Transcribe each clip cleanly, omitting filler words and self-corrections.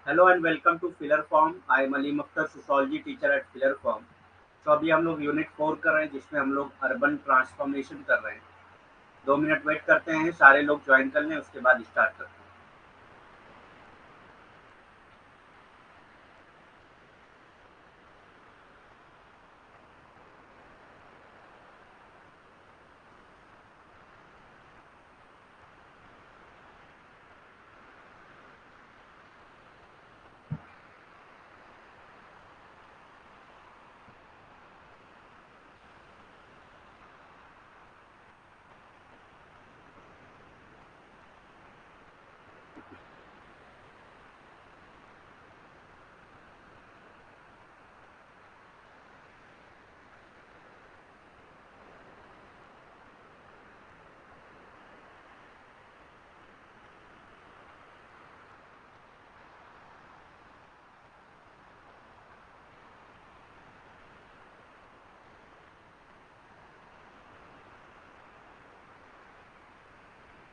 Hello and welcome to filler form. I am Aleem Akhtar, sociology teacher at filler form. तो अभी हम लोग unit 4 कर रहे हैं जिसमें हम लोग अर्बन ट्रांसफॉर्मेशन कर रहे हैं। 2 मिनट वेट करते हैं, सारे लोग ज्वाइन कर लें, उसके बाद स्टार्ट करते हैं।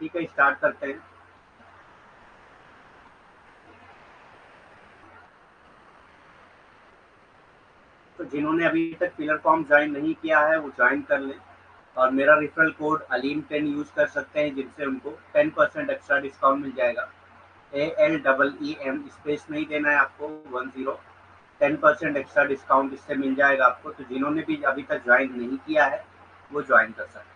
ठीक है, स्टार्ट करते हैं। तो जिन्होंने अभी तक फिलर फॉर्म ज्वाइन नहीं किया है वो ज्वाइन कर लें, और मेरा रेफरल कोड अलीम 10 यूज कर सकते हैं, जिनसे उनको 10% एक्स्ट्रा डिस्काउंट मिल जाएगा। ALEEM, स्पेस नहीं देना है आपको, 10। 10% एक्स्ट्रा डिस्काउंट इससे मिल जाएगा आपको। तो जिन्होंने भी अभी तक ज्वाइन नहीं किया है वो ज्वाइन कर सकते हैं।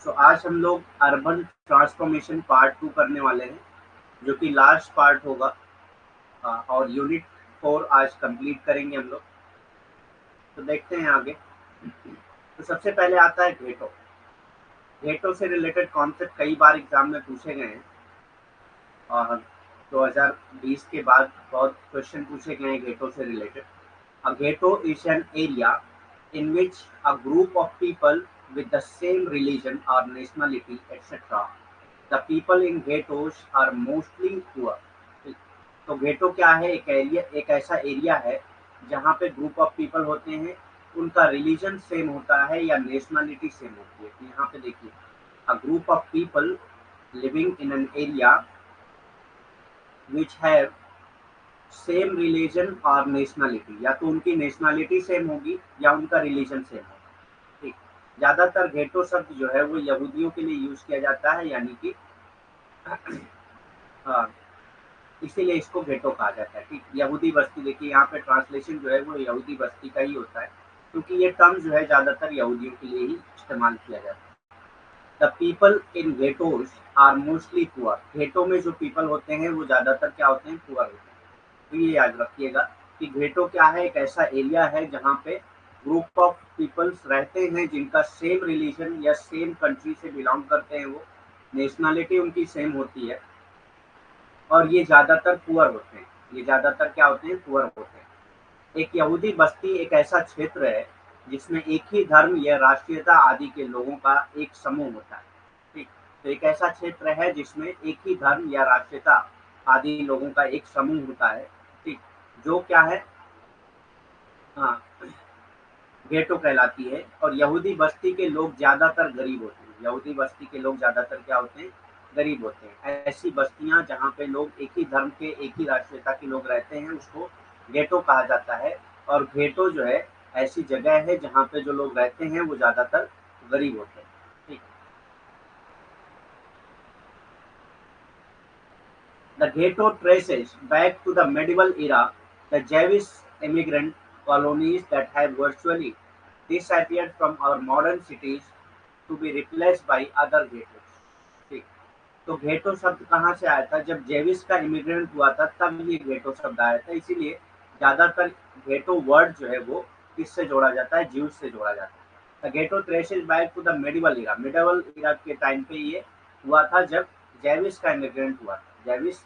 सो आज हम लोग अर्बन ट्रांसफॉर्मेशन पार्ट 2 करने वाले हैं, जो कि लास्ट पार्ट होगा। और यूनिट 4 आज कंप्लीट करेंगे हम लोग। तो देखते हैं आगे। तो सबसे पहले आता है घेटो। घेटो से रिलेटेड कॉन्सेप्ट कई बार एग्जाम में पूछे गए हैं, और 2020 के बाद बहुत क्वेश्चन पूछे गए हैं घेटो से related. A ghetto is an area in which a group of people with the same religion or nationality, etc. The people in ghettos are mostly poor. तो गेटो क्या है? एक एरिया, एक ऐसा एरिया है जहाँ पे ग्रुप ऑफ पीपल होते हैं, उनका रिलीजन सेम होता है या नेशनलिटी सेम होती है। तो यहाँ पे देखिए, a group of people living in an area which have same religion और नेशनलिटी, या तो उनकी नेशनलिटी सेम होगी या उनका रिलीजन सेम होगा। ठीक। ज्यादातर घेटो शब्द जो है वो यहूदियों के लिए यूज किया जाता है, यानी कि हाँ, इसीलिए इसको घेटो कहा जाता है। ठीक, यहूदी बस्ती। देखिए यहाँ पे ट्रांसलेशन जो है वो यहूदी बस्ती का ही होता है, क्योंकि ये टर्म जो है ज्यादातर यहूदियों के लिए ही इस्तेमाल किया जाता है। The people in ghettos are mostly poor. Ghetto में जो पीपल होते हैं वो ज्यादातर क्या होते हैं? पुअर होते हैं। तो ये याद रखिएगा कि घेटो क्या है? एक ऐसा एरिया है जहाँ पे ग्रुप ऑफ पीपल्स रहते हैं जिनका सेम रिलीजन या सेम कंट्री से बिलोंग करते हैं, वो नेशनलिटी उनकी सेम होती है, और ये ज्यादातर पुअर होते हैं। ये ज्यादातर क्या होते हैं? पुअर होते हैं। एक यहूदी बस्ती एक ऐसा क्षेत्र है जिसमें एक ही धर्म या राष्ट्रीयता आदि के लोगों का एक समूह होता है। ठीक। तो एक ऐसा क्षेत्र है जिसमें एक ही धर्म या राष्ट्रीयता आदि लोगों का एक समूह होता है। ठीक। जो क्या है? हाँ, गेटो कहलाती है। और यहूदी बस्ती के लोग ज्यादातर गरीब होते हैं। यहूदी बस्ती के लोग ज्यादातर क्या होते हैं? गरीब होते हैं। ऐसी बस्तियां जहाँ पे लोग एक ही धर्म के, एक ही राष्ट्रीयता के लोग रहते हैं, उसको गेटो कहा जाता है। और गेटो जो है ऐसी जगह है जहाँ पे जो लोग रहते हैं वो ज्यादातर गरीब होते हैं। ठीक। The ghetto traces back to the medieval era, the Jewish immigrant colonies that have virtually disappeared from our modern cities to be replaced by other ghettos। ठीक। तो घेटो शब्द कहाँ से आया था? जब जेविस का इमिग्रेंट हुआ था तब ये घेटो शब्द आया था। इसीलिए ज्यादातर घेटो वर्ड जो है वो किससे जोड़ा जाता है? ज्यूज से जोड़ा जाता है। The ghetto traces back to the medieval era. Medieval era के टाइम पे ये हुआ था जब जेविस का इमिग्रेंट हुआ था। जेविस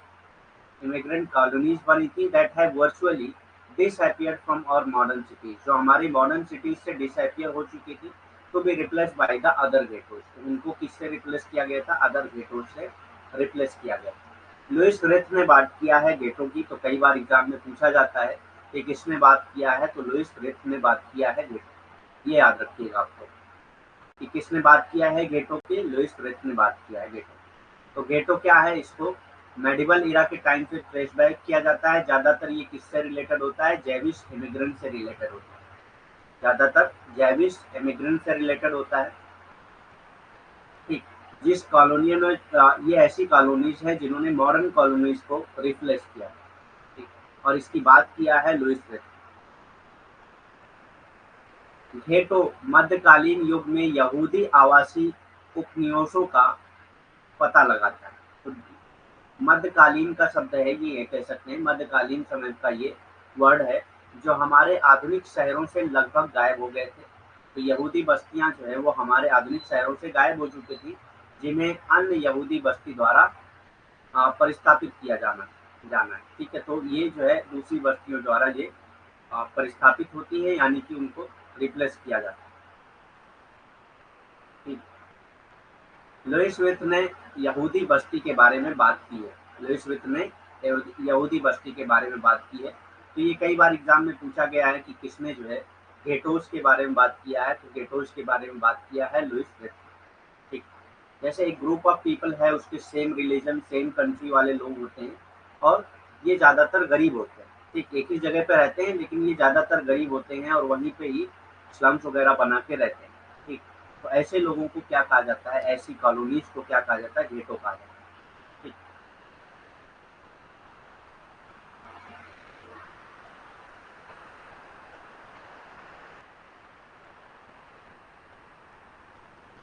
इमिग्रेंट कॉलोनीज बनी थी that have virtually disappeared from our modern cities, जो हमारी मॉडर्न सिटीज से डिसअपियर हो चुकी थी, to be replace by the other ghettos. तो उनको किससे रिप्लेस किया गया था? अदर गेटोज से रिप्लेस किया गया। लुइस रेथ ने बात किया है गेटो की। तो कई बार एग्जाम में पूछा जाता है कि किसने बात किया है, तो लुइस रेथ ने बात किया है गेटो। ये याद रखिएगा आपको कि किसने बात किया है गेटो की? लुइस रेथ ने बात किया है गेटो। तो गेटो क्या है? इसको मेडिवल इरा के टाइम से ट्रेस बैक किया जाता है। ज़्यादातर ये किससे रिलेटेड होता है? जैविश इमिग्रेंट से रिलेटेड होता है। ज़्यादातर जैविश इमिग्रेंट से रिलेटेड होता है। ठीक, जिस कॉलोनियों में ये ऐसी कॉलोनीज हैं जिन्होंने मॉडर्न कॉलोनीज को रिप्लेस किया। ठीक, और इसकी बात किया है लुईस रेड। घेटो मध्यकालीन युग में यहूदी आवासी उपनिवेशों का पता लगाता है। तो मध्यकालीन का शब्द है, ये कह सकते हैं मध्यकालीन समय का ये वर्ड है, जो हमारे आधुनिक शहरों से लगभग गायब हो गए थे। तो यहूदी बस्तियां जो है वो हमारे आधुनिक शहरों से गायब हो चुकी थी, जिन्हें अन्य यहूदी बस्ती द्वारा परिस्थापित किया जाना है। ठीक है, तो ये जो है दूसरी बस्तियों द्वारा ये परिस्थापित होती है, यानी कि उनको रिप्लेस किया जाता है। ठीक, लुईस विथ ने यहूदी बस्ती के बारे में बात की है। लुईस विथ ने यहूदी बस्ती के बारे में बात की है। तो ये कई बार एग्जाम में पूछा गया है कि किसने जो है गेटोस के बारे में बात किया है। तो गेटोस के बारे में बात किया है लुईस विथ। ठीक, जैसे एक ग्रुप ऑफ पीपल है, उसके सेम रिलीजन सेम कंट्री वाले लोग होते हैं, और ये ज़्यादातर गरीब होते हैं। ठीक, एक ही जगह पे रहते हैं, लेकिन ये ज़्यादातर गरीब होते हैं और वहीं पे ही स्लम्स वगैरह बना के रहते हैं। ठीक, तो ऐसे लोगों को क्या कहा जाता है? ऐसी कॉलोनीज को क्या कहा जाता है? गेटो कहा जाता है। ठीक,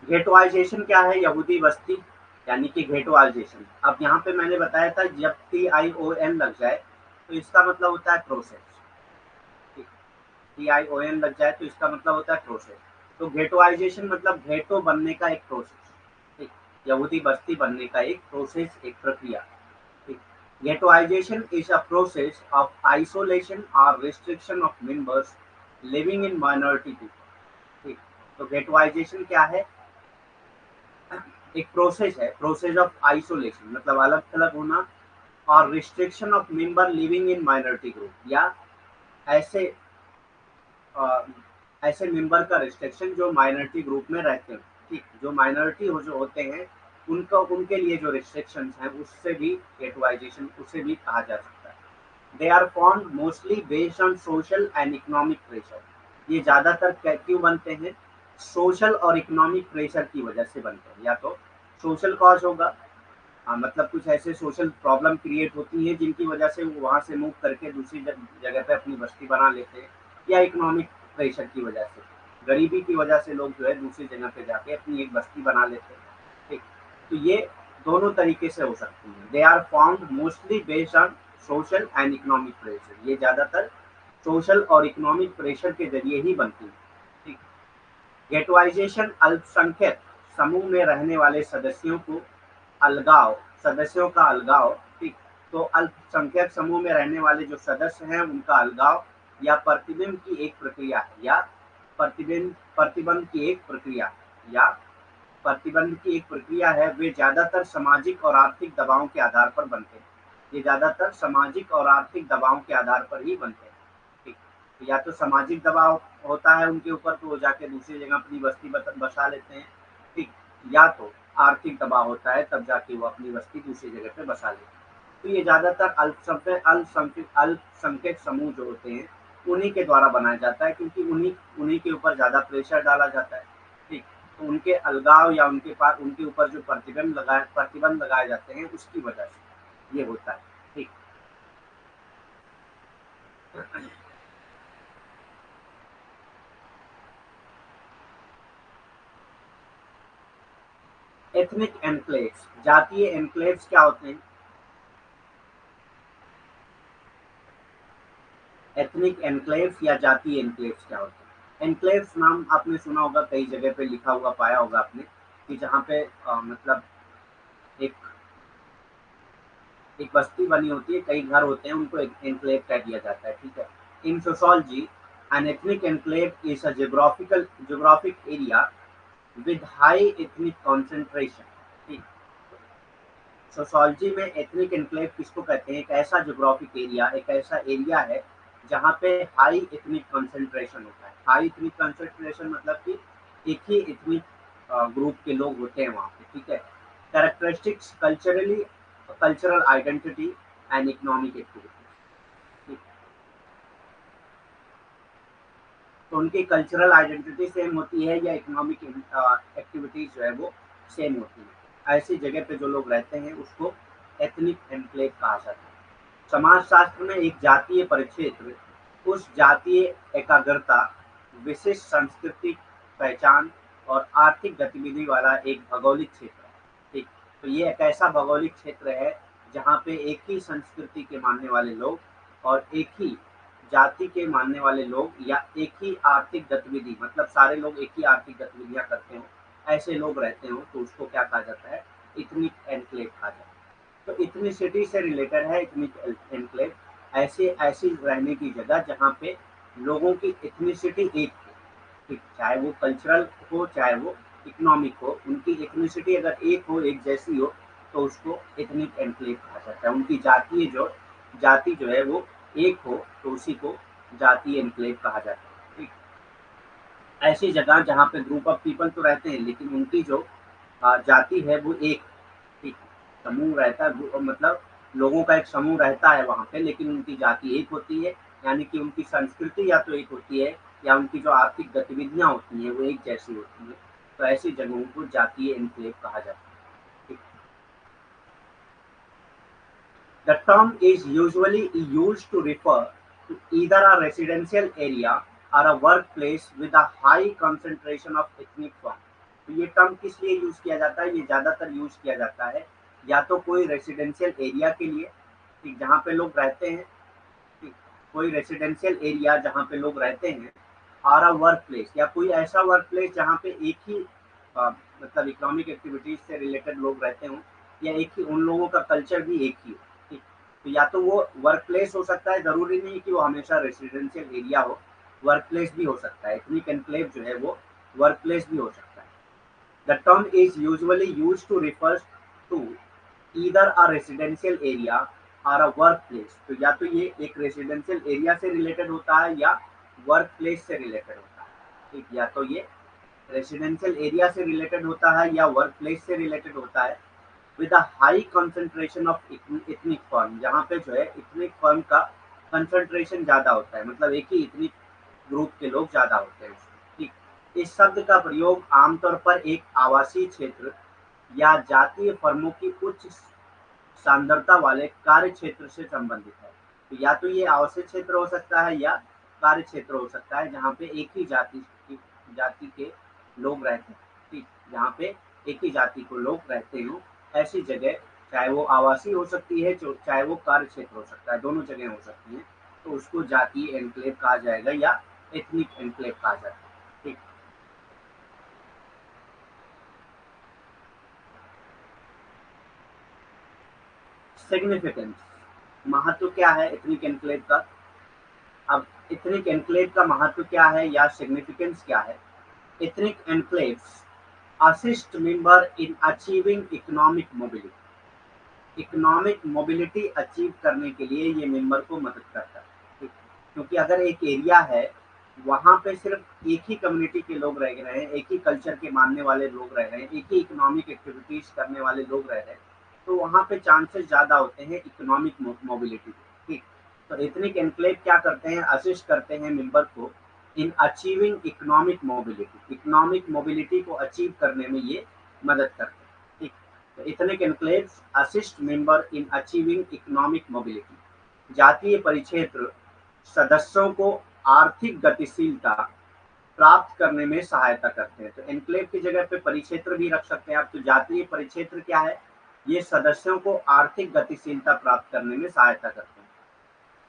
गेटोइजेशन क्या है? यहूदी बस्ती यानी कि गेटोइजेशन। अब यहाँ पे मैंने बताया था जब TION लग जाए तो इसका मतलब होता है प्रोसेस। TION लग जाए तो इसका मतलब होता है प्रोसेस। तो गेटोइजेशन मतलब गेटो बनने का एक प्रोसेस। ठीक, यहूदी बस्ती बनने का एक प्रोसेस, एक प्रक्रिया। ठीक, ghettoisation is a process of isolation और restriction of members living in minority people. ठीक, तो गेटोइजेशन क्या है? एक प्रोसेस है, प्रोसेस ऑफ आइसोलेशन मतलब अलग थलग होना, और restriction of member living in minority group, या ऐसे अ, ऐसे मेंबर का रिस्ट्रिक्शन जो माइनॉरिटी ग्रुप में रहते हैं। ठीक, जो माइनॉरिटी हो जो होते हैं उनका, उनके लिए जो रिस्ट्रिक्शंस हैं उससे भी गेटोइजेशन उसे भी कहा जा सकता है। They are formed mostly based on social and economic pressure. ये ज़्यादातर क्यों बनते हैं? सोशल और इकोनॉमिक प्रेशर की वजह से बनते हैं। या तो सोशल कॉज होगा, मतलब कुछ ऐसे सोशल प्रॉब्लम क्रिएट होती हैं जिनकी वजह से वो वहाँ से मूव करके दूसरी जगह पे अपनी बस्ती बना लेते हैं, या इकोनॉमिक प्रेशर की वजह से, गरीबी की वजह से लोग जो है दूसरी जगह पे जाके अपनी एक बस्ती बना लेते हैं। ठीक, तो ये दोनों तरीके से हो सकती है। They are formed mostly based on social and economic pressure. ये ज़्यादातर सोशल और इकोनॉमिक प्रेशर के जरिए ही बनती है। ठीक, गेटवाइजेशन अल्पसंख्यक समूह में रहने वाले सदस्यों को अलगाव, सदस्यों का अलगाव। ठीक, तो अल्पसंख्यक समूह में रहने वाले जो सदस्य हैं उनका अलगाव या प्रतिबिंब की एक प्रक्रिया है, या प्रतिबंध की एक प्रक्रिया, या प्रतिबंध की एक प्रक्रिया है। वे ज्यादातर सामाजिक और आर्थिक दबावों के आधार पर बनते हैं। ये ज्यादातर सामाजिक और आर्थिक दबावों के आधार पर ही बनते हैं। ठीक, तो या तो सामाजिक दबाव होता है उनके ऊपर तो वो जाके दूसरी जगह अपनी बस्ती बसा लेते हैं। ठीक, या तो आर्थिक दबाव होता है तब जाके वो अपनी बस्ती दूसरी जगह पे बसा लेते हैं। तो ये ज्यादातर अल्पसंख्यक समूह जो होते हैं उन्हीं के द्वारा बनाया जाता है, क्योंकि उन्हीं उन्हीं के ऊपर ज्यादा प्रेशर डाला जाता है। ठीक, तो उनके अलगाव या उनके पास उनके ऊपर जो प्रतिबंध लगाए जाते हैं उसकी वजह से ये होता है। ठीक, एथनिक एनक्लेव्स, जातीय एनक्लेव्स क्या होते हैं? एथनिक एनक्लेव्स या जातीय एनक्लेव्स क्या होते हैं? एनक्लेव्स नाम आपने सुना होगा, कई जगह पे लिखा हुआ पाया होगा आपने, कि जहाँ पे मतलब एक एक बस्ती बनी होती है, कई घर होते हैं, उनको एक एन्क्लेव कह दिया जाता है। ठीक है, in sociology an ethnic enclave is a geographic area with high ethnic concentration. ठीक, सोशोलॉजी में एथनिक एन्क्लेव किसको कहते हैं? एक ऐसा ज्योग्राफिक एरिया, एक ऐसा एरिया है जहाँ पे हाई एथनिक कंसंट्रेशन होता है। हाई एथनिक कंसंट्रेशन मतलब कि एक ही एथनिक ग्रुप के लोग होते हैं वहाँ पे। ठीक है, characteristics culturally cultural identity and economic activity. तो उनकी कल्चरल आइडेंटिटी सेम होती है या इकोनॉमिक एक्टिविटीज जो है वो सेम होती है। ऐसी जगह पे जो लोग रहते हैं उसको एथनिक एनक्लेव कहा जाता है। समाजशास्त्र में एक जातीय परिक्षेत्र उस जातीय एकाग्रता, विशिष्ट सांस्कृतिक पहचान और आर्थिक गतिविधि वाला एक भौगोलिक क्षेत्र है। ठीक, तो ये एक ऐसा भौगोलिक क्षेत्र है जहाँ पे एक ही संस्कृति के मानने वाले लोग और एक ही जाति के मानने वाले लोग या एक ही आर्थिक गतिविधि, मतलब सारे लोग एक ही आर्थिक गतिविधियां करते हो, ऐसे लोग रहते हो, तो उसको क्या कहा जाता है? इथनिक एनक्लेव कहा जाता है। तो इथनिसिटी से रिलेटेड है इथनिक एनक्लेव, ऐसे ऐसी रहने की जगह जहाँ पे लोगों की इथनिसिटी एक हो। ठीक, चाहे वो कल्चरल हो चाहे वो इकोनॉमिक हो, उनकी इथनिसिटी अगर एक हो, एक जैसी हो, तो उसको इथनिक एनक्लेव कहा जाता है। उनकी जाति जो है वो एक हो, तो उसी को जातीय एनक्लेव कहा जाता है। ठीक, ऐसी जगह जहाँ पे ग्रुप ऑफ पीपल तो रहते हैं लेकिन उनकी जो जाति है वो एक, ठीक, समूह रहता है, मतलब लोगों का एक समूह रहता है वहाँ पे, लेकिन उनकी जाति एक होती है, यानी कि उनकी संस्कृति या तो एक होती है या उनकी जो आर्थिक गतिविधियां होती हैं वो एक जैसी होती है। तो ऐसी जगहों को जातीय एनक्लेव कहा जाता है। ठीक। The term is usually used to refer to either a residential area or a workplace with a high concentration of ethnic form। तो ये टर्म किस लिए यूज किया जाता है? ये ज्यादातर यूज किया जाता है या तो कोई रेसिडेंशियल एरिया के लिए, ठीक, जहाँ पे लोग रहते हैं, ठीक, कोई रेसिडेंशियल एरिया जहाँ पे लोग रहते हैं, और अ वर्क प्लेस या कोई ऐसा वर्क प्लेस जहाँ पे एक ही मतलब इकोनॉमिक एक्टिविटीज से रिलेटेड लोग रहते हों, या एक ही उन लोगों का कल्चर भी एक ही हो। ठीक, तो या तो वो वर्क प्लेस हो सकता है, जरूरी नहीं कि वो हमेशा रेसिडेंशियल एरिया हो, वर्क प्लेस भी हो सकता है। एथनिक एनक्लेव जो है वो वर्क प्लेस भी हो सकता है। The term is usually used to refer to either a residential area और अ वर्क प्लेस। तो या तो ये एक रेसिडेंशियल एरिया से रिलेटेड होता है या वर्क प्लेस से रिलेटेड होता है। ठीक, या तो ये रेसिडेंशियल एरिया से रिलेटेड होता है या वर्क प्लेस से रिलेटेड होता है, with a high concentration of ethnic firm, जहाँ पे जो है इथनिक फर्म का कंसंट्रेशन ज्यादा होता है, मतलब एक ही इथनिक ग्रुप के लोग ज्यादा होते हैं। ठीक, इस शब्द का प्रयोग आमतौर पर एक आवासीय क्षेत्र या जातीय फर्मों की उच्च सांद्रता वाले कार्य क्षेत्र से संबंधित है। तो या तो ये आवासीय क्षेत्र हो सकता है या कार्य क्षेत्र हो सकता है जहाँ पे एक ही जाति के लोग रहते हैं। ठीक, जहाँ पे एक ही जाति को लोग रहते हो, ऐसी जगह, चाहे वो आवासीय हो सकती है चाहे वो कार्य क्षेत्र हो सकता है, दोनों जगह हो सकती है, तो उसको जातीय एनक्लेव कहा जाएगा या एथनिक एनक्लेव कहा जाएगा। ठीक, सिग्निफिकेंस, महत्व क्या है एथनिक एनक्लेव का? अब एथनिक एनक्लेव का महत्व क्या है या सिग्निफिकेंस क्या है? ethnic enclaves assist member in achieving economic mobility। Economic mobility achieve करने के लिए ये मेंबर को मदद करता है। ठीक? क्योंकि अगर एक एरिया है, वहां पे सिर्फ एक ही कम्युनिटी के लोग रह रहे हैं, एक ही कल्चर के मानने वाले लोग रह रहे हैं, एक ही इकोनॉमिक एक्टिविटीज करने वाले लोग रह रहे हैं, तो वहां पे चांसेस ज्यादा होते हैं इकोनॉमिक मोबिलिटी के। ठीक, तो एथनिक एनक्लेव क्या करते हैं? असिस्ट करते हैं मेंबर को in achieving economic mobility, economic mobility को अचीव करने में ये मदद करते हैं। ठीक, तो ethnic enclaves assist member in achieving economic mobility। जातीय परिक्षेत्र सदस्यों को आर्थिक गतिशीलता प्राप्त करने में सहायता करते हैं। तो एनक्लेव की जगह पे परिक्षेत्र भी रख सकते हैं आप। तो जातीय परिक्षेत्र क्या है? ये सदस्यों को आर्थिक गतिशीलता प्राप्त करने में सहायता करते हैं,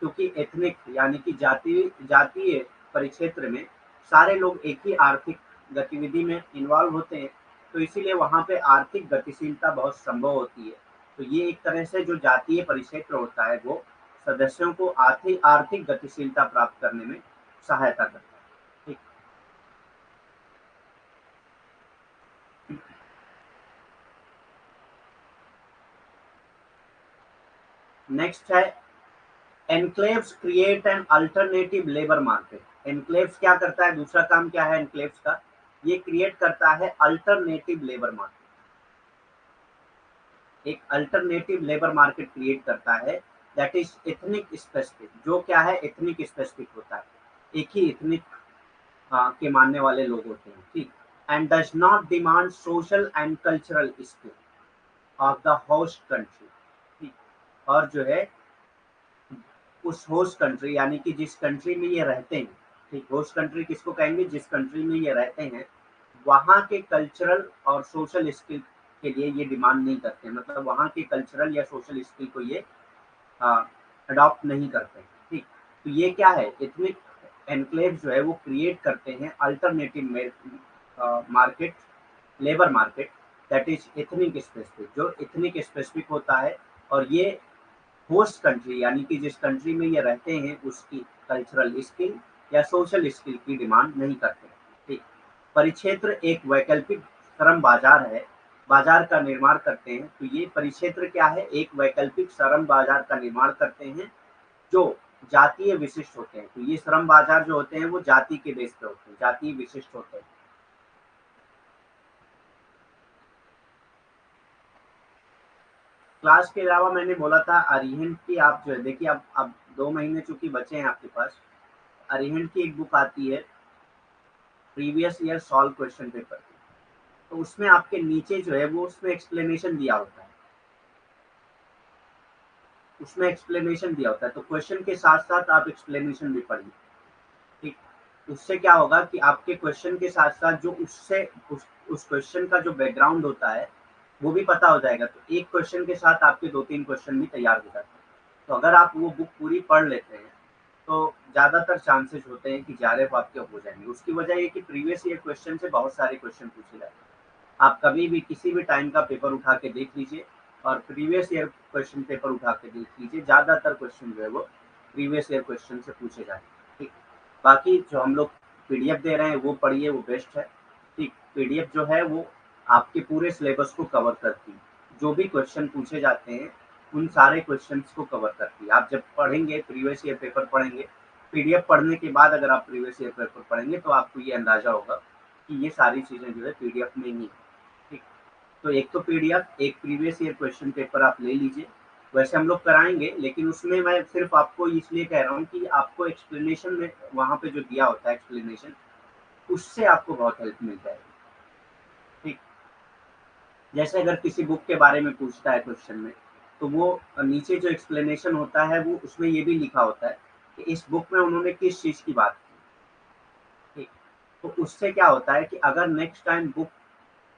क्योंकि एथनिक यानी कि जातीय परिक्षेत्र में सारे लोग एक ही आर्थिक गतिविधि में इन्वॉल्व होते हैं, तो इसीलिए वहां पे आर्थिक गतिशीलता बहुत संभव होती है। तो ये एक तरह से जो जातीय परिक्षेत्र होता है वो सदस्यों को आर्थिक आर्थिक गतिशीलता प्राप्त करने में सहायता करता है। ठीक, नेक्स्ट है enclaves create an alternative labour market. Enclaves क्या करता है? दूसरा काम क्या है एनक्लेव्स का? ये क्रिएट करता है अल्टरनेटिव लेबर मार्केट। एक अल्टरनेटिव लेबर मार्केट क्रिएट करता है दैट इज एथनिक स्पेसिफिक, जो क्या है एथनिक स्पेसिफिक होता है, एक ही एथनिक के मानने वाले लोग होते हैं, ठीक। And does not demand social and cultural skill of the host country, ठीक। और जो है उस होस्ट कंट्री यानी कि जिस कंट्री में ये रहते हैं, ठीक, होस्ट कंट्री किसको कहेंगे, जिस कंट्री में ये रहते हैं वहाँ के कल्चरल और सोशल स्किल के लिए ये डिमांड नहीं करते, मतलब वहाँ के कल्चरल या सोशल स्किल को ये अडॉप्ट नहीं करते, ठीक। तो ये क्या है, एथनिक एनक्लेव जो है वो क्रिएट करते हैं alternative market, labour market that is ethnic specific, जो एथनिक स्पेसिफिक होता है, और ये होस्ट कंट्री यानी कि जिस कंट्री में ये रहते हैं उसकी कल्चरल स्किल या सोशल स्किल की डिमांड नहीं करते, ठीक। परिक्षेत्र एक वैकल्पिक श्रम बाजार है, बाजार का निर्माण करते हैं। तो ये परिक्षेत्र क्या है, एक वैकल्पिक श्रम बाजार का निर्माण करते हैं जो जातीय विशिष्ट होते हैं। तो ये श्रम बाजार जो होते हैं वो जाति के बेस पे होते हैं, जातीय विशिष्ट होते हैं। क्लास के अलावा मैंने बोला था अरिहंत की, आप जो है देखिए, अब 2 महीने चूंकि बचे हैं आपके पास, अरिहंत की एक बुक आती है previous year solve question paper की, तो उसमें आपके नीचे जो है वो उसमें एक्सप्लेनेशन दिया होता है, उसमें एक्सप्लेनेशन दिया होता है, तो क्वेश्चन के साथ साथ आप एक्सप्लेनेशन भी पढ़िए, ठीक। उससे क्या होगा कि आपके क्वेश्चन के साथ साथ जो उससे उस क्वेश्चन का जो बैकग्राउंड होता है वो भी पता हो जाएगा, तो एक क्वेश्चन के साथ आपके 2-3 क्वेश्चन भी तैयार हो जाते हैं। तो अगर आप वो बुक पूरी पढ़ लेते हैं तो ज़्यादातर चांसेस होते हैं कि जेआरएफ आपके हो जाएंगे। उसकी वजह ये कि प्रीवियस ईयर क्वेश्चन से बहुत सारे क्वेश्चन पूछे जाते हैं। आप कभी भी किसी भी टाइम का पेपर उठा के देख लीजिए और प्रीवियस ईयर क्वेश्चन पेपर उठा के देख लीजिए, ज़्यादातर क्वेश्चन जो है वो प्रीवियस ईयर क्वेश्चन से पूछे जाएंगे, ठीक। बाकी जो हम लोग पीडीएफ दे रहे हैं वो पढ़िए, वो बेस्ट है, ठीक। पीडीएफ जो है वो आपके पूरे सिलेबस को कवर करती है, जो भी क्वेश्चन पूछे जाते हैं उन सारे क्वेश्चंस को कवर करती है। आप जब पढ़ेंगे, प्रीवियस ईयर पेपर पढ़ेंगे, पीडीएफ पढ़ने के बाद अगर आप प्रीवियस ईयर पेपर पढ़ेंगे तो आपको ये अंदाजा होगा कि ये सारी चीज़ें जो है पीडीएफ में ही है, ठीक। तो एक तो पीडीएफ, एक प्रीवियस ईयर क्वेश्चन पेपर आप ले लीजिए, वैसे हम लोग कराएंगे, लेकिन उसमें मैं सिर्फ आपको इसलिए कह रहा हूँ कि आपको एक्सप्लेनेशन में वहाँ पे जो दिया होता है एक्सप्लेनेशन, उससे आपको बहुत हेल्प मिल जाएगी, ठीक। जैसे अगर किसी बुक के बारे में पूछता है क्वेश्चन में, तो वो नीचे जो एक्सप्लेनेशन होता है वो उसमें ये भी लिखा होता है कि इस बुक में उन्होंने किस चीज़ की बात की, ठीक। तो उससे क्या होता है कि अगर नेक्स्ट टाइम बुक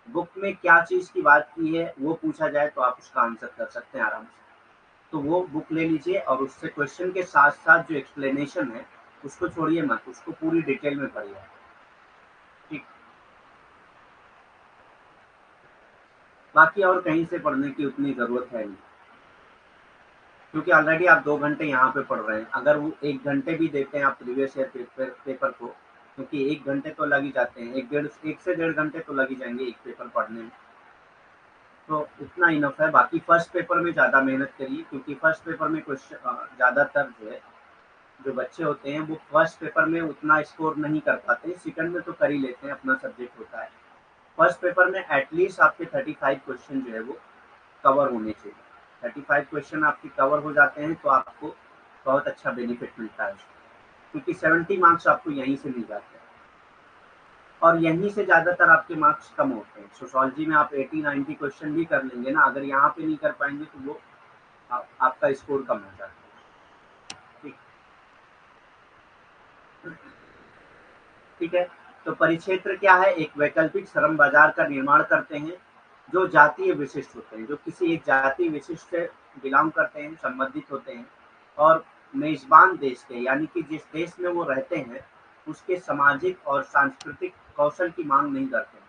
बुक में क्या चीज़ की बात की है वो पूछा जाए तो आप उसका आंसर कर सकते हैं आराम से। तो वो बुक ले लीजिए और उससे क्वेश्चन के साथ साथ जो एक्सप्लेनेशन है उसको छोड़िए मत, उसको पूरी डिटेल में पढ़िए, ठीक। बाकी और कहीं से पढ़ने की उतनी ज़रूरत है नहीं, क्योंकि ऑलरेडी आप 2 घंटे यहाँ पे पढ़ रहे हैं। अगर वो 1 घंटे भी देते हैं आप प्रीवियस ईयर पेपर को, क्योंकि 1 घंटे तो लग ही जाते हैं, 1 से 1.5 घंटे तो लग ही जाएंगे एक पेपर पढ़ने में, तो इतना इनफ है। बाकी फर्स्ट पेपर में ज़्यादा मेहनत करिए, क्योंकि फर्स्ट पेपर में क्वेश्चन ज़्यादातर जो है जो बच्चे होते हैं वो फर्स्ट पेपर में उतना स्कोर नहीं कर पाते, सेकंड में तो कर ही लेते हैं, अपना सब्जेक्ट होता है। फर्स्ट पेपर में एटलीस्ट आपके 35 क्वेश्चन जो है वो कवर होने चाहिए। 35 क्वेश्चन आपके कवर हो जाते हैं तो आपको बहुत अच्छा बेनिफिट मिलता है उसका, क्योंकि 70 मार्क्स आपको यहीं से मिल जाते हैं और यहीं से ज़्यादातर आपके मार्क्स कम होते हैं। सोशोलॉजी में आप 80-90 क्वेश्चन भी कर लेंगे ना, अगर यहाँ पे नहीं कर पाएंगे तो वो आपका स्कोर कम हो जाता है, ठीक। ठीक है। तो परिक्षेत्र क्या है, एक वैकल्पिक श्रम बाजार का निर्माण करते हैं जो जातीय विशिष्ट होते हैं, जो किसी एक जाति विशिष्ट से बिलोंग करते हैं, संबंधित होते हैं, और मेजबान देश के यानी कि जिस देश में वो रहते हैं उसके सामाजिक और सांस्कृतिक कौशल की मांग नहीं करते हैं,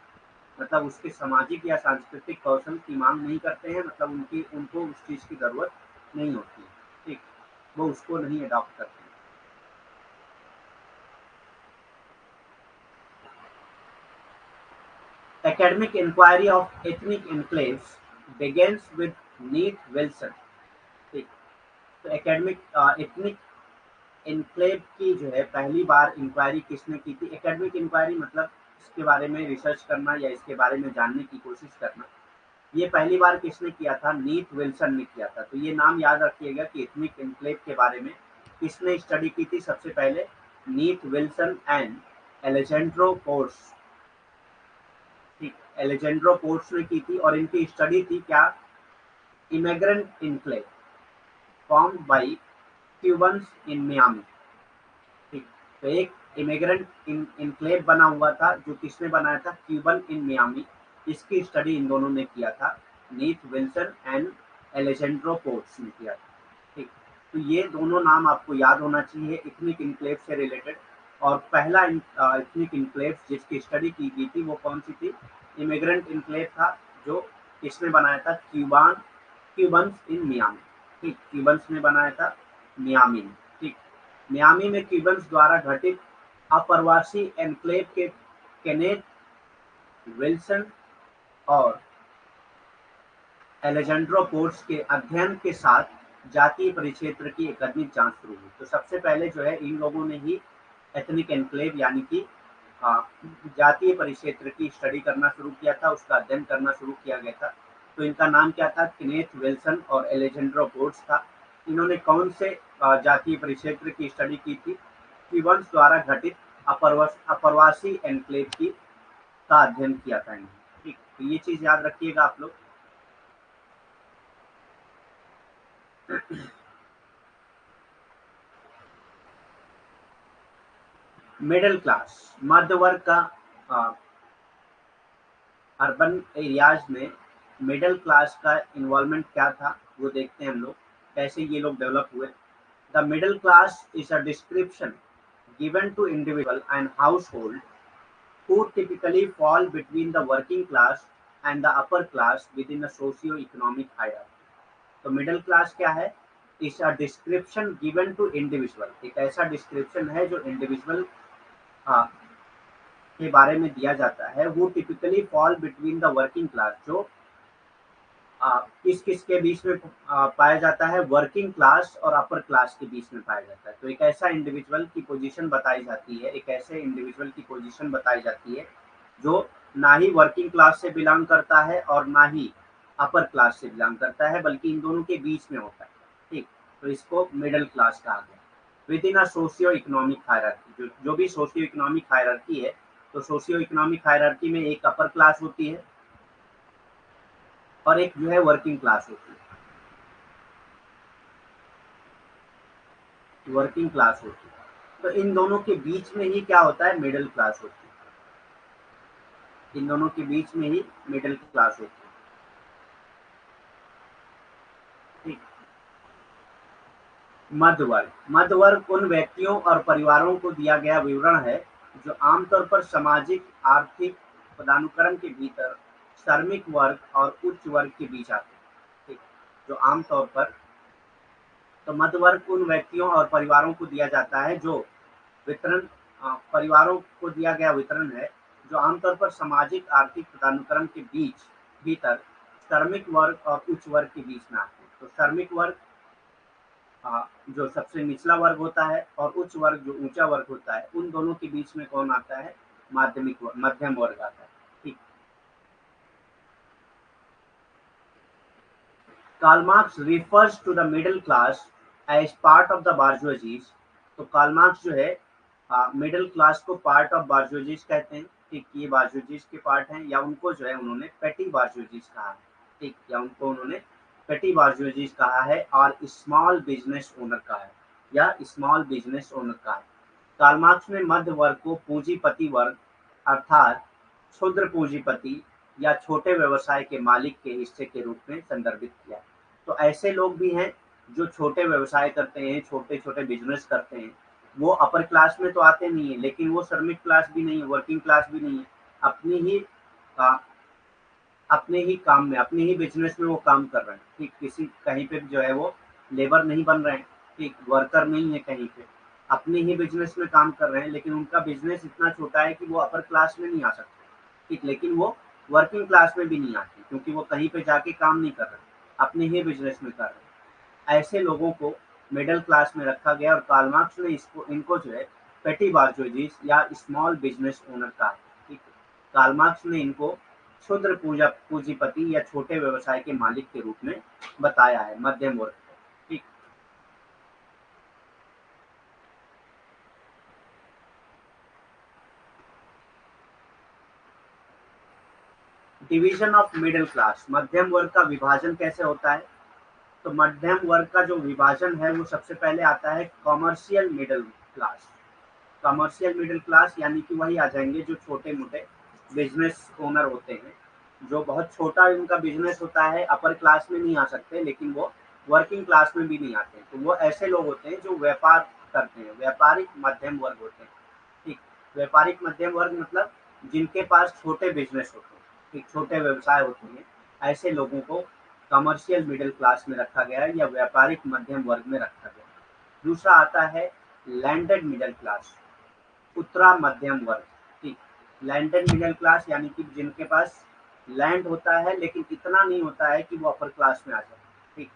मतलब उसके सामाजिक या सांस्कृतिक कौशल की मांग नहीं करते हैं, मतलब उनकी उनको उस चीज़ की ज़रूरत नहीं होती है, ठीक। वो उसको नहीं अडॉप्ट करते हैं। Academic inquiry of ethnic enclaves begins with नीट विल्सन, ठीक। तो एकेडमिक एथनिक एनक्लेव की जो है पहली बार इंक्वायरी किसने की थी। एकेडमिक इंक्वायरी मतलब इसके बारे में रिसर्च करना या इसके बारे में जानने की कोशिश करना, ये पहली बार किसने किया था? नीथ विल्सन ने किया था। तो ये नाम याद रखिएगा कि एथनिक एन्क्लेव के बारे में किसने स्टडी की थी सबसे पहले? नीथ विल्सन एंड एलेजेंड्रो पोर्स। ठीक, एलेजेंड्रो पोर्स ने की थी और इनकी स्टडी थी क्या? Immigrant enclave formed by Cubans in Miami. ठीक, तो एक इमिग्रेंट इनक्लेव बना हुआ था जो किसने बनाया था? क्यूबन इन मियामी। इसकी स्टडी इन दोनों ने किया था, नीथ विल्सन एंड एलेजेंड्रो पोर्ट्स ने किया था। ठीक, तो ये दोनों नाम आपको याद होना चाहिए इथनिक इनक्लेव से रिलेटेड। और पहला इथनिक इनक्लेव जिसकी स्टडी की गई थी वो कौन सी थी? इमिग्रेंट इनक्लेव था जो किसने बनाया था? क्यूबन्स इन मियामी। ठीक, क्यूबन्स ने बनाया था मियामी में। ठीक, मियामी में क्यूबन्स द्वारा घटित अप्रवासी एन्क्लेव के केनेथ विल्सन और एलेजेंड्रो पोर्ट्स के अध्ययन के साथ जातीय परिक्षेत्र की एकात्मिक जांच शुरू हुई। तो सबसे पहले जो है इन लोगों ने ही एथनिक एन्क्लेव यानी कि जातीय परिक्षेत्र की स्टडी करना शुरू किया था, उसका अध्ययन करना शुरू किया गया था। तो इनका नाम क्या था? केनेथ विल्सन और एलेजेंड्रो पोर्ट्स था। इन्होंने कौन से जातीय परिक्षेत्र की स्टडी की थी? क्यूबन्स द्वारा घटित अप्रवासी एन्क्लेव की का अध्ययन किया था इन्होंने। ठीक, तो ये चीज याद रखिएगा आप लोग। मिडिल क्लास, मध्य वर्ग का अर्बन एरियाज में मिडिल क्लास का इन्वॉल्वमेंट क्या था वो देखते हैं हम लोग, कैसे ये लोग डेवलप हुए। The middle class is a description given to individual and household who typically fall between the working class and the upper class within a socio-economic hierarchy. तो मिडिल क्लास क्या है? Is a description given to individual, एक ऐसा description है जो individual के बारे में दिया जाता है। वो typically fall between the working class, जो किस किस के बीच में पाया जाता है? वर्किंग क्लास और अपर क्लास के बीच में पाया जाता है। तो एक ऐसा इंडिविजुअल की पोजीशन बताई जाती है, एक ऐसे इंडिविजुअल की पोजीशन बताई जाती है जो ना ही वर्किंग क्लास से बिलोंग करता है और ना ही अपर क्लास से बिलोंग करता है, बल्कि इन दोनों के बीच में होता है। ठीक, तो इसको मिडिल क्लास कहा गया। With in a socio economic hierarchy, जो भी सोशियो इकोनॉमिक हायरार्की है, तो सोशियो इकोनॉमिक हायरार्की में एक अपर क्लास होती है और एक जो है वर्किंग क्लास होती है। वर्किंग क्लास होती है, तो इन दोनों के बीच में ही क्या होता है? मिडिल क्लास होती है। इन दोनों के बीच में ही मिडिल क्लास होती है। ठीक, मध्य वर्ग, मध्य वर्ग उन व्यक्तियों और परिवारों को दिया गया विवरण है जो आमतौर पर सामाजिक आर्थिक पदानुक्रम के भीतर श्रमिक वर्ग और उच्च वर्ग के बीच आते हैं। ठीक, जो आमतौर पर, तो मध्य वर्ग उन व्यक्तियों और परिवारों को दिया जाता है जो वितरण परिवारों को दिया गया वितरण है जो आमतौर पर सामाजिक आर्थिक पदानुक्रम के भीतर श्रमिक वर्ग और उच्च वर्ग के बीच में आते हैं। तो श्रमिक वर्ग जो सबसे निचला वर्ग होता है और उच्च वर्ग जो ऊंचा वर्ग होता है, उन दोनों के बीच में कौन आता है? मध्यम वर्ग आता है। ठीक, Karl Marx refers to the middle class as part of the bourgeoisie. तो कार्ल मार्क्स जो है मिडिल क्लास को पार्ट ऑफ बार्जुआजीज कहते हैं। ठीक, ये बार्जुआजीज के पार्ट हैं, या उनको जो है उन्होंने पेटी बार्जुआजीज कहा है। ठीक, या उनको उन्होंने पेटी बार्जुआजीज कहा है और स्मॉल बिजनेस ओनर कहा है, या स्मॉल बिजनेस ओनर कहा है। कार्ल मार्क्स ने मध्य वर्ग को पूंजीपति वर्ग अर्थात क्षुद्र पूंजीपति या छोटे व्यवसाय के मालिक के हिस्से के रूप में संदर्भित किया। तो ऐसे लोग भी हैं जो छोटे व्यवसाय करते हैं, छोटे छोटे बिजनेस करते हैं। वो अपर क्लास में तो आते नहीं है, लेकिन वो श्रमिक क्लास भी नहीं है, वर्किंग क्लास भी नहीं है। अपनी ही आ, अपने ही काम में, अपने ही बिजनेस में वो काम कर रहे हैं। ठीक, किसी कहीं पे जो है वो लेबर नहीं बन रहे हैं। ठीक, वर्कर नहीं है कहीं पे, अपने ही बिजनेस में काम कर रहे हैं, लेकिन उनका बिजनेस इतना छोटा है कि वो अपर क्लास में नहीं आ सकते। ठीक, लेकिन वो वर्किंग क्लास में भी नहीं आते क्योंकि वो कहीं पे जाके काम नहीं कर रहे, अपने ही बिजनेस में कर रहे हैं। ऐसे लोगों को मिडिल क्लास में रखा गया और कार्ल मार्क्स ने इनको जो है पेटी बार्जुआजीज या स्मॉल बिजनेस ओनर कहा। ठीक, कार्ल मार्क्स ने इनको क्षुद्र पूंजीपति या छोटे व्यवसाय के मालिक के रूप में बताया है मध्यम वर्ग को। ठीक। डिवीजन ऑफ मिडिल क्लास, मध्यम वर्ग का विभाजन कैसे होता है? तो मध्यम वर्ग का जो विभाजन है वो सबसे पहले आता है commercial middle class. Commercial middle class यानी कि वही आ जाएंगे जो छोटे मोटे बिजनेस ओनर होते हैं, जो बहुत छोटा उनका बिजनेस होता है, अपर क्लास में नहीं आ सकते, लेकिन वो वर्किंग क्लास में भी नहीं आते, तो वो ऐसे लोग होते हैं जो व्यापार करते हैं, व्यापारिक मध्यम वर्ग होते हैं। ठीक। व्यापारिक मध्यम वर्ग मतलब जिनके पास छोटे बिजनेस होते हैं, ठीक, छोटे व्यवसाय होते हैं, ऐसे लोगों को कमर्शियल मिडिल क्लास में रखा गया है या व्यापारिक मध्यम वर्ग में रखा गया है। दूसरा आता है लैंडेड मिडिल क्लास, उत्तरा मध्यम वर्ग। ठीक। लैंडेड मिडिल क्लास यानी कि जिनके पास लैंड होता है लेकिन इतना नहीं होता है कि वो अपर क्लास में आ जाए। ठीक।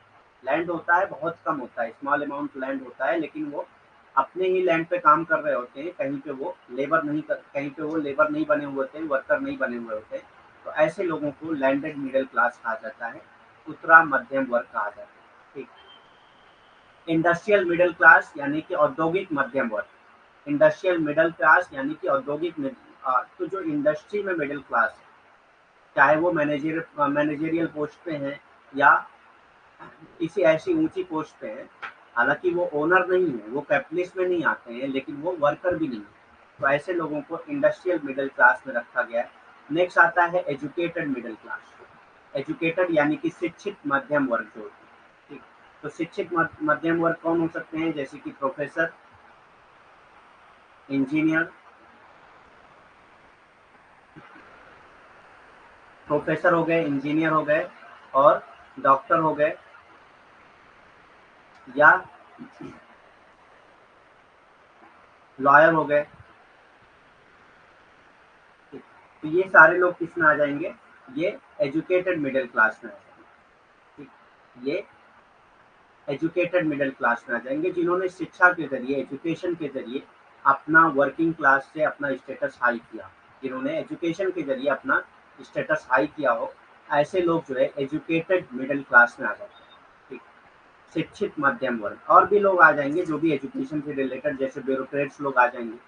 लैंड होता है, बहुत कम होता है, स्मॉल अमाउंट लैंड होता है, लेकिन वो अपने ही लैंड पे काम कर रहे होते हैं, कहीं पे वो लेबर नहीं कर, कहीं पे वो लेबर नहीं बने हुए होते हैं, वर्कर नहीं बने हुए होते हैं, तो ऐसे लोगों को लैंडेड मिडिल क्लास कहा जाता है, उत्तरा मध्यम वर्ग कहा जाता है। ठीक। इंडस्ट्रियल मिडिल क्लास यानी कि औद्योगिक मध्यम वर्ग। इंडस्ट्रियल मिडिल क्लास यानी कि औद्योगिक तो जो इंडस्ट्री में मिडिल क्लास है, चाहे वो मैनेजरियल पोस्ट पे हैं या किसी ऐसी ऊंची पोस्ट पे है, हालांकि वो ओनर नहीं है, वो कैपिटलिस्ट में नहीं आते हैं, लेकिन वो वर्कर भी नहीं है, तो ऐसे लोगों को इंडस्ट्रियल मिडिल क्लास में रखा गया है। नेक्स्ट आता है एजुकेटेड मिडिल क्लास। एजुकेटेड यानी कि शिक्षित मध्यम वर्ग जो होते हैं। ठीक। तो शिक्षित मध्यम वर्ग कौन हो सकते हैं? जैसे कि प्रोफेसर, इंजीनियर, प्रोफेसर हो गए, इंजीनियर हो गए और डॉक्टर हो गए, या लॉयर हो गए। तो ये सारे लोग किस में आ जाएंगे? ये एजुकेटेड मिडिल क्लास में आ जाएंगे। ठीक। ये एजुकेटेड मिडिल क्लास में आ जाएंगे जिन्होंने शिक्षा के जरिए, एजुकेशन के जरिए अपना वर्किंग क्लास से अपना स्टेटस हाई किया, जिन्होंने एजुकेशन के जरिए अपना स्टेटस हाई किया हो, ऐसे लोग जो है एजुकेटेड मिडिल क्लास में आ जाते हैं। ठीक। शिक्षित मध्यम वर्ग, और भी लोग आ जाएंगे जो भी एजुकेशन से रिलेटेड, जैसे ब्यूरोक्रेट्स लोग आ जाएंगे,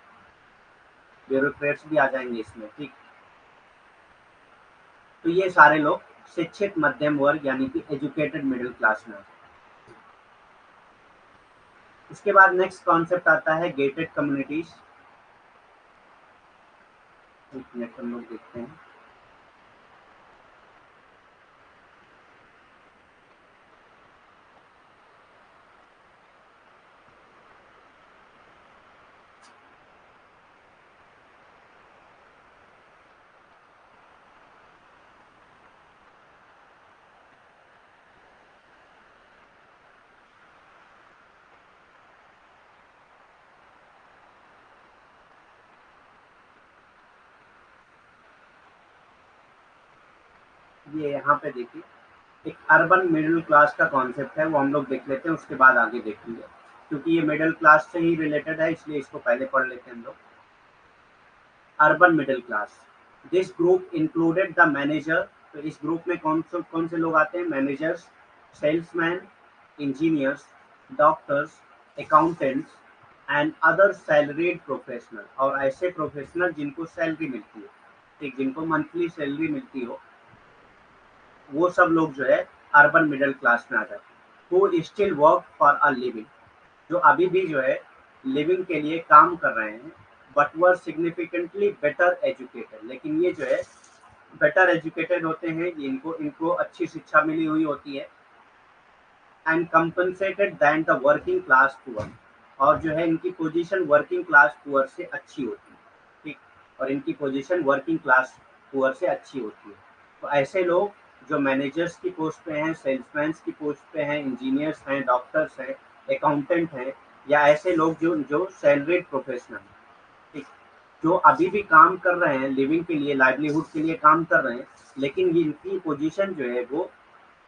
ब्यूरोक्रेट्स भी आ जाएंगे इसमें। ठीक। तो ये सारे लोग शिक्षित मध्यम वर्ग यानी कि एजुकेटेड मिडिल क्लास में आते हैं। इसके बाद नेक्स्ट कॉन्सेप्ट आता है गेटेड कम्युनिटीज। एक मिनट हम लोग देखते हैं। ये यहाँ पे देखिए, एक अर्बन मिडिल क्लास का कॉन्सेप्ट है, वो हम लोग देख लेते हैं, उसके बाद आगे देखेंगे, क्योंकि ये मिडिल क्लास से ही रिलेटेड है, इसलिए इसको पहले पढ़ लेते हैं हम लोग। Urban middle class, this group included the manager. तो इस ग्रुप में कौन से लोग आते हैं? Managers, salesman, engineers, doctors, accountants and other salaried professional, और ऐसे प्रोफेशनल जिनको सैलरी मिलती है, ठीक, जिनको मंथली सैलरी मिलती हो, वो सब लोग जो है अर्बन मिडिल क्लास में आ जाते हैं। Who still work for a living, जो अभी भी जो है लिविंग के लिए काम कर रहे हैं, but were significantly better educated, लेकिन ये जो है बेटर एजुकेटेड होते हैं, इनको इनको अच्छी शिक्षा मिली हुई होती है, and compensated than the working class poor, और जो है इनकी पोजीशन वर्किंग क्लास पुअर से अच्छी होती है। ठीक। और इनकी पोजीशन वर्किंग क्लास पुअर से अच्छी होती है। तो ऐसे लोग जो मैनेजर्स की पोस्ट पे हैं, सेल्समैन की पोस्ट पे हैं, इंजीनियर्स हैं, डॉक्टर्स हैं, अकाउंटेंट हैं, या ऐसे लोग जो जो सैलरीड प्रोफेशनल हैं, ठीक, जो अभी भी काम कर रहे हैं, लिविंग के लिए, लाइवलीहुड के लिए काम कर रहे हैं, लेकिन इनकी पोजीशन जो है वो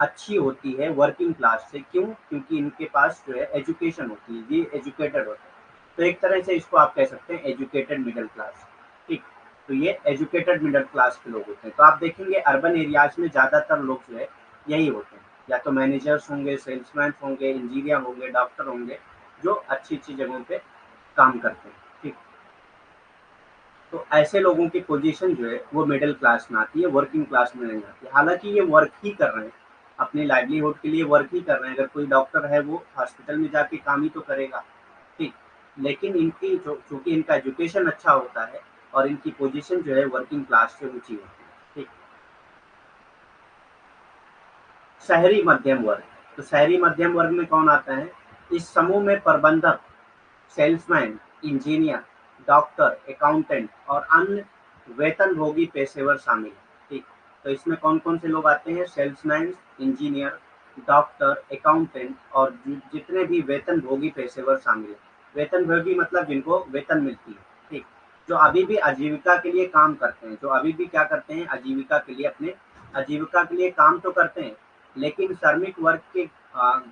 अच्छी होती है वर्किंग क्लास से। क्यों? क्योंकि इनके पास जो है एजुकेशन होती है, ये एजुकेटेड होते हैं। तो एक तरह से इसको आप कह सकते हैं एजुकेटेड मिडिल क्लास। ठीक। तो ये एजुकेटेड मिडिल क्लास के लोग होते हैं। तो आप देखेंगे अर्बन एरियाज में ज़्यादातर लोग जो है यही होते हैं, या तो मैनेजर्स होंगे, सेल्समैन होंगे, इंजीनियर होंगे, डॉक्टर होंगे, जो अच्छी-अच्छी जगहों पे काम करते हैं, ठीक। तो ऐसे लोगों की पोजीशन जो है वो मिडिल क्लास में आती है, वर्किंग क्लास में नहीं आती है। हालाँकि ये वर्क ही कर रहे हैं, अपनी लाइवलीहुड के लिए वर्क ही कर रहे हैं। अगर कोई डॉक्टर है वो हॉस्पिटल में जाके काम ही तो करेगा, ठीक। लेकिन इनकी जो चूँकि इनका एजुकेशन अच्छा होता है और इनकी पोजीशन जो है वर्किंग क्लास से ऊँची होती है, ठीक। शहरी मध्यम वर्ग, तो शहरी मध्यम वर्ग में कौन आता है? इस समूह में प्रबंधक, सेल्समैन, इंजीनियर, डॉक्टर, अकाउंटेंट और अन्य वेतनभोगी पेशेवर शामिल हैं, ठीक। तो इसमें कौन-कौन से लोग आते हैं? सेल्समैन, इंजीनियर, डॉक्टर, अकाउंटेंट और जितने भी वेतनभोगी पेशेवर शामिल हैं। वेतनभोगी मतलब जिनको वेतन मिलती है, ठीक। जो अभी भी आजीविका के लिए काम करते हैं, जो अभी भी क्या करते हैं? आजीविका के लिए अपने आजीविका के लिए काम तो करते हैं, लेकिन श्रमिक वर्ग के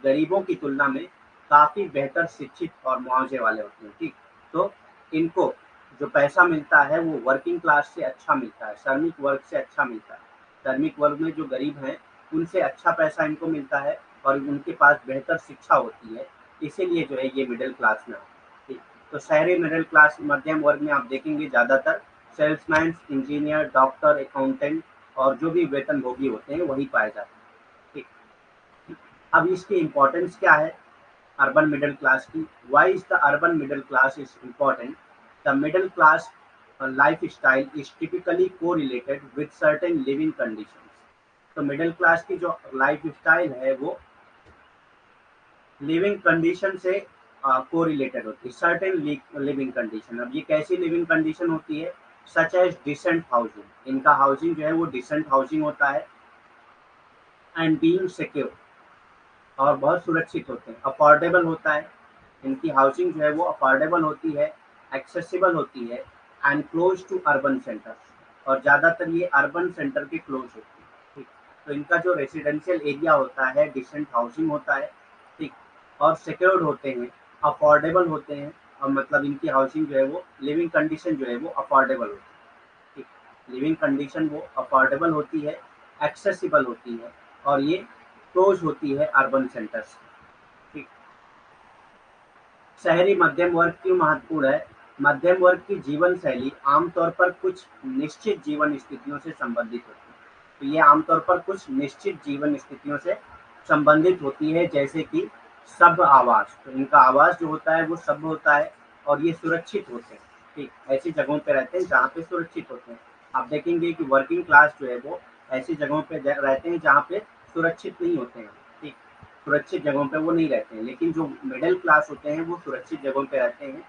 गरीबों की तुलना में काफ़ी बेहतर शिक्षित और मुआवजे वाले होते हैं, ठीक। तो इनको जो पैसा मिलता है वो वर्किंग क्लास से अच्छा मिलता है, श्रमिक वर्ग से अच्छा मिलता है। श्रमिक वर्ग में जो गरीब हैं, उनसे अच्छा पैसा इनको मिलता है और उनके पास बेहतर शिक्षा होती है, इसीलिए जो है ये मिडल क्लास में आते हैं, ठीक। तो शहरी मिडल क्लास मध्यम वर्ग में आप देखेंगे ज़्यादातर सेल्समैन, इंजीनियर, डॉक्टर, अकाउंटेंट और जो भी वेतनभोगी होते हैं वही पाए जाते हैं, ठीक। अब इसकी इम्पोर्टेंस क्या है अर्बन मिडल क्लास की? Why is the urban middle class is important? The middle class lifestyle is typically correlated with certain living conditions. तो मिडिल क्लास की जो लाइफस्टाइल है वो लिविंग कंडीशन से कोरिलेटेड होती है, सर्टेन लिविंग कंडीशन। अब ये कैसी लिविंग कंडीशन होती है? सच एज डिसेंट हाउसिंग, इनका हाउसिंग जो है वो डिसेंट हाउसिंग होता है, एंड बीइंग सिक्योर, और बहुत सुरक्षित होते हैं। अफोर्डेबल होता है, इनकी हाउसिंग जो है वो अफोर्डेबल होती है, एक्सेसिबल होती है, and close to urban centres, और ज़्यादातर ये अर्बन सेंटर के क्लोज होती है, ठीक। तो इनका जो रेसिडेंशियल एरिया होता है डिसेंट हाउसिंग होता है, ठीक। और सिक्योर्ड होते हैं, अफोर्डेबल होते हैं, और मतलब इनकी हाउसिंग जो है वो लिविंग कंडीशन जो है वो अफोर्डेबल होती है, ठीक। लिविंग कंडीशन वो अफोर्डेबल होती है, एक्सेसिबल होती है, और ये क्लोज होती है अर्बन सेंटर्स से, ठीक। शहरी मध्यम वर्ग क्यों महत्वपूर्ण है? मध्यम वर्ग की जीवन शैली आमतौर पर कुछ निश्चित जीवन स्थितियों से संबंधित होती है। तो ये आमतौर पर कुछ निश्चित जीवन स्थितियों से संबंधित होती है, जैसे कि सभ्य आवास। तो इनका आवास जो होता है वो सभ्य होता है, और ये सुरक्षित होते हैं, ठीक। ऐसी जगहों पे रहते हैं जहाँ पे सुरक्षित होते हैं। आप देखेंगे कि वर्किंग क्लास जो है वो ऐसी जगहों पे रहते हैं जहाँ पे सुरक्षित नहीं होते हैं, ठीक। सुरक्षित जगहों पे वो नहीं रहते हैं, लेकिन जो मिडिल क्लास होते हैं वो सुरक्षित जगहों पे रहते हैं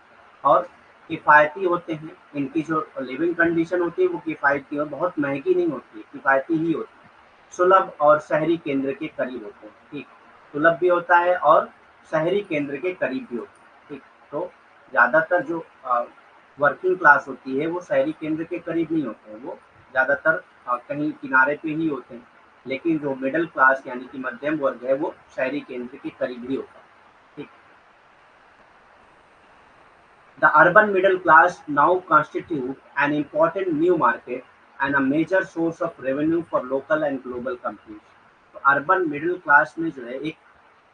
और किफ़ायती होते हैं। इनकी जो लिविंग कंडीशन होती है वो किफ़ायती और बहुत महँगी नहीं होती है, किफ़ायती ही होती है। सुलभ और शहरी केंद्र के करीब होते हैं, ठीक। सुलभ भी होता है और शहरी केंद्र के करीब भी होते हैं, ठीक। तो ज़्यादातर जो वर्किंग क्लास होती है वो शहरी केंद्र के करीब नहीं होते हैं, वो ज़्यादातर कहीं किनारे पे ही होते हैं। लेकिन जो मिडल क्लास यानी कि मध्यम वर्ग है वो शहरी केंद्र के करीब ही होता है, ठीक। The urban middle class now constitute an important new market and a major source of revenue for local and global companies. तो अर्बन मिडिल क्लास ने जो है एक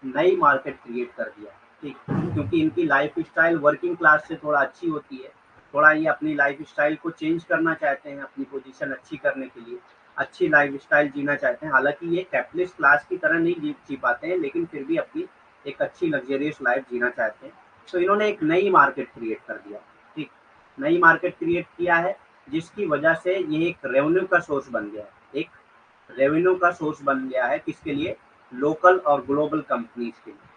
नई मार्केट क्रिएट कर दिया, ठीक। क्योंकि इनकी लाइफ स्टाइल वर्किंग क्लास से थोड़ा अच्छी होती है, थोड़ा ये अपनी लाइफ स्टाइल को चेंज करना चाहते हैं, अपनी पोजीशन अच्छी करने के लिए अच्छी लाइफ स्टाइल जीना चाहते हैं। हालांकि ये कैपिटलिस्ट क्लास की तरह नहीं जी पाते हैं, लेकिन फिर भी अपनी एक अच्छी लग्जरियस लाइफ जीना चाहते हैं। तो इन्होंने एक नई मार्केट क्रिएट कर दिया, ठीक। नई मार्केट क्रिएट किया है, जिसकी वजह से ये एक रेवेन्यू का सोर्स बन गया है, एक रेवेन्यू का सोर्स बन गया है। किसके लिए? लोकल और ग्लोबल कंपनीज के लिए,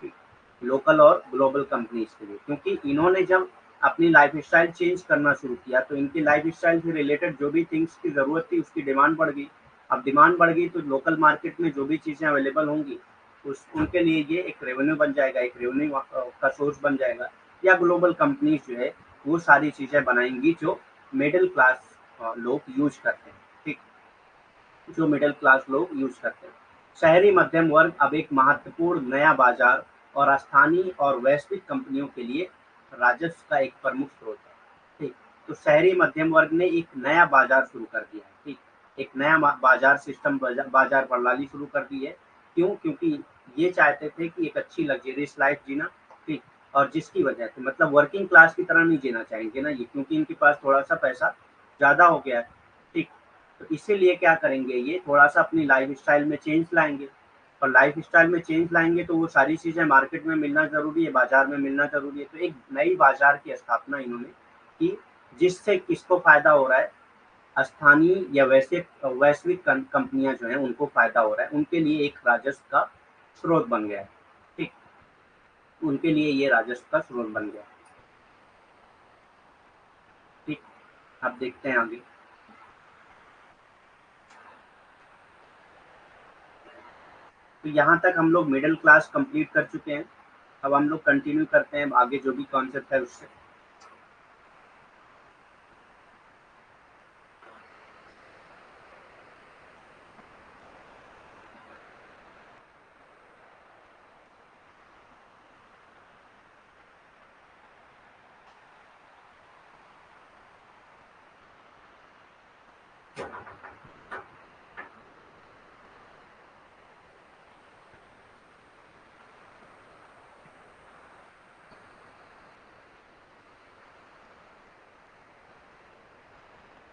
ठीक। लोकल और ग्लोबल कंपनीज के लिए, क्योंकि इन्होंने जब अपनी लाइफ स्टाइल चेंज करना शुरू किया तो इनकी लाइफ स्टाइल से रिलेटेड जो भी थिंग्स की ज़रूरत थी उसकी डिमांड बढ़ गई। अब डिमांड बढ़ गई तो लोकल मार्केट में जो भी चीज़ें अवेलेबल होंगी उस उनके लिए ये एक रेवेन्यू बन जाएगा, एक रेवेन्यू का सोर्स बन जाएगा। या ग्लोबल कंपनीज जो है वो सारी चीज़ें बनाएंगी जो मिडिल क्लास लोग यूज करते हैं, ठीक। जो मिडिल क्लास लोग यूज करते हैं। शहरी मध्यम वर्ग अब एक महत्वपूर्ण नया बाजार और स्थानीय और वैश्विक कंपनियों के लिए राजस्व का एक प्रमुख स्रोत है, ठीक। तो शहरी मध्यम वर्ग ने एक नया बाजार शुरू कर दिया है, ठीक, एक नया बाजार सिस्टम, बाजार प्रणाली शुरू कर दी है। क्यों? क्योंकि ये चाहते थे कि एक अच्छी लग्जरियस लाइफ जीना, ठीक, और जिसकी वजह से मतलब वर्किंग क्लास की तरह नहीं जीना चाहेंगे ना ये, क्योंकि इनके पास थोड़ा सा पैसा ज़्यादा हो गया है, ठीक। तो इसीलिए क्या करेंगे, ये थोड़ा सा अपनी लाइफ स्टाइल में चेंज लाएंगे, और लाइफ स्टाइल में चेंज लाएंगे तो वो सारी चीज़ें मार्केट में मिलना ज़रूरी है, बाजार में मिलना ज़रूरी है। तो एक नई बाजार की स्थापना इन्होंने की, जिससे किसको फ़ायदा हो रहा है, स्थानीय या वैश्विक कंपनियां जो हैं उनको फ़ायदा हो रहा है, उनके लिए एक राजस्व का स्रोत बन गया है, ठीक, उनके लिए ये राजस्व का स्रोत बन गया है, ठीक। अब देखते हैं आगे। तो यहाँ तक हम लोग मिडिल क्लास कंप्लीट कर चुके हैं। अब हम लोग कंटिन्यू करते हैं आगे जो भी कॉन्सेप्ट है उससे।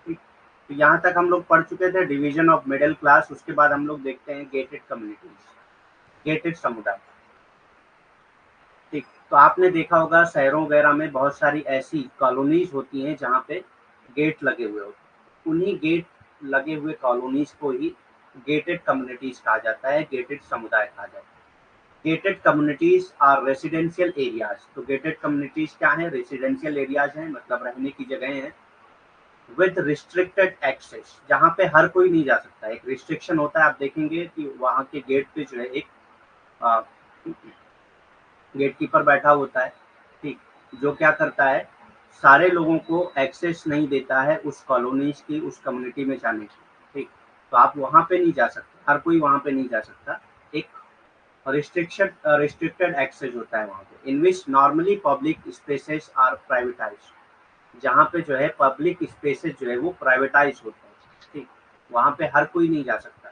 ठीक। तो यहाँ तक हम लोग पढ़ चुके थे डिवीजन ऑफ मिडिल क्लास। उसके बाद हम लोग देखते हैं गेटेड कम्युनिटीज, गेटेड समुदाय, ठीक। तो आपने देखा होगा शहरों वगैरह में बहुत सारी ऐसी कॉलोनीज होती हैं जहाँ पे गेट लगे हुए होते हैं। उन्हीं गेट लगे हुए कॉलोनीज को ही गेटेड कम्युनिटीज कहा जाता है, गेटेड समुदाय कहा जाता है। Gated communities are residential areas. तो गेटेड कम्युनिटीज क्या है, रेसिडेंशियल एरियाज हैं, मतलब रहने की जगह हैं, विद रिस्ट्रिक्टेड एक्सेस, जहाँ पे हर कोई नहीं जा सकता। एक रिस्ट्रिक्शन होता है, आप देखेंगे कि वहाँ के गेट पे जो है एक गेटकीपर बैठा होता है, ठीक, जो क्या करता है, सारे लोगों को एक्सेस नहीं देता है उस कॉलोनीज की, उस कम्युनिटी में जाने की, ठीक। तो आप वहाँ पे नहीं जा सकते, हर कोई वहाँ पे नहीं जा सकता। एक रिस्ट्रिक्टेड एक्सेस होता है वहाँ पे, in which normally public spaces are privatised, जहाँ पे जो है पब्लिक स्पेसेस जो है वो प्राइवेटाइज होते हैं, ठीक, वहाँ पे हर कोई नहीं जा सकता,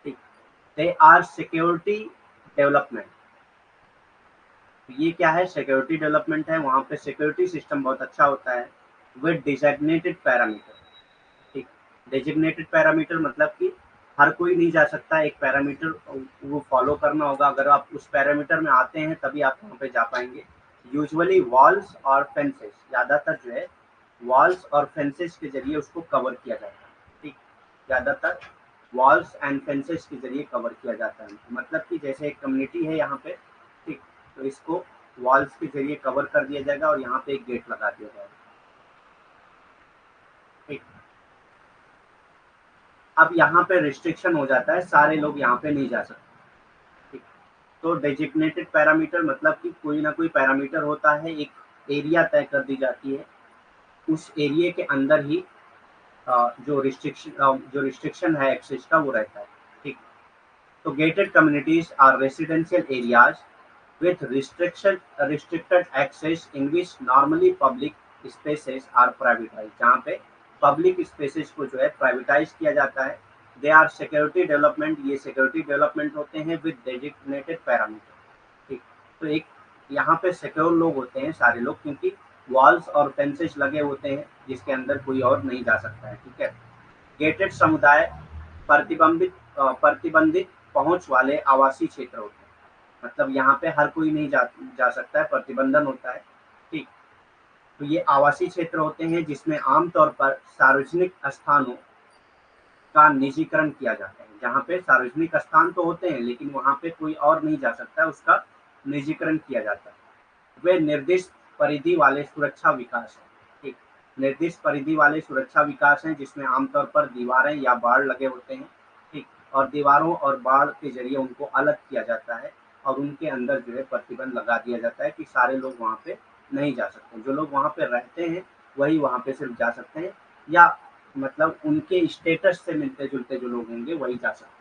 ठीक। They are security development. ये क्या है, सिक्योरिटी डेवलपमेंट है, वहाँ पे सिक्योरिटी सिस्टम बहुत अच्छा होता है, विद डिजिग्नेटेड पैरामीटर, ठीक। डेजिग्नेटेड पैरामीटर मतलब कि हर कोई नहीं जा सकता, एक पैरामीटर वो फॉलो करना होगा, अगर आप उस पैरामीटर में आते हैं तभी आप वहाँ पे जा पाएंगे। यूजुअली वॉल्स और फेंसेस, ज़्यादातर जो है वॉल्स और फेंसेस के जरिए उसको कवर किया जाता है, ठीक, ज़्यादातर वॉल्स एंड फेंसेस के जरिए कवर किया जाता है। मतलब कि जैसे एक कम्युनिटी है यहाँ पे, ठीक, तो इसको वॉल्स के जरिए कवर कर दिया जाएगा और यहाँ पे एक गेट लगा दिया जाएगा, ठीक। अब यहाँ पे रिस्ट्रिक्शन हो जाता है, सारे लोग यहाँ पे नहीं जा सकते, ठीक। तो डेजिग्नेटेड पैरामीटर मतलब कि कोई ना कोई पैरामीटर होता है, एक एरिया तय कर दी जाती है, उस एरिया के अंदर ही जो रिस्ट्रिक्शन है एक्सेस का वो रहता है, ठीक। तो gated communities are residential areas with restricted access in which normally public spaces are privatized, जहाँ पे पब्लिक स्पेसेस को जो है प्राइवेटाइज किया जाता है। दे आर सिक्योरिटी डेवलपमेंट, ये सिक्योरिटी डेवलपमेंट होते हैं विद डेजिग्नेटेड पैरामीटर, ठीक। तो एक यहाँ पे सिक्योर लोग होते हैं सारे लोग, क्योंकि वॉल्स और फेंसेस लगे होते हैं जिसके अंदर कोई और नहीं जा सकता है, ठीक है। गेटेड समुदाय प्रतिबंधित पहुंच वाले आवासीय क्षेत्र होते हैं, मतलब यहाँ पे हर कोई नहीं जा सकता है, प्रतिबंधन होता है, ठीक। तो ये आवासीय क्षेत्र होते हैं जिसमें आमतौर पर सार्वजनिक स्थानों का निजीकरण किया जाता है, जहाँ पे सार्वजनिक स्थान तो होते हैं लेकिन वहाँ पे कोई और नहीं जा सकता, उसका निजीकरण किया जाता है। वे निर्दिष्ट परिधि वाले सुरक्षा विकास हैं, ठीक। निर्दिष्ट परिधि वाले सुरक्षा विकास हैं जिसमें आमतौर पर दीवारें या बाड़ लगे होते हैं, ठीक, और दीवारों और बाड़ के जरिए उनको अलग किया जाता है और उनके अंदर जो है प्रतिबंध लगा दिया जाता है कि सारे लोग वहाँ पे नहीं जा सकते, जो लोग वहाँ पे रहते हैं वही वहाँ पे सिर्फ जा सकते हैं, या मतलब उनके स्टेटस से मिलते जुलते जो लोग होंगे वही जा सकते हैं।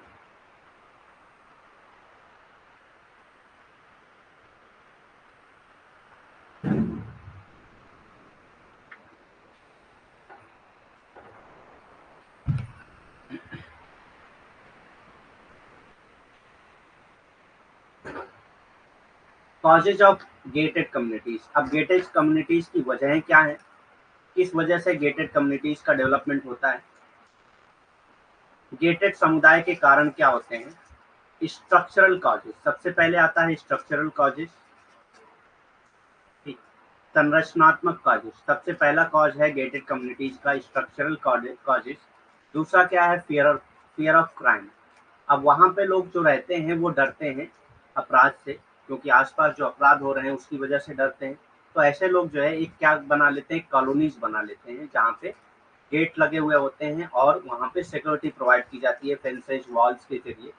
Causes of gated communities. अब गेटेड कम्युनिटीज की वजहें क्या है, किस वजह से गेटेड कम्युनिटीज का डेवलपमेंट होता है। गेटेड समुदाय के कारण क्या होते हैं, स्ट्रक्चरल कॉजेज। सबसे पहले आता है स्ट्रक्चरल कॉजेज, संरचनात्मक कॉजेज। सबसे पहला कॉज है गेटेड कम्युनिटीज का स्ट्रक्चरल कॉजेज। दूसरा क्या है, फियर ऑफ क्राइम। अब वहाँ पे लोग जो रहते हैं वो डरते हैं अपराध से, क्योंकि आसपास जो अपराध हो रहे हैं उसकी वजह से डरते हैं। तो ऐसे लोग जो है एक क्या बना लेते हैं, कॉलोनीज बना लेते हैं जहाँ पे गेट लगे हुए होते हैं और वहाँ पे सिक्योरिटी प्रोवाइड की जाती है फेंसेज वॉल्स के जरिए।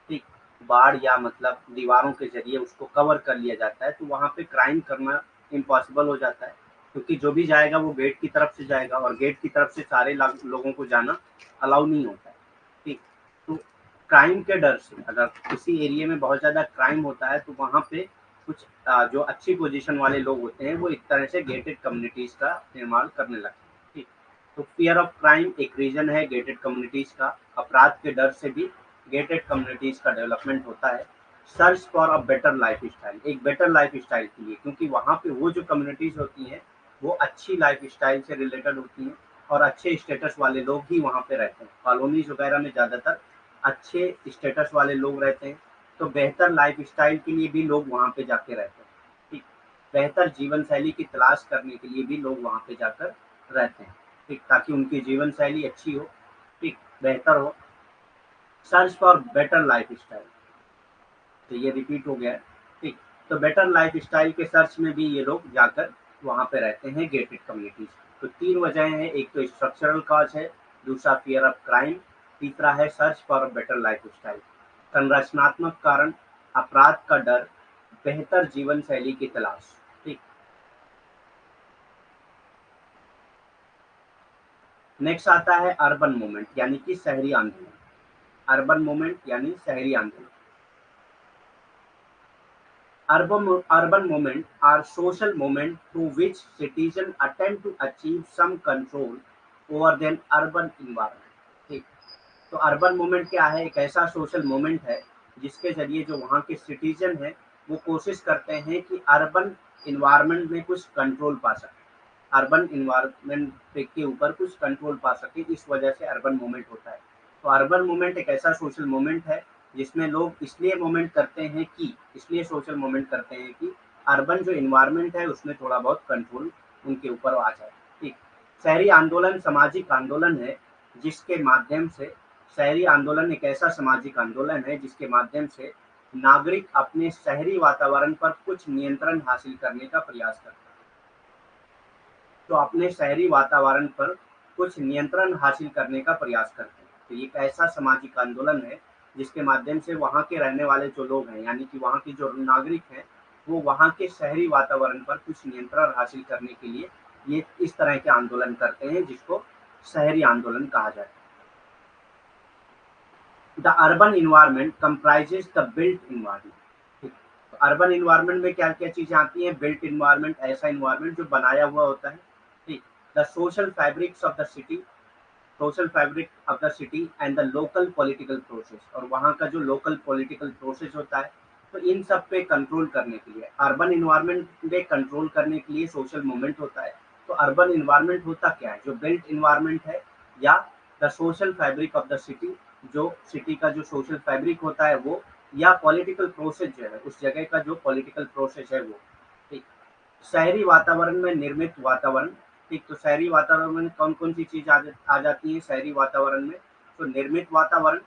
ठीक, बाढ़ या मतलब दीवारों के जरिए उसको कवर कर लिया जाता है, तो वहाँ पे क्राइम करना इम्पॉसिबल हो जाता है, क्योंकि जो भी जाएगा वो गेट की तरफ से जाएगा और गेट की तरफ से सारे लोगों को जाना अलाउ नहीं होता है। ठीक, तो क्राइम के डर से अगर किसी एरिया में बहुत ज़्यादा क्राइम होता है तो वहाँ पे कुछ जो अच्छी पोजीशन वाले लोग होते हैं वो एक तरह से गेटेड कम्युनिटीज़ का निर्माण करने लगते हैं। ठीक, तो फियर ऑफ क्राइम एक रीजन है गेटेड कम्युनिटीज़ का। अपराध के डर से भी गेटेड कम्युनिटीज़ का डेवलपमेंट होता है। Search for a better life style, एक बेटर लाइफ स्टाइल के लिए, क्योंकि वहाँ पे वो जो कम्युनिटीज़ होती हैं वो अच्छी लाइफ स्टाइल से रिलेटेड होती हैं और अच्छे स्टेटस वाले लोग ही वहाँ पे रहते हैं। कॉलोनीज वगैरह में ज़्यादातर अच्छे स्टेटस वाले लोग रहते हैं, तो बेहतर लाइफ स्टाइल के लिए भी लोग वहाँ पे जाके रहते हैं। ठीक, बेहतर जीवन शैली की तलाश करने के लिए भी लोग वहाँ पे जाकर रहते हैं। ठीक, ताकि उनकी जीवन शैली अच्छी हो, ठीक, बेहतर हो। Search for better life style, तो ये रिपीट हो गया है। ठीक, तो बेटर लाइफ स्टाइल के सर्च में भी ये लोग जाकर वहाँ पे रहते हैं गेटेड कम्युनिटीज। तो तीन वजह हैं, एक तो स्ट्रक्चरल कॉज है, दूसरा फियर ऑफ क्राइम, तीसरा है search for better life style. संरचनात्मक कारण, अपराध का डर, बेहतर जीवन शैली की तलाश। ठीक, नेक्स्ट आता है अर्बन मूवमेंट यानी कि शहरी आंदोलन। अर्बन मूवमेंट यानी शहरी आंदोलन। Urban movement are social movement through which citizens attempt to achieve some control over their urban environment। ठीक, तो अर्बन मूवमेंट क्या है, एक ऐसा सोशल मूवमेंट है जिसके जरिए जो वहाँ के सिटीजन हैं वो कोशिश करते हैं कि अर्बन इन्वायरमेंट में कुछ कंट्रोल पा सके, अर्बन इन्वायरमेंट के ऊपर कुछ कंट्रोल पा सके, इस वजह से अर्बन मूवमेंट होता है। तो अर्बन मूवमेंट एक ऐसा सोशल मूवमेंट है जिसमें लोग इसलिए मूवमेंट करते हैं कि इसलिए सोशल मूवमेंट करते हैं कि अर्बन जो इन्वायरमेंट है उसमें थोड़ा बहुत कंट्रोल उनके ऊपर आ जाए। ठीक, शहरी आंदोलन सामाजिक आंदोलन है जिसके माध्यम से, शहरी आंदोलन एक ऐसा सामाजिक आंदोलन है जिसके माध्यम से नागरिक अपने शहरी वातावरण पर कुछ नियंत्रण हासिल करने का प्रयास करते हैं। तो अपने शहरी वातावरण पर कुछ नियंत्रण हासिल करने का प्रयास करते हैं। तो ये एक ऐसा सामाजिक आंदोलन है जिसके माध्यम से वहाँ के रहने वाले जो लोग हैं यानी कि वहाँ के जो नागरिक हैं वो वहाँ के शहरी वातावरण पर कुछ नियंत्रण हासिल करने के लिए ये इस तरह के आंदोलन करते हैं जिसको शहरी आंदोलन कहा जाता है। The urban environment comprises the built environment. तो अर्बन इन्वायरमेंट में क्या क्या चीजें आती हैं, बिल्ट इन्वायरमेंट ऐसा इन्वायरमेंट जो बनाया हुआ होता है। ठीक, the social fabrics of the city, social fabric of the city and the local political process, और वहाँ का जो लोकल पॉलिटिकल प्रोसेस होता है। तो इन सब पे कंट्रोल करने के लिए, अर्बन इन्वायरमेंट पे कंट्रोल करने के लिए सोशल मूवमेंट होता है। तो अर्बन इन्वायरमेंट होता क्या है, जो बिल्ट इन्वायरमेंट है या the social fabric of the city, जो सिटी का जो सोशल फैब्रिक होता है वो, या पॉलिटिकल प्रोसेस जो है उस जगह का जो पॉलिटिकल प्रोसेस है वो। ठीक, शहरी वातावरण में निर्मित वातावरण। ठीक, तो शहरी वातावरण में कौन कौन सी चीज आ जाती है शहरी वातावरण में, तो निर्मित वातावरण,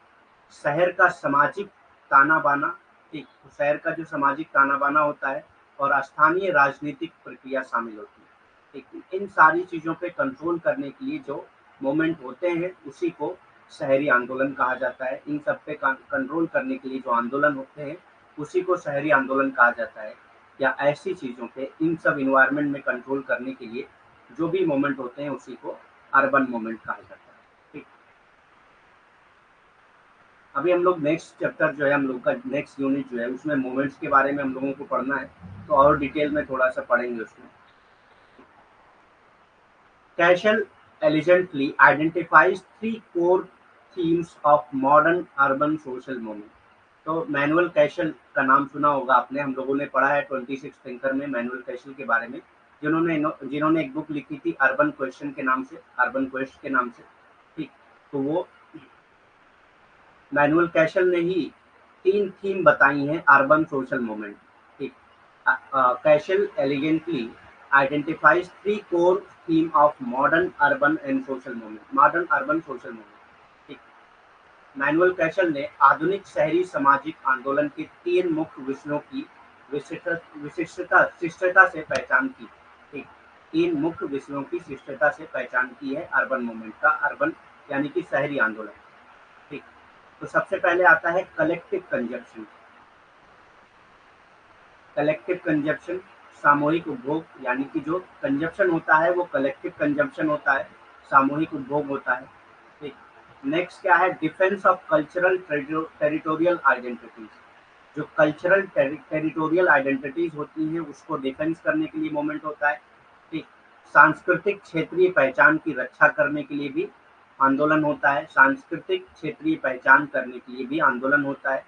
शहर का सामाजिक ताना बाना। ठीक, तो शहर का जो सामाजिक ताना बाना होता है और स्थानीय राजनीतिक प्रक्रिया शामिल होती है। ठीक, इन सारी चीजों पे कंट्रोल करने के लिए जो मोमेंट होते हैं उसी को शहरी आंदोलन कहा जाता है। इन सब पे कंट्रोल करने के लिए जो आंदोलन होते हैं उसी को शहरी आंदोलन कहा जाता है। या ऐसी चीज़ों पे, इन सब इन्वायरमेंट में कंट्रोल करने के लिए जो भी मोमेंट होते हैं उसी को अर्बन मोमेंट कहा जाता है। ठीक, अभी हम लोग नेक्स्ट चैप्टर जो है, हम लोग का नेक्स्ट यूनिट जो है उसमें मोमेंट्स के बारे में हम लोगों को पढ़ना है, तो और डिटेल में थोड़ा सा पढ़ेंगे उसमें। Cashel elegantly identifies three core themes of modern urban social movement। तो मैनुअल कैशल का नाम सुना होगा आपने, हम लोगों ने पढ़ा है 26 थिंकर में मैनुअल कैशल के बारे में, जिन्होंने एक बुक लिखी थी अर्बन क्वेश्चन के नाम से, अर्बन क्वेस्ट के नाम से। ठीक, तो वो मैनुअल कैशल ने ही 3 थीम बताई हैं अर्बन सोशल मूवमेंट। ठीक, castle elegantly identifies 3 core theme of modern urban and social movement, modern urban social movement। ठीक, मैनुअल कैशल ने आधुनिक शहरी सामाजिक आंदोलन के 3 मुख्य विषयों की शिष्टता से पहचान की। ठीक, 3 मुख्य विषयों की शिष्टता से पहचान की है अर्बन मूवमेंट का, अर्बन यानी कि शहरी आंदोलन। ठीक, तो सबसे पहले आता है कलेक्टिव कंजप्शन। कलेक्टिव कंजप्शन सामूहिक उपभोग, यानी कि जो कंजप्शन होता है वो कलेक्टिव कंजप्शन होता है, सामूहिक उपभोग होता है। ठीक, नेक्स्ट क्या है, defence of cultural territorial identities. जो कल्चरल टेरिटोरियल आइडेंटिटीज होती हैं उसको डिफेंस करने के लिए मूवमेंट होता है। ठीक, सांस्कृतिक क्षेत्रीय पहचान की रक्षा करने के लिए भी आंदोलन होता है, सांस्कृतिक क्षेत्रीय पहचान करने के लिए भी आंदोलन होता है।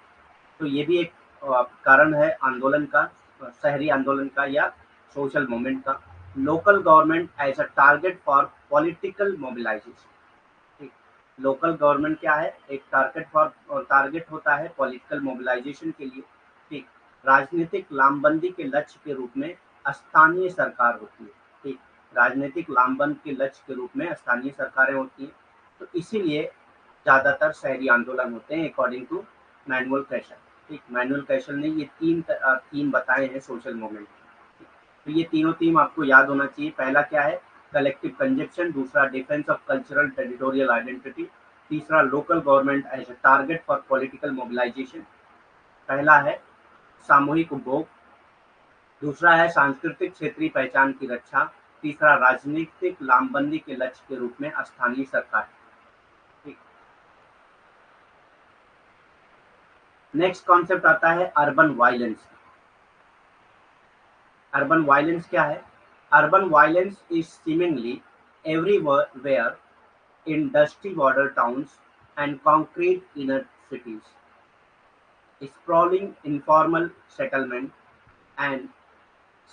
तो ये भी एक कारण है आंदोलन का, शहरी आंदोलन का या सोशल मूवमेंट का। Local government as a target for political mobilisation. ठीक, लोकल गवर्नमेंट क्या है, एक टारगेट होता है पॉलिटिकल मोबिलाइजेशन के लिए। ठीक, राजनीतिक लामबंदी के लक्ष्य के रूप में स्थानीय सरकार होती है। ठीक, राजनीतिक लामबंद के लक्ष्य के रूप में स्थानीय सरकारें होती हैं। तो इसीलिए ज्यादातर शहरी आंदोलन होते हैं अकॉर्डिंग टू मैनुअल कैशल। ठीक, मैनुअल कैशल ने ये तीन बताए हैं सोशल मूवमेंट। तो ये तीनों थीम आपको याद होना चाहिए। पहला क्या है, कलेक्टिव कंजप्शन, दूसरा defence of cultural territorial identity, तीसरा local government as a target for political mobilisation. पहला है सामूहिक उपभोग, दूसरा है सांस्कृतिक क्षेत्रीय पहचान की रक्षा, तीसरा राजनीतिक लामबंदी के लक्ष्य के रूप में स्थानीय सरकार। ठीक, नेक्स्ट कॉन्सेप्ट आता है अर्बन वायलेंस। अर्बन वायलेंस क्या है, urban violence is seemingly everywhere in dusty border towns and concrete inner cities, sprawling informal settlement and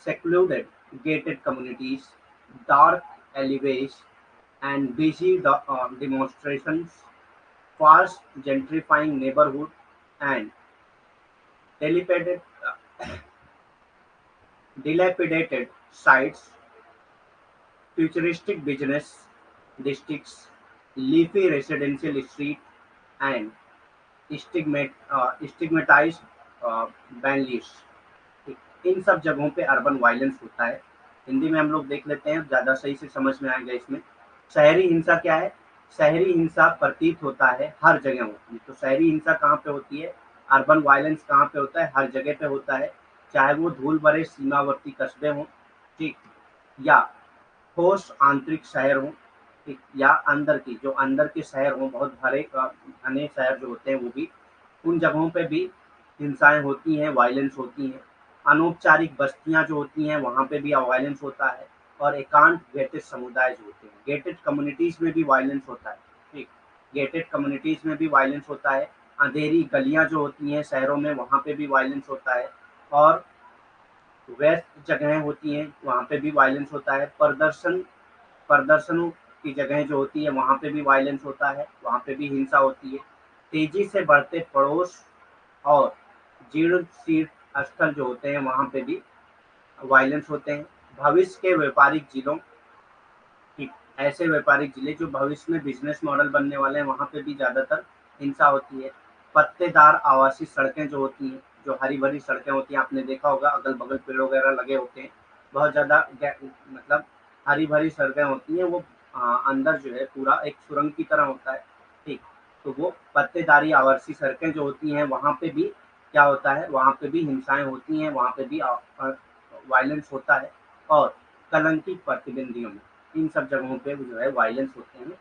secluded gated communities, dark alleyways and busy demonstrations, fast gentrifying neighborhood and dilapidated, dilapidated sites, futuristic business districts, leafy residential street and स्टिग्मेटाइज्ड बैनलिस्ट। इन सब जगहों पे urban violence होता है। हिंदी में हम लोग देख लेते हैं, ज़्यादा सही से समझ में आएगा इसमें। शहरी हिंसा क्या है, शहरी हिंसा प्रतीत होता है हर जगह होती है। तो शहरी हिंसा कहाँ पे होती है, अर्बन वायलेंस कहाँ पे होता है, हर जगह पे होता है, चाहे वो धूल भरे सीमावर्ती कस्बे हों, ठीक, या ठोस आंतरिक शहर हों, ठीक, या अंदर की जो अंदर के शहर हों, बहुत घने शहर जो होते हैं वो भी, उन जगहों पे भी हिंसाएं होती हैं, वायलेंस होती हैं। अनौपचारिक बस्तियां जो होती हैं वहाँ पे भी वायलेंस होता है। और एकांत गेटेड समुदाय जो होते हैं, गेटेड कम्युनिटीज में भी वायलेंस होता है। ठीक, गेटेड कम्युनिटीज में भी वायलेंस होता है। अंधेरी गलियां जो होती हैं शहरों में वहाँ पे भी वायलेंस होता है। और वेस्ट जगहें होती हैं वहाँ पे भी वायलेंस होता है। प्रदर्शनों की जगहें जो होती है वहाँ पे भी वायलेंस होता है, वहाँ पे भी हिंसा होती है। तेजी से बढ़ते पड़ोस और जीर्ण शीर्ण स्थल जो होते हैं वहाँ पे भी वायलेंस होते हैं। भविष्य के व्यापारिक जिलों की, ऐसे व्यापारिक जिले जो भविष्य में बिजनेस मॉडल बनने वाले हैं वहाँ पे भी ज्यादातर हिंसा होती है। पत्तेदार आवासीय सड़कें जो होती हैं, जो हरी भरी सड़कें होती हैं, आपने देखा होगा अगल बगल पेड़ वगैरह लगे होते हैं, बहुत ज्यादा मतलब हरी भरी सड़कें होती हैं, वो अंदर जो है पूरा एक सुरंग की तरह होता है। ठीक, तो वो पत्तेदारी आवासीय सड़कें जो होती हैं वहाँ पे भी क्या होता है, वहाँ पे भी हिंसाएं होती हैं, वहाँ पे भी वायलेंस होता है। और कलंकी प्रतिबंधियों में, इन सब जगहों पे जो है वायलेंस होते हैं।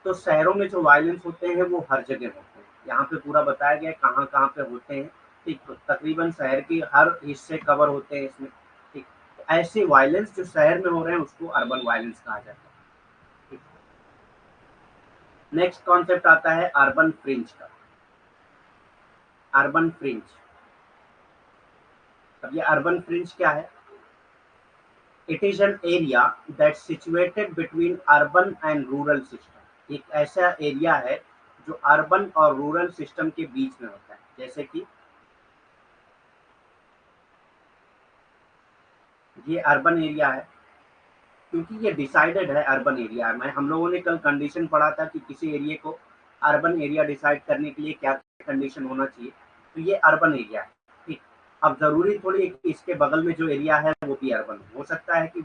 तो शहरों में जो वायलेंस होते हैं वो हर जगह होते हैं, यहाँ पे पूरा बताया गया है कहाँ कहाँ पे होते हैं। ठीक, तो तकरीबन शहर के हर हिस्से कवर होते हैं इसमें। ठीक, तो ऐसे वायलेंस जो शहर में हो रहे हैं उसको अर्बन वायलेंस कहा जाता है। ठीक, नेक्स्ट कॉन्सेप्ट आता है अर्बन फ्रिंज का। Urban fringe. अब ये अर्बन फ्रिंज क्या है? It is an area that situated between urban and rural system. एक ऐसा एरिया है जो अर्बन और रूरल सिस्टम के बीच में होता है। जैसे कि ये अर्बन एरिया है, क्योंकि ये डिसाइडेड है अर्बन एरिया है। मैं हम लोगों ने कल कंडीशन पढ़ा था कि किसी एरिया को अर्बन एरिया डिसाइड करने के लिए क्या कंडीशन होना चाहिए, तो ये अर्बन एरिया है। ठीक, अब जरूरी थोड़ी है कि इसके बगल में जो एरिया है वो भी अर्बन हो सकता है कि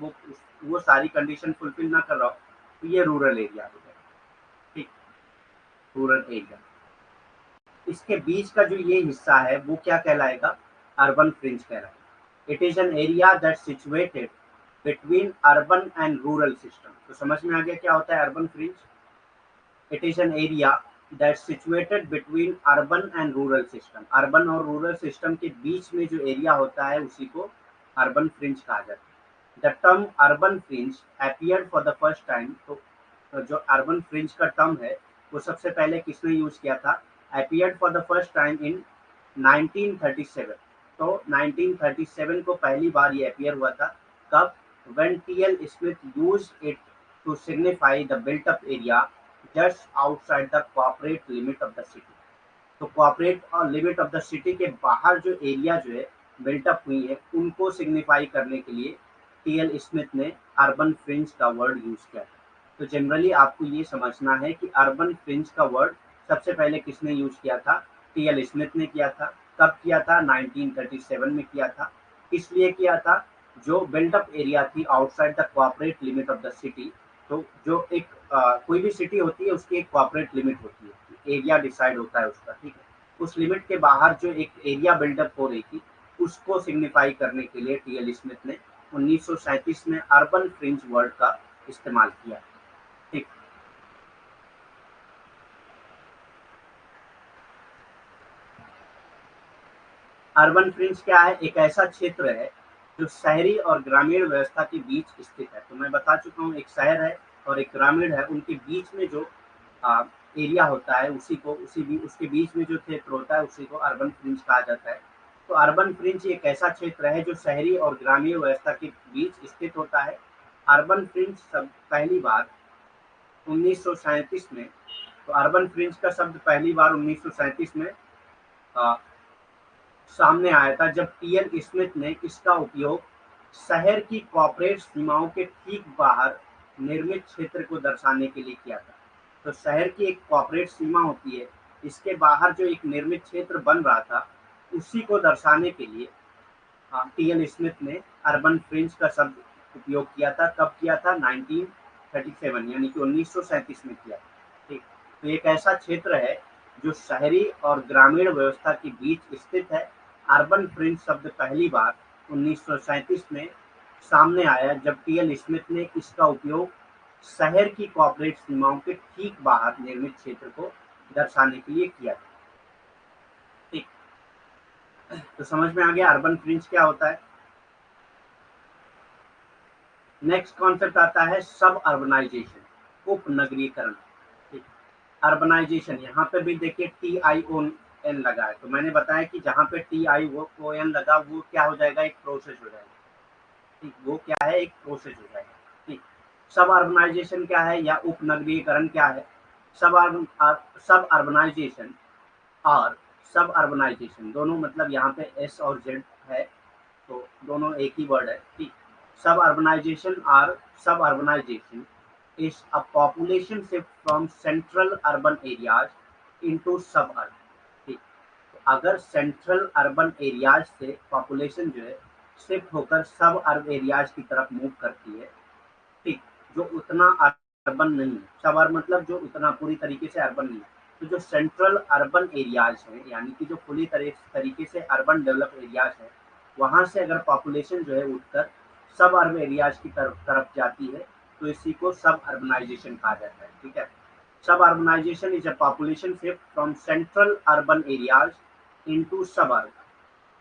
वो सारी कंडीशन फुलफिल ना कर रहा हो, तो ये रूरल एरिया हो जाएगा। ठीक, रूरल एरिया। इसके बीच का जो ये हिस्सा है वो क्या कहलाएगा? अर्बन फ्रिंज कहलाएगा। It is an area that situated between urban and rural system. तो समझ में आ गया क्या होता है urban fringe? It is an area that situated between urban and rural system. Urban और रूरल सिस्टम के बीच में जो एरिया होता है उसी को अर्बन फ्रिंज कहा जाता है। The term urban fringe appeared for the first time. तो जो अर्बन फ्रिंज का टर्म है वो सबसे पहले किसने यूज किया था? Appeared for the first time in 1937। तो 1937 को पहली बार ये अपीयर हुआ था। कब? when T.L. Smith used it to signify the built-up area just outside the corporate limit of the city। तो कॉर्पोरेट और लिमिट ऑफ द सिटी के बाहर जो एरिया जो है बिल्टअप हुई है उनको सिग्निफाई करने के लिए टीएल स्मिथ ने अर्बन फ्रिंज का वर्ड यूज किया था। तो जनरली आपको ये समझना है कि अर्बन फ्रिंज का वर्ड सबसे पहले किसने यूज किया था? टीएल स्मिथ ने किया था। कब किया था? 1937 में किया था। इसलिए किया था जो बिल्टअप एरिया थी outside the corporate limit of the city. तो जो एक कोई भी सिटी होती है उसकी एक कॉर्पोरेट लिमिट होती है, एरिया डिसाइड होता है उसका। ठीक है, उस लिमिट के बाहर जो एक एरिया बिल्डअप हो रही थी उसको सिग्निफाई करने के लिए टीएल स्मिथ ने 1937 में अर्बन फ्रिंज वर्ड का इस्तेमाल किया। ठीक, अर्बन फ्रिंज क्या है? एक ऐसा क्षेत्र है जो शहरी और ग्रामीण व्यवस्था के बीच स्थित है। तो मैं बता चुका हूँ, एक शहर है और एक ग्रामीण है, उनके बीच में जो एरिया होता है उसी को उसके बीच में जो क्षेत्र होता है उसी को अर्बन फ्रिंज कहा जाता है। तो अर्बन फ्रिंज एक ऐसा क्षेत्र है जो शहरी और ग्रामीण व्यवस्था के बीच स्थित होता है। अर्बन फ्रिंज सब पहली बार 1937 में, तो अर्बन फ्रिंज का शब्द पहली बार 1937 में आ, सामने आया था जब टीएल स्मिथ ने इसका उपयोग शहर की कॉर्पोरेट सीमाओं के ठीक बाहर निर्मित क्षेत्र को दर्शाने के लिए किया था। तो शहर की एक कॉर्पोरेट सीमा होती है, इसके बाहर जो एक निर्मित क्षेत्र बन रहा था उसी को दर्शाने के लिए टीएल स्मिथ ने अर्बन फ्रिंज का शब्द उपयोग किया था। कब किया था? 1937 यानी कि 1937 में किया। ठीक, तो एक ऐसा क्षेत्र है जो शहरी और ग्रामीण व्यवस्था के बीच स्थित है। अर्बन फ्रिंज शब्द पहली बार 1937 में सामने आया जब टीएल स्मिथ ने इसका उपयोग शहर की कॉर्पोरेट सीमाओं के ठीक बाहर निर्मित क्षेत्र को दर्शाने के लिए किया था। ठीक, तो समझ में आ गया अर्बन फ्रिंज क्या होता है। नेक्स्ट कॉन्सेप्ट आता है सब अर्बनाइजेशन, उपनगरीकरण। ठीक, अर्बनाइजेशन यहाँ पे भी देखिए TION लगा है। तो मैंने बताया कि जहाँ पे TION लगा वो क्या हो जाएगा? एक प्रोसेस हो जाएगा। ठीक, वो क्या है? एक प्रोसेस हो जाएगा। ठीक, सब अर्बनाइजेशन क्या है या उपनगरीकरण क्या है? सब अर्बनाइजेशन और सब अर्बनाइजेशन दोनों मतलब यहाँ पे S और Z है, तो दोनों एक ही वर्ड है। ठीक, सब अर्बनाइजेशन और सब urbanisation is a population shift from central urban areas into suburban। ठीक, तो अगर सेंट्रल अर्बन एरियाज से पॉपुलेशन जो है शिफ्ट होकर सब अर्बन एरियाज की तरफ मूव करती है। ठीक, जो उतना अर्बन नहीं है, सब अर्बन मतलब जो उतना पूरी तरीके से अर्बन नहीं है। तो जो सेंट्रल अर्बन एरियाज हैं यानी कि जो पूरी तरीके से अर्बन डेवलप एरियाज है, वहां से अगर पॉपुलेशन जो है उठकर सब अर्बन एरियाज की तरफ जाती है तो इसी को सब अर्बनाइजेशन कहा जाता है। ठीक है, suburbanization is a population shift from central urban areas into suburb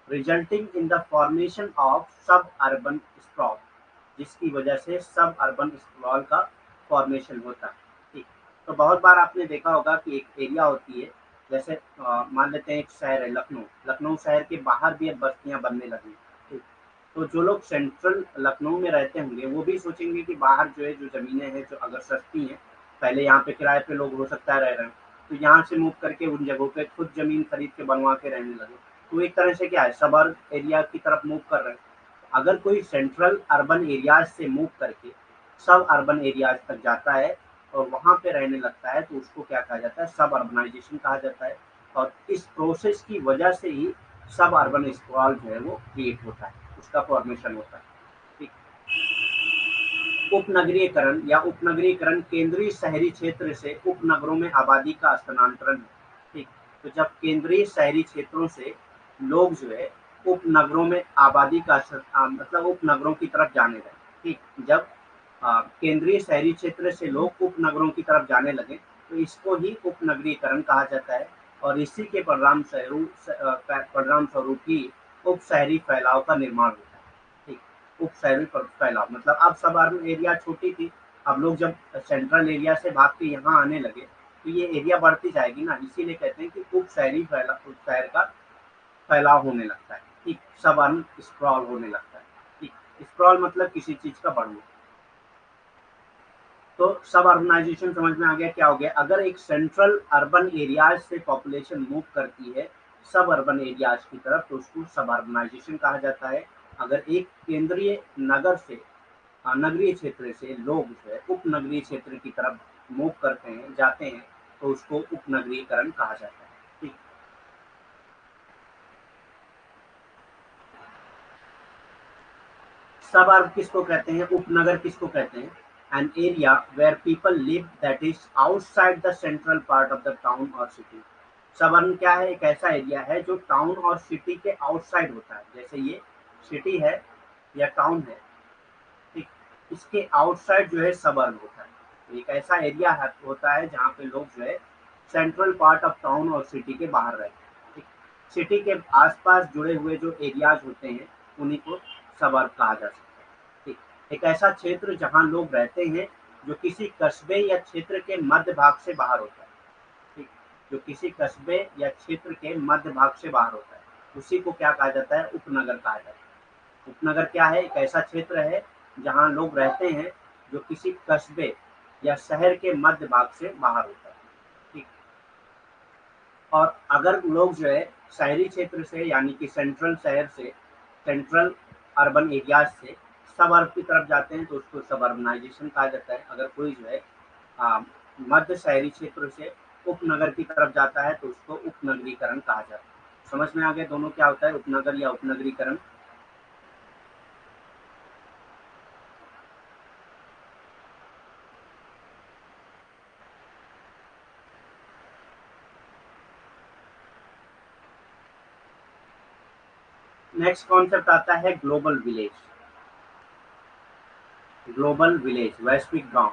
resulting in the formation of suburban sprawl, जिसकी वजह से सब अर्बन स्प्रॉल का फॉर्मेशन होता है। ठीक, तो बहुत बार आपने देखा होगा कि एक एरिया होती है जैसे मान लेते हैं एक शहर है लखनऊ, लखनऊ शहर के बाहर भी अब बस्तियां बनने लगी, ठीक। तो जो लोग सेंट्रल लखनऊ में रहते होंगे वो भी सोचेंगे कि बाहर जो है जो ज़मीनें हैं जो अगर सस्ती हैं, पहले यहाँ पे किराए पे लोग हो सकता है रह रहे हैं, तो यहाँ से मूव करके उन जगहों पे खुद ज़मीन खरीद के बनवा के रहने लगे। तो एक तरह से क्या है, सबर्ब एरिया की तरफ मूव कर रहे हैं। अगर कोई सेंट्रल अर्बन एरियाज से मूव करके सब अर्बन एरियाज तक जाता है और वहाँ पे रहने लगता है तो उसको क्या कहा जाता है, सब अर्बनाइजेशन कहा जाता है। और इस प्रोसेस की वजह से ही सब अर्बन स्क्रॉल जो है वो क्रिएट होता है, उसका फॉर्मेशन होता है, ठीक। उपनगरीयकरण या उपनगरीयकरण केंद्रीय शहरी क्षेत्र से उपनगरों में आबादी का स्थानांतरण है, ठीक। तो जब केंद्रीय शहरी क्षेत्रों से लोग जो है उपनगरों में आबादी का मतलब उपनगरों की तरफ जाने लगे, ठीक। जब केंद्रीय शहरी क्षेत्र से लोग उपनगरों की तरफ जाने लगे तो इसको ही उपनगरीकरण कहा जाता है। और इसी के परिणाम स्वरूप ही उप शहरी फैलाव का निर्माण होता है, ठीक। उप शहरी फैलाव मतलब अब सब अर्बन एरिया छोटी थी, अब लोग जब सेंट्रल एरिया से भाग के यहाँ आने लगे तो ये एरिया बढ़ती जाएगी ना, इसीलिए कहते हैं कि उप शहर का फैलाव होने लगता है, ठीक। सब अर्बन स्क्रॉल होने लगता है, ठीक। स्क्रॉल मतलब किसी चीज का बढ़ना। तो सब अर्बनाइजेशन समझ में आ गया क्या हो गया, अगर एक सेंट्रल अर्बन एरियाज से पॉपुलेशन मूव करती है सब अर्बन एरियाज की तरफ तो उसको सब अर्बनाइजेशन कहा जाता है। अगर एक केंद्रीय नगर से नगरीय क्षेत्र से लोग जो है उपनगरीय क्षेत्र की तरफ मूव करते हैं जाते हैं तो उसको उपनगरीकरण कहा जाता है, ठीक। सबअर्ब किसको कहते हैं, उपनगर किसको कहते हैं, an area where people live that is outside the central part of the town और सिटी। सबअर्ब क्या है, एक ऐसा एरिया है जो टाउन और सिटी के आउटसाइड होता है, जैसे ये सिटी है या टाउन है, ठीक। इसके आउटसाइड जो है सबअर्ब होता है। तो एक ऐसा एरिया होता है जहाँ पे लोग जो है सेंट्रल पार्ट ऑफ टाउन और सिटी के बाहर रहते हैं, ठीक। सिटी के आसपास जुड़े हुए जो एरियाज होते हैं उन्हीं को सबअर्ब कहा जा सकता है, ठीक। एक ऐसा क्षेत्र जहाँ लोग रहते हैं जो किसी कस्बे या क्षेत्र के मध्य भाग से बाहर होता है, ठीक। जो किसी कस्बे या क्षेत्र के मध्य भाग से बाहर होता है उसी को क्या कहा जाता है, उपनगर कहा जाता है। उपनगर क्या है, एक ऐसा क्षेत्र है जहाँ लोग रहते हैं जो किसी कस्बे या शहर के मध्य भाग से बाहर होता है, ठीक। और अगर लोग जो है शहरी क्षेत्र से यानी कि सेंट्रल शहर से सेंट्रल अर्बन एरियाज से सब अर्ब की तरफ जाते हैं तो उसको सब अर्बनाइजेशन कहा जाता है। अगर कोई जो है मध्य शहरी क्षेत्र से उपनगर की तरफ जाता है तो उसको उपनगरीकरण कहा जाता है। समझ में आ गया दोनों क्या होता है, उपनगर या उपनगरीकरण। नेक्स्ट कॉन्सेप्ट आता है ग्लोबल विलेज। ग्लोबल विलेज वैश्विक गांव।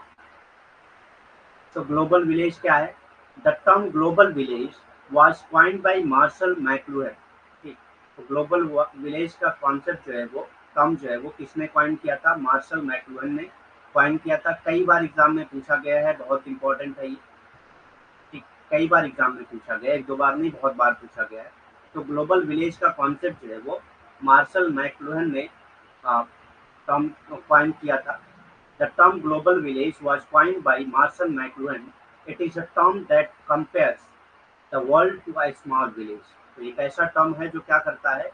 तो ग्लोबल विलेज क्या है, the term global village was coined by Marshall McLuhan, ठीक। तो ग्लोबल विलेज का कॉन्सेप्ट जो है वो टर्म जो है वो किसने कॉइन किया था, मार्शल मैकलुहन ने कॉइन किया था। कई बार एग्जाम में पूछा गया है, बहुत इंपॉर्टेंट है ये, ठीक। कई बार एग्जाम में पूछा गया, एक दो बार नहीं बहुत बार पूछा गया है। तो ग्लोबल विलेज का कॉन्सेप्ट जो है वो मार्शल मैकलुहन ने टर्म कॉइन किया था। The term global village was coined by Marshall McLuhan. It is a term that compares the world to a small village. तो एक ऐसा टर्म है जो क्या करता है,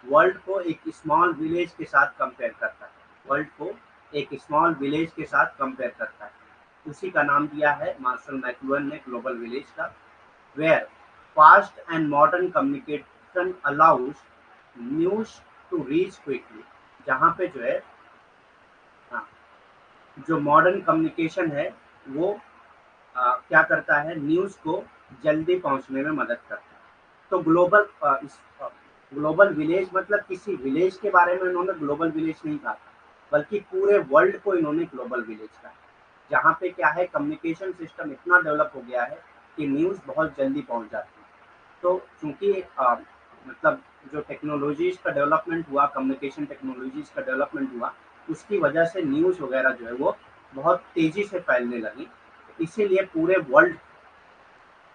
वर्ल्ड को एक स्मॉल विलेज के साथ कंपेयर करता है, वर्ल्ड को एक स्मॉल विलेज के साथ कंपेयर करता है। उसी का नाम दिया है मार्शल मैकलुहन ने ग्लोबल विलेज का। Where fast and modern communication allows news to reach quickly, जहाँ पे जो है हाँ, जो मॉडर्न कम्युनिकेशन है वो क्या करता है, न्यूज़ को जल्दी पहुंचने में मदद करता है। तो ग्लोबल विलेज मतलब किसी विलेज के बारे में इन्होंने ग्लोबल विलेज नहीं कहा था, बल्कि पूरे वर्ल्ड को इन्होंने ग्लोबल विलेज कहा, जहाँ पे क्या है कम्युनिकेशन सिस्टम इतना डेवलप हो गया है कि न्यूज़ बहुत जल्दी पहुंच जाती है। तो चूंकि मतलब जो टेक्नोलॉजीज का डेवलपमेंट हुआ, कम्युनिकेशन टेक्नोलॉजीज का डेवलपमेंट हुआ, उसकी वजह से न्यूज़ वगैरह जो है वो बहुत तेजी से फैलने लगी, इसीलिए पूरे वर्ल्ड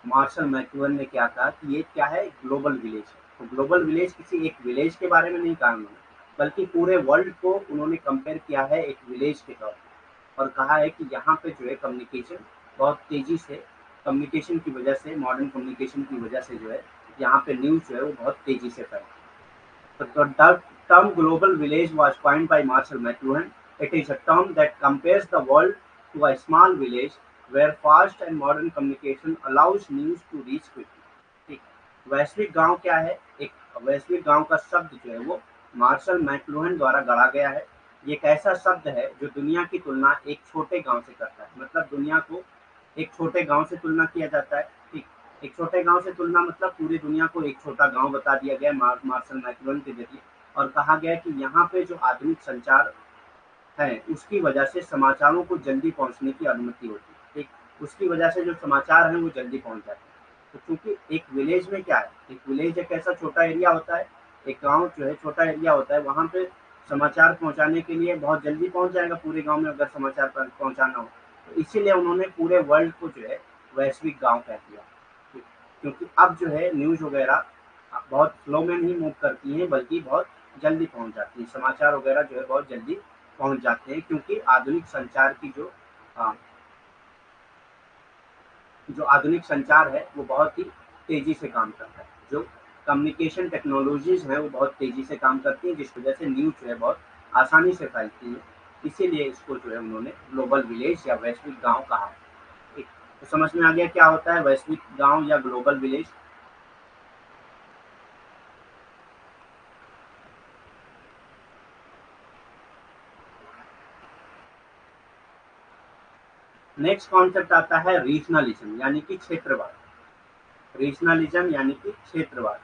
मार्शल मैक्लुहन ने क्या कहा कि ये क्या है, ग्लोबल विलेज है। तो ग्लोबल विलेज किसी एक विलेज के बारे में नहीं कहा उन्होंने, बल्कि पूरे वर्ल्ड को उन्होंने कंपेयर किया है एक विलेज के तौर पर, और कहा है कि यहाँ पे जो है कम्युनिकेशन बहुत तेजी से, कम्युनिकेशन की वजह से, मॉडर्न कम्युनिकेशन की वजह से जो है यहाँ पे न्यूज़ जो है वो बहुत तेजी से फैलती है। The term global village was coined by Marshall McLuhan. It is a term that compares the world to a small village where fast and modern communication allows news to reach quickly. ठीक, वैश्विक गांव क्या है? एक वैश्विक गांव का शब्द जो है वो मार्शल मैक्लुहन द्वारा गढ़ा गया है। ये एक ऐसा शब्द है जो दुनिया की तुलना एक छोटे गांव से करता है। मतलब दुनिया को एक छोटे गांव से तुलना किया जाता है। ठीक, एक छोटे गांव से तुलना मतलब पूरी दुनिया को एक छोटा गांव बता दिया गया मार्शल मैक्लुहन के जरिए, और कहा गया कि यहाँ पे जो आधुनिक संचार है उसकी वजह से समाचारों को जल्दी पहुंचने की अनुमति होती है। ठीक, उसकी वजह से जो समाचार हैं वो जल्दी पहुंच जाते हैं। तो क्योंकि एक विलेज में क्या है, एक विलेज एक ऐसा छोटा एरिया होता है, एक गांव जो है छोटा एरिया होता है, वहां पे समाचार पहुंचाने के लिए बहुत जल्दी पहुंच जाएगा पूरे गांव में अगर समाचार पहुंचाना हो। तो इसीलिए उन्होंने पूरे वर्ल्ड को जो है वैश्विक गांव कह दिया। ठीक, क्योंकि अब जो है न्यूज वगैरह बहुत स्लो में नहीं मूव करती हैं, बल्कि बहुत जल्दी पहुंच जाती है, समाचार वगैरह जो है बहुत जल्दी पहुंच जाते हैं, क्योंकि आधुनिक संचार की अ, जो आधुनिक संचार है वो बहुत ही तेजी से काम करता है। जो कम्युनिकेशन टेक्नोलॉजीज हैं वो बहुत तेजी से काम करती हैं, जिस वजह से न्यूज जो है बहुत आसानी से फैलती है। इसीलिए इसको जो है उन्होंने ग्लोबल विलेज या वैश्विक गांव कहा है। ठीक, तो समझ में आ गया क्या होता है वैश्विक गांव या ग्लोबल विलेज। नेक्स्ट कॉन्सेप्ट आता है रीजनलिज्म यानी कि क्षेत्रवाद। रीजनलिज्म यानी कि क्षेत्रवाद।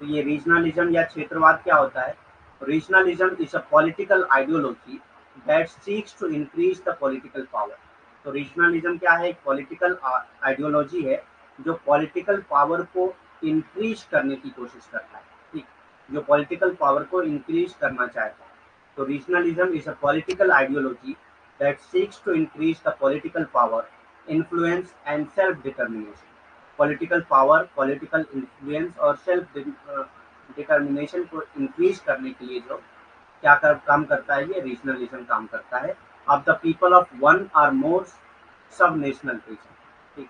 तो ये रीजनलिज्म या क्षेत्रवाद क्या होता है? Regionalism is a political ideology that seeks to increase the political power. तो रीजनलिज्म क्या है? एक पॉलिटिकल आइडियोलॉजी है जो पॉलिटिकल पावर को इंक्रीज करने की कोशिश करता है। ठीक, जो पॉलिटिकल पावर को इंक्रीज करना चाहता है। तो regionalism is a political ideology that seeks to increase the political power, influence and self-determination. Political power, political influence और सेल्फ डिटर्मिनेशन को इंक्रीज करने के लिए जो काम करता है, ये रीजनलिज्म काम करता है। Of the people of one or more sub national reason. ठीक,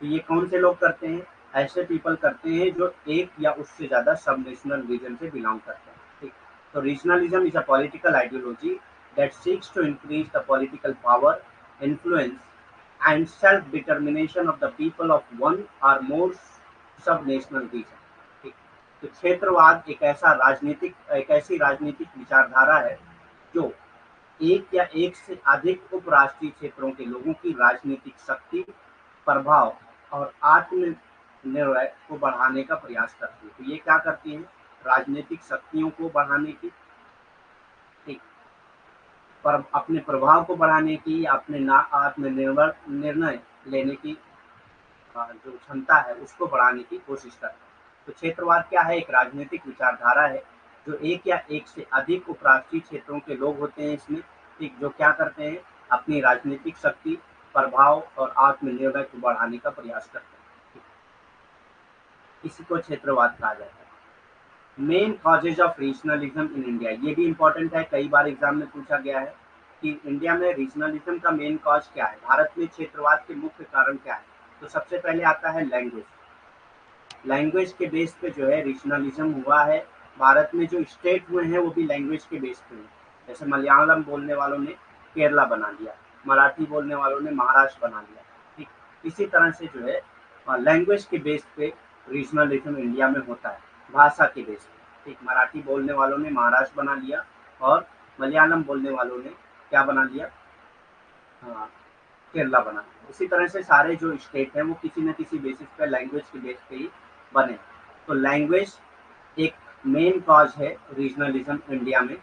तो ये कौन से लोग करते हैं? ऐसे पीपल करते हैं जो एक या उससे ज्यादा सब नेशनल रीजन से बिलोंग करते हैं। ठीक, तो regionalism is a political ideology that seeks to increase the political power, influence and self-determination of the people of one or more subnational region. ठीक, तो क्षेत्रवाद एक ऐसी राजनीतिक विचारधारा है जो एक या एक से अधिक उपराष्ट्रीय क्षेत्रों के लोगों की राजनीतिक शक्ति, प्रभाव और आत्मनिर्भर को बढ़ाने का प्रयास करती है। तो ये क्या करती है? राजनीतिक शक्तियों को बढ़ाने की, ठीक, पर अपने प्रभाव को बढ़ाने की या अपने आत्मनिर्भर निर्णय लेने की जो क्षमता है उसको बढ़ाने की कोशिश करता है। तो क्षेत्रवाद क्या है? एक राजनीतिक विचारधारा है जो एक या एक से अधिक उपराष्ट्रीय क्षेत्रों के लोग होते हैं इसमें, ठीक, जो क्या करते हैं? अपनी राजनीतिक शक्ति, प्रभाव और आत्मनिर्भर को बढ़ाने का प्रयास करते हैं। इसी को क्षेत्रवाद कहा जाता है। Main causes of regionalism in India, ये भी इंपॉर्टेंट है, कई बार एग्जाम में पूछा गया है कि इंडिया में रीजनलिज्म का मेन कॉज क्या है, भारत में क्षेत्रवाद के मुख्य कारण क्या है। तो सबसे पहले आता है लैंग्वेज। लैंग्वेज के बेस पे जो है रीजनलिज्म हुआ है। भारत में जो स्टेट हुए हैं वो भी लैंग्वेज के बेस पे हैं। जैसे मलयालम बोलने वालों ने केरला बना लिया, मराठी बोलने वालों ने महाराष्ट्र बना लिया। ठीक, इसी तरह से जो है लैंग्वेज के बेस पे रीजनलिज्म इंडिया में होता है, भाषा के बेस पे। ठीक, मराठी बोलने वालों ने महाराष्ट्र बना लिया और मलयालम बोलने वालों ने क्या बना लिया? हाँ, केरला बना। उसी तरह से सारे जो स्टेट हैं वो किसी न किसी बेसिस पे, लैंग्वेज के बेस पे ही बने। तो लैंग्वेज एक मेन कॉज है रीजनलिज्म इंडिया में।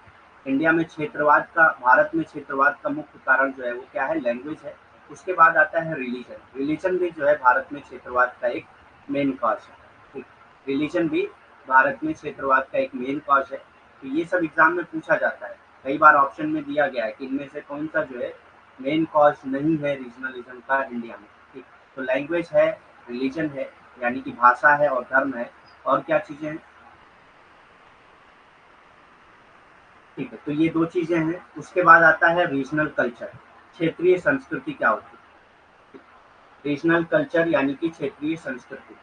इंडिया में क्षेत्रवाद का, भारत में क्षेत्रवाद का मुख्य कारण जो है वो क्या है? लैंग्वेज है। उसके बाद आता है रिलीजन। रिलीजन भी जो है भारत में क्षेत्रवाद का एक मेन कॉज है। ठीक, रिलीजन भी भारत में क्षेत्रवाद का एक मेन कॉज है। तो ये सब एग्जाम में पूछा जाता है, कई बार ऑप्शन में दिया गया है कि इनमें से कौन सा जो है मेन कॉज नहीं है रीजनलिज्म का इंडिया में। ठीक, तो लैंग्वेज है, रिलीजन है यानी कि भाषा है और धर्म है, और क्या चीजें हैं? ठीक है, तो ये दो चीजें हैं। उसके बाद आता है रीजनल कल्चर, क्षेत्रीय संस्कृति क्या होती है? रीजनल कल्चर यानी कि क्षेत्रीय संस्कृति।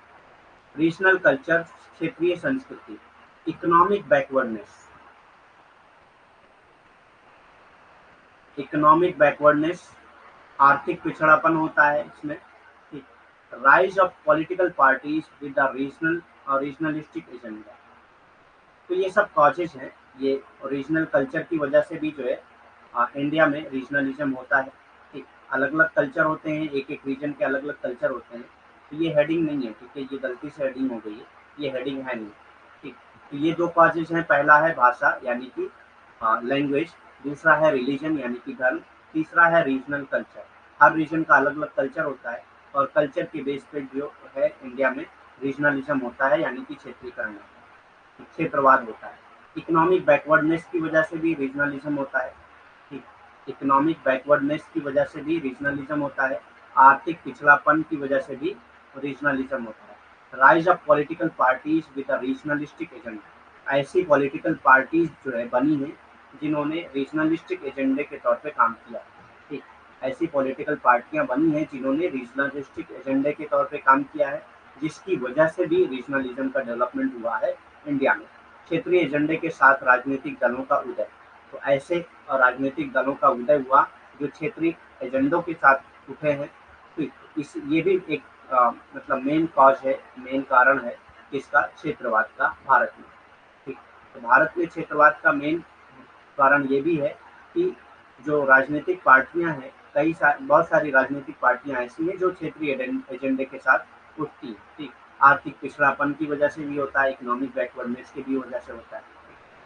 रीजनल कल्चर, क्षेत्रीय संस्कृति। इकोनॉमिक बैकवर्डनेस, इकोनॉमिक बैकवर्डनेस, आर्थिक पिछड़ापन होता है इसमें। ठीक, rise of political parties with the regional और रीजनलिस्टिक एजेंडा। तो ये सब कॉजेज हैं। ये रीजनल कल्चर की वजह से भी जो है इंडिया में रीजनलिज्म होता है। ठीक, अलग अलग कल्चर होते हैं, एक एक रीजन के अलग अलग कल्चर होते हैं। तो ये हेडिंग नहीं है, ठीक है, ये गलती से हेडिंग हो गई है, ये हेडिंग है नहीं। ठीक, तो ये दो कॉजेज हैं, पहला है भाषा यानी कि लैंग्वेज, दूसरा है रिलीजन यानी कि धर्म, तीसरा है रीजनल कल्चर। हर रीजन का अलग अलग कल्चर होता है, और कल्चर के बेस पे जो है इंडिया में रीजनलिज्म होता है यानी कि क्षेत्रीकरण होता है, क्षेत्रवाद होता है। इकोनॉमिक बैकवर्डनेस की वजह से भी रीजनलिज्म होता है। ठीक, इकोनॉमिक बैकवर्डनेस की वजह से भी रीजनलिज्म होता है। आर्थिक पिछड़ापन की वजह से भी रीजनलिज्म होता है। Rise of political parties with a regionalistic agenda, ऐसी पॉलिटिकल पार्टीज जो है बनी है जिन्होंने रीजनलिस्टिक एजेंडे के तौर पे काम किया। ठीक, ऐसी पॉलिटिकल पार्टियां बनी हैं जिन्होंने रीजनलिस्टिक एजेंडे के तौर पे काम किया है, जिसकी वजह से भी रीजनलिज्म का डेवलपमेंट हुआ है इंडिया में। क्षेत्रीय एजेंडे के साथ राजनीतिक दलों का उदय, तो ऐसे राजनीतिक दलों का उदय हुआ जो क्षेत्रीय एजेंडों के साथ उठे हैं। तो इस ये भी एक मतलब मेन कॉज है, मेन कारण है इसका, क्षेत्रवाद का भारत में। ठीक, तो भारत में क्षेत्रवाद का मेन कारण ये भी है कि जो राजनीतिक पार्टियां हैं, बहुत सारी राजनीतिक पार्टियां ऐसी हैं जो क्षेत्रीय एजेंडे के साथ उठती हैं। ठीक, आर्थिक पिछड़ापन की वजह से भी होता है, इकोनॉमिक बैकवर्डनेस की भी वजह से होता है।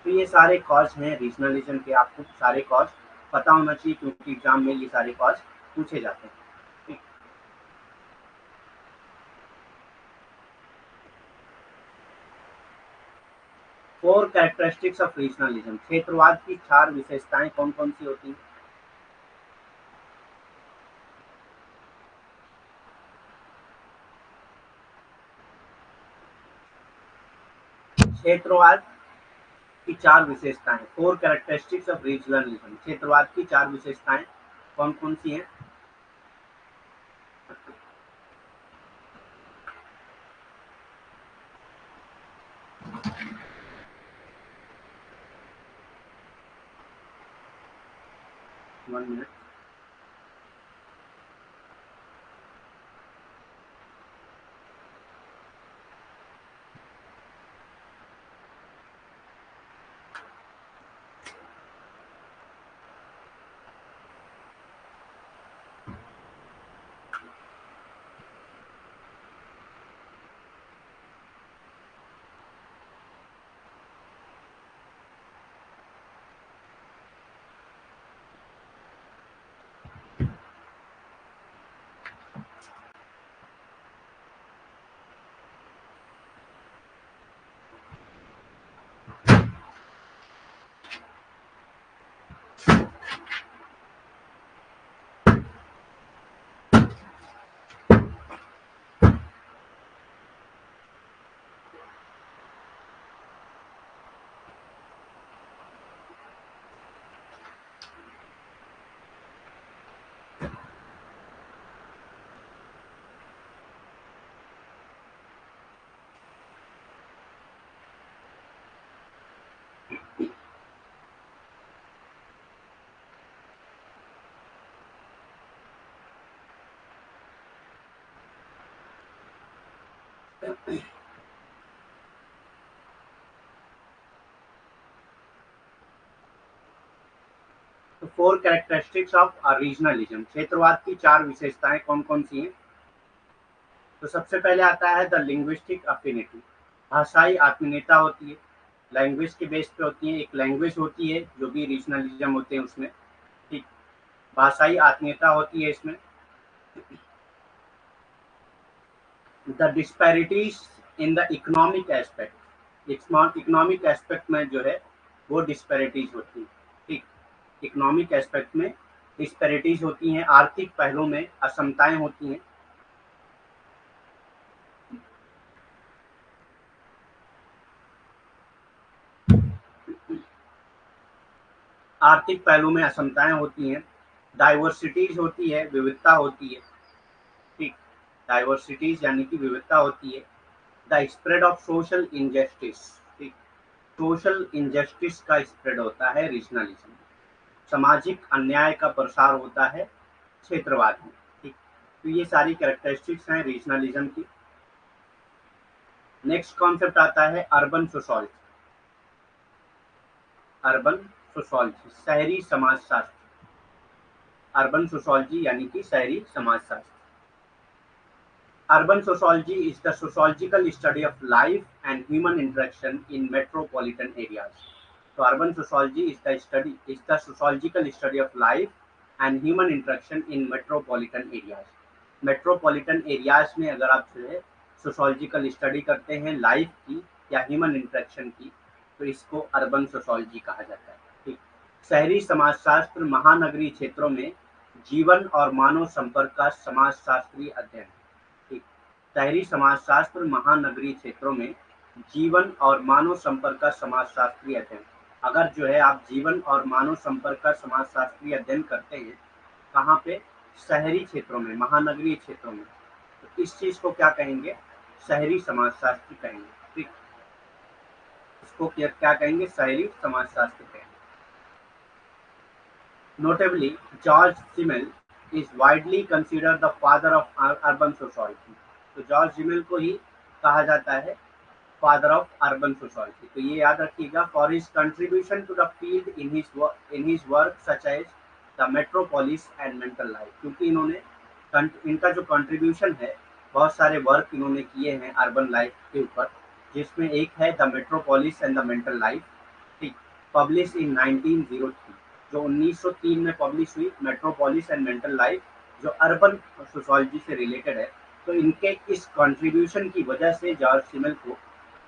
तो ये सारे कॉज हैं रीजनलिज्म के, आपको सारे कॉज पता होना चाहिए क्योंकि एग्जाम में ये सारे कॉज पूछे जाते हैं। ठीक, फोर कैरेक्टरिस्टिक्स ऑफ रीजनलिज्म, क्षेत्रवाद की चार विशेषताएं कौन कौन सी होती हैं? क्षेत्रवाद की चार विशेषताएं, फोर कैरेक्टरिस्टिक्स ऑफ रीजनलिज्म, क्षेत्रवाद की चार विशेषताएं कौन कौन सी हैं? 1 मिनट। तो फोर कैरेक्टरिस्टिक्स ऑफ रीजनलिज्म, क्षेत्रवाद की चार विशेषताएं कौन कौन सी हैं? तो सबसे पहले आता है द लिंग्विस्टिक अफिनिटी, भाषाई आत्मीयता होती है, लैंग्वेज के बेस पे होती है। एक लैंग्वेज होती है जो भी रीजनलिज्म होते हैं उसमें। ठीक, भाषाई आत्मीयता होती है इसमें। The disparities in the economic aspect, economic aspect में जो है वो डिस्पैरिटीज होती है। ठीक, इकोनॉमिक एस्पेक्ट में डिस्पैरिटीज होती हैं, आर्थिक पहलू में असमताएं होती हैं। आर्थिक पहलू में असमताएं होती हैं, डाइवर्सिटीज होती है, विविधता होती है, ठीक, डाइवर्सिटीज यानी कि विविधता होती है। The spread of social injustice, ठीक, सोशल इनजस्टिस का स्प्रेड होता है रीजनलिज्म, सामाजिक अन्याय का प्रसार होता है क्षेत्रवाद में, ठीक। तो ये सारी कैरेक्टरिस्टिक्स हैं रीजनलिज्म की। नेक्स्ट कॉन्सेप्ट आता है अर्बन सोशोलॉजी, अर्बन सोशोलॉजी, शहरी समाजशास्त्र, अर्बन सोशोलॉजी यानी कि शहरी समाजशास्त्र। Urban sociology is the sociological study of life and human interaction in metropolitan areas. So urban sociology is the sociological study of life and human interaction in metropolitan areas. Metropolitan areas में अगर आप जो है sociological study करते हैं life की या human interaction की, तो इसको अर्बन सोशोलॉजी कहा जाता है, ठीक। शहरी समाजशास्त्र महानगरीय क्षेत्रों में जीवन और मानव संपर्क का समाजशास्त्रीय अध्ययन, ठीक। शहरी समाजशास्त्र महानगरीय क्षेत्रों में जीवन और मानव संपर्क का समाजशास्त्रीय अध्ययन। अगर जो है आप जीवन और मानव संपर्क का समाजशास्त्रीय अध्ययन करते हैं कहाँ पे, शहरी क्षेत्रों में, महानगरीय क्षेत्रों में, तो इस चीज को क्या कहेंगे, शहरी समाजशास्त्र कहेंगे, ठीक। इसको क्या कहेंगे, शहरी समाजशास्त्र कहेंगे। Notably, George Simmel is widely considered the father of urban sociology. तो जॉर्ज सिमेल को ही कहा जाता है फादर ऑफ अर्बन सोसाइटी। तो ये याद रखिएगा, for his contribution to the field in his work such as the metropolis and mental life, क्योंकि इनका जो कंट्रीब्यूशन है, बहुत सारे वर्क इन्होंने किए हैं अर्बन लाइफ के ऊपर, जिसमें एक है the metropolis and the mental life, ठीक, पब्लिश इन 1903, जो 1903 में पब्लिश हुई, मेट्रोपोलिस एंड मेंटल लाइफ, जो अर्बन सोशोलॉजी से रिलेटेड है। तो इनके इस कंट्रीब्यूशन की वजह से जॉर्ज सिमेल को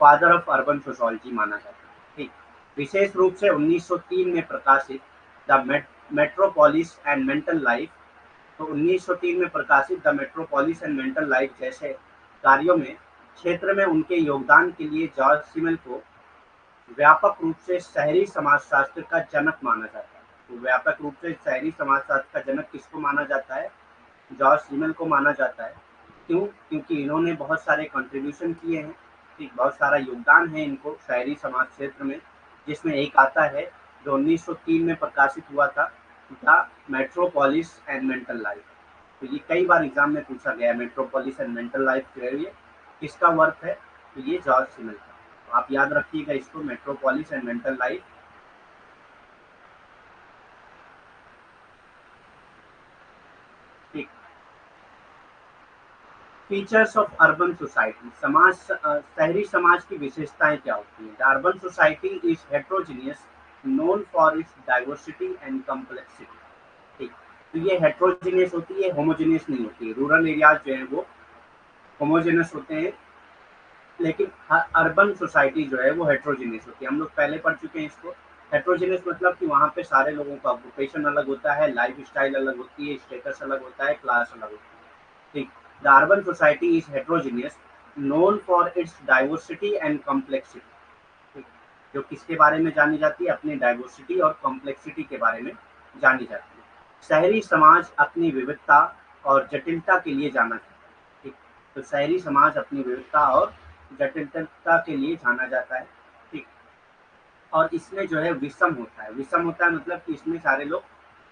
फादर ऑफ अर्बन सोशोलॉजी माना जाता है, ठीक। विशेष रूप से 1903 में प्रकाशित the metropolis and mental life, तो 1903 में प्रकाशित the metropolis and mental life जैसे कार्यों में क्षेत्र में उनके योगदान के लिए जॉर्ज सिमेल को व्यापक रूप से शहरी समाजशास्त्र का जनक माना जाता है। तो व्यापक रूप से शहरी समाजशास्त्र का जनक किसको माना जाता है, जॉर्ज सिमेल को माना जाता है। क्यों, क्योंकि इन्होंने बहुत सारे कंट्रीब्यूशन किए हैं, ठीक, बहुत सारा योगदान है इनको शहरी समाज क्षेत्र में, जिसमें एक आता है जो 1903 में प्रकाशित हुआ था, the metropolis and mental life. तो ये कई बार एग्जाम में पूछा गया है, मेट्रोपोलिस एंड मेंटल लाइफ जो है ये किसका वर्क है, तो ये जॉर्ज सिमेल का। तो आप याद रखिएगा इसको, मेट्रोपोलिस एंड मेंटल लाइफ। ठीक, फीचर्स ऑफ अर्बन सोसाइटी, शहरी समाज की विशेषताएं क्या होती हैं। The urban society is heterogeneous known for its diversity and complexity, ठीक। तो ये हेट्रोजीनियस होती है, होमोजीनियस नहीं होती है। रूरल एरियाज जो है वो होमोजीनियस होते हैं, लेकिन अर्बन सोसाइटी जो है वो हेट्रोजीनियस होती है। हम लोग पहले पढ़ चुके हैं इसको। हेट्रोजीनियस मतलब कि वहाँ पे सारे लोगों का ऑक्यूपेशन अलग होता है, लाइफ स्टाइल अलग होती है, स्टेटस अलग होता है, क्लास अलग होती है, ठीक। The urban society is heterogeneous known for its diversity and complexity, ठीक। जो किसके बारे में जानी जाती है, अपनी डाइवर्सिटी और कॉम्प्लेक्सिटी के बारे में जानी जाती है। शहरी समाज अपनी विविधता और जटिलता के लिए जाना जाता है, ठीक। तो शहरी समाज अपनी विविधता और जटिलता के लिए जाना जाता है, ठीक। और इसमें जो है विषम होता है, विषम होता है मतलब कि इसमें सारे लोग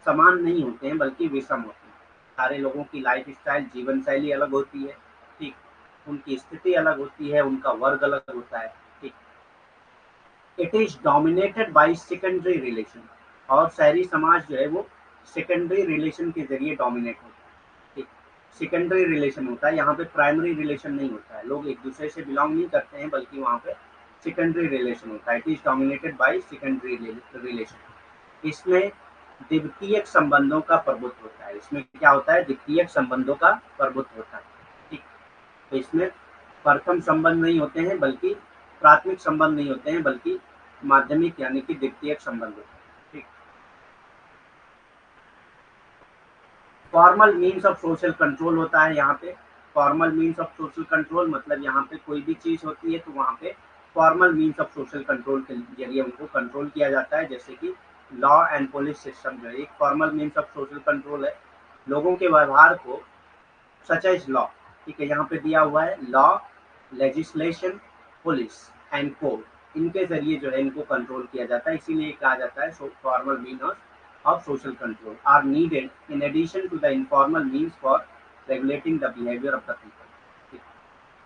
समान नहीं होते हैं, बल्कि विषम होते हैं। सारे लोगों की लाइफ स्टाइल, जीवन शैली अलग होती है, ठीक, उनकी स्थिति अलग होती है, उनका वर्ग अलग होता है, ठीक। It is dominated by secondary relation, और शहरी समाज जो है वो सेकेंडरी रिलेशन के जरिए डोमिनेट होता है, ठीक। सेकेंडरी रिलेशन होता है, यहाँ पे प्राइमरी रिलेशन नहीं होता है, लोग एक दूसरे से बिलोंग नहीं करते हैं, बल्कि वहाँ पे सेकेंडरी रिलेशन होता है। It is dominated by secondary relation. इसमें द्वितीयक संबंधों का प्रभुत्व होता है। इसमें क्या होता है, द्वितीयक संबंधों का प्रभुत्व होता है, ठीक। तो इसमें प्रथम संबंध नहीं होते हैं, बल्कि प्राथमिक संबंध नहीं होते हैं, बल्कि माध्यमिक यानी कि द्वितीयक संबंध होते हैं, ठीक। Formal means of social control होता है यहाँ पे। Formal means of social control मतलब यहाँ पे कोई भी चीज होती है तो वहाँ पे formal means of social control के जरिए उनको कंट्रोल किया जाता है, जैसे कि लॉ एंड पुलिस सिस्टम जो है एक formal means of social control है। लोगों के व्यवहार को सच एज लॉ, ठीक है, यहाँ पे दिया हुआ है law, legislation, police and code, इनके जरिए जो है इनको कंट्रोल किया जाता है। इसीलिए कहा जाता है formal means of social control are needed in addition to the informal means for regulating the behaviour of the people.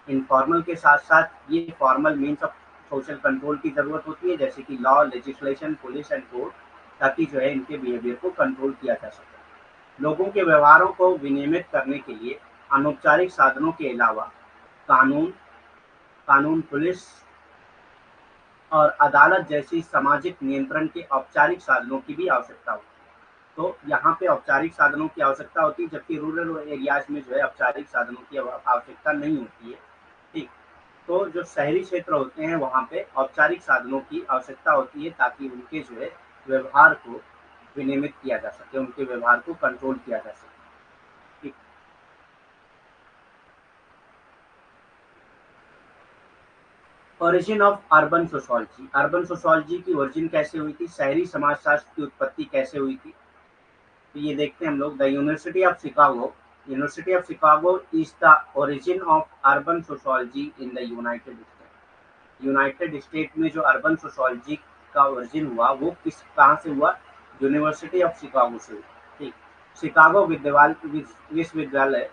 Informal के साथ साथ ये formal means of social control की जरूरत होती है, जैसे कि law, legislation, police and court, ताकि जो है इनके बिहेवियर को कंट्रोल किया जा सके। लोगों के व्यवहारों को विनियमित करने के लिए अनौपचारिक साधनों के अलावा कानून, पुलिस और अदालत जैसी सामाजिक नियंत्रण के औपचारिक साधनों की भी आवश्यकता होती है। तो यहाँ पे औपचारिक साधनों की आवश्यकता होती है, जबकि रूरल एरियाज में जो है औपचारिक साधनों की आवश्यकता नहीं होती है। ठीक, तो जो शहरी क्षेत्र होते हैं वहाँ पे औपचारिक साधनों की आवश्यकता होती है, ताकि उनके जो है व्यवहार को विनियमित किया जा सके, उनके व्यवहार को कंट्रोल किया जा सके। ठीक, origin of urban sociology, urban sociology की ओरिजिन कैसे हुई थी, शहरी समाजशास्त्र की उत्पत्ति कैसे हुई थी, तो ये देखते हैं हम लोग। The university of Chicago is the origin of urban sociology in the United state. United state में जो अर्बन सोशोलॉजी का ओरिजिन हुआ वो कहाँ से हुआ, यूनिवर्सिटी ऑफ शिकागो से हुआ। ठीक, शिकागो विश्वविद्यालय,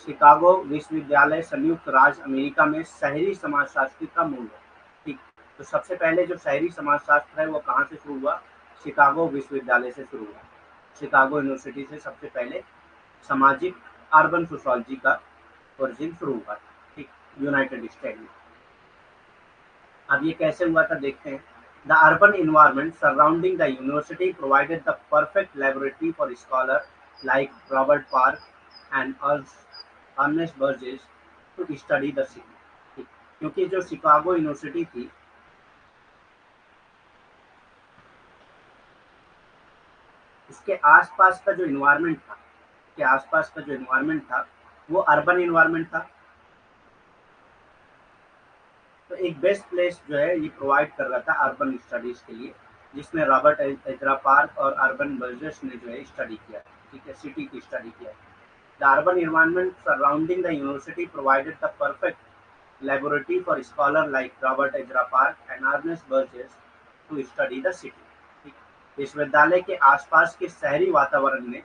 शिकागो विश्वविद्यालय संयुक्त राज्य अमेरिका में शहरी समाजशास्त्र का मूल है। ठीक, तो सबसे पहले जो शहरी समाजशास्त्र है वो कहाँ से शुरू हुआ, शिकागो विश्वविद्यालय से शुरू हुआ। शिकागो यूनिवर्सिटी से सबसे पहले सामाजिक अर्बन सोशोलॉजी का ओरिजिन शुरू हुआ। ठीक, यूनाइटेड स्टेट में। अब ये कैसे हुआ था देखते हैं। The urban environment surrounding the university provided the perfect laboratory for scholar like Robert Park and Ernest Burgess to study the city. क्योंकि जो शिकागो यूनिवर्सिटी थी, उसके आसपास का जो इन्वायरमेंट था, के आसपास का जो इन्वायरमेंट था वो अर्बन इन्वायरमेंट था। तो एक बेस्ट प्लेस जो है ये प्रोवाइड कर रहा था अर्बन स्टडीज के लिए, जिसमें रॉबर्ट एजरा पार्क और अर्बन बर्जेस ने जो है स्टडी किया। ठीक है, सिटी की स्टडी किया। The urban environment surrounding the university provided the perfect laboratory for scholar like Robert Ezra Park and Ernest Burgess to study the city। विश्वविद्यालय के आसपास के शहरी वातावरण में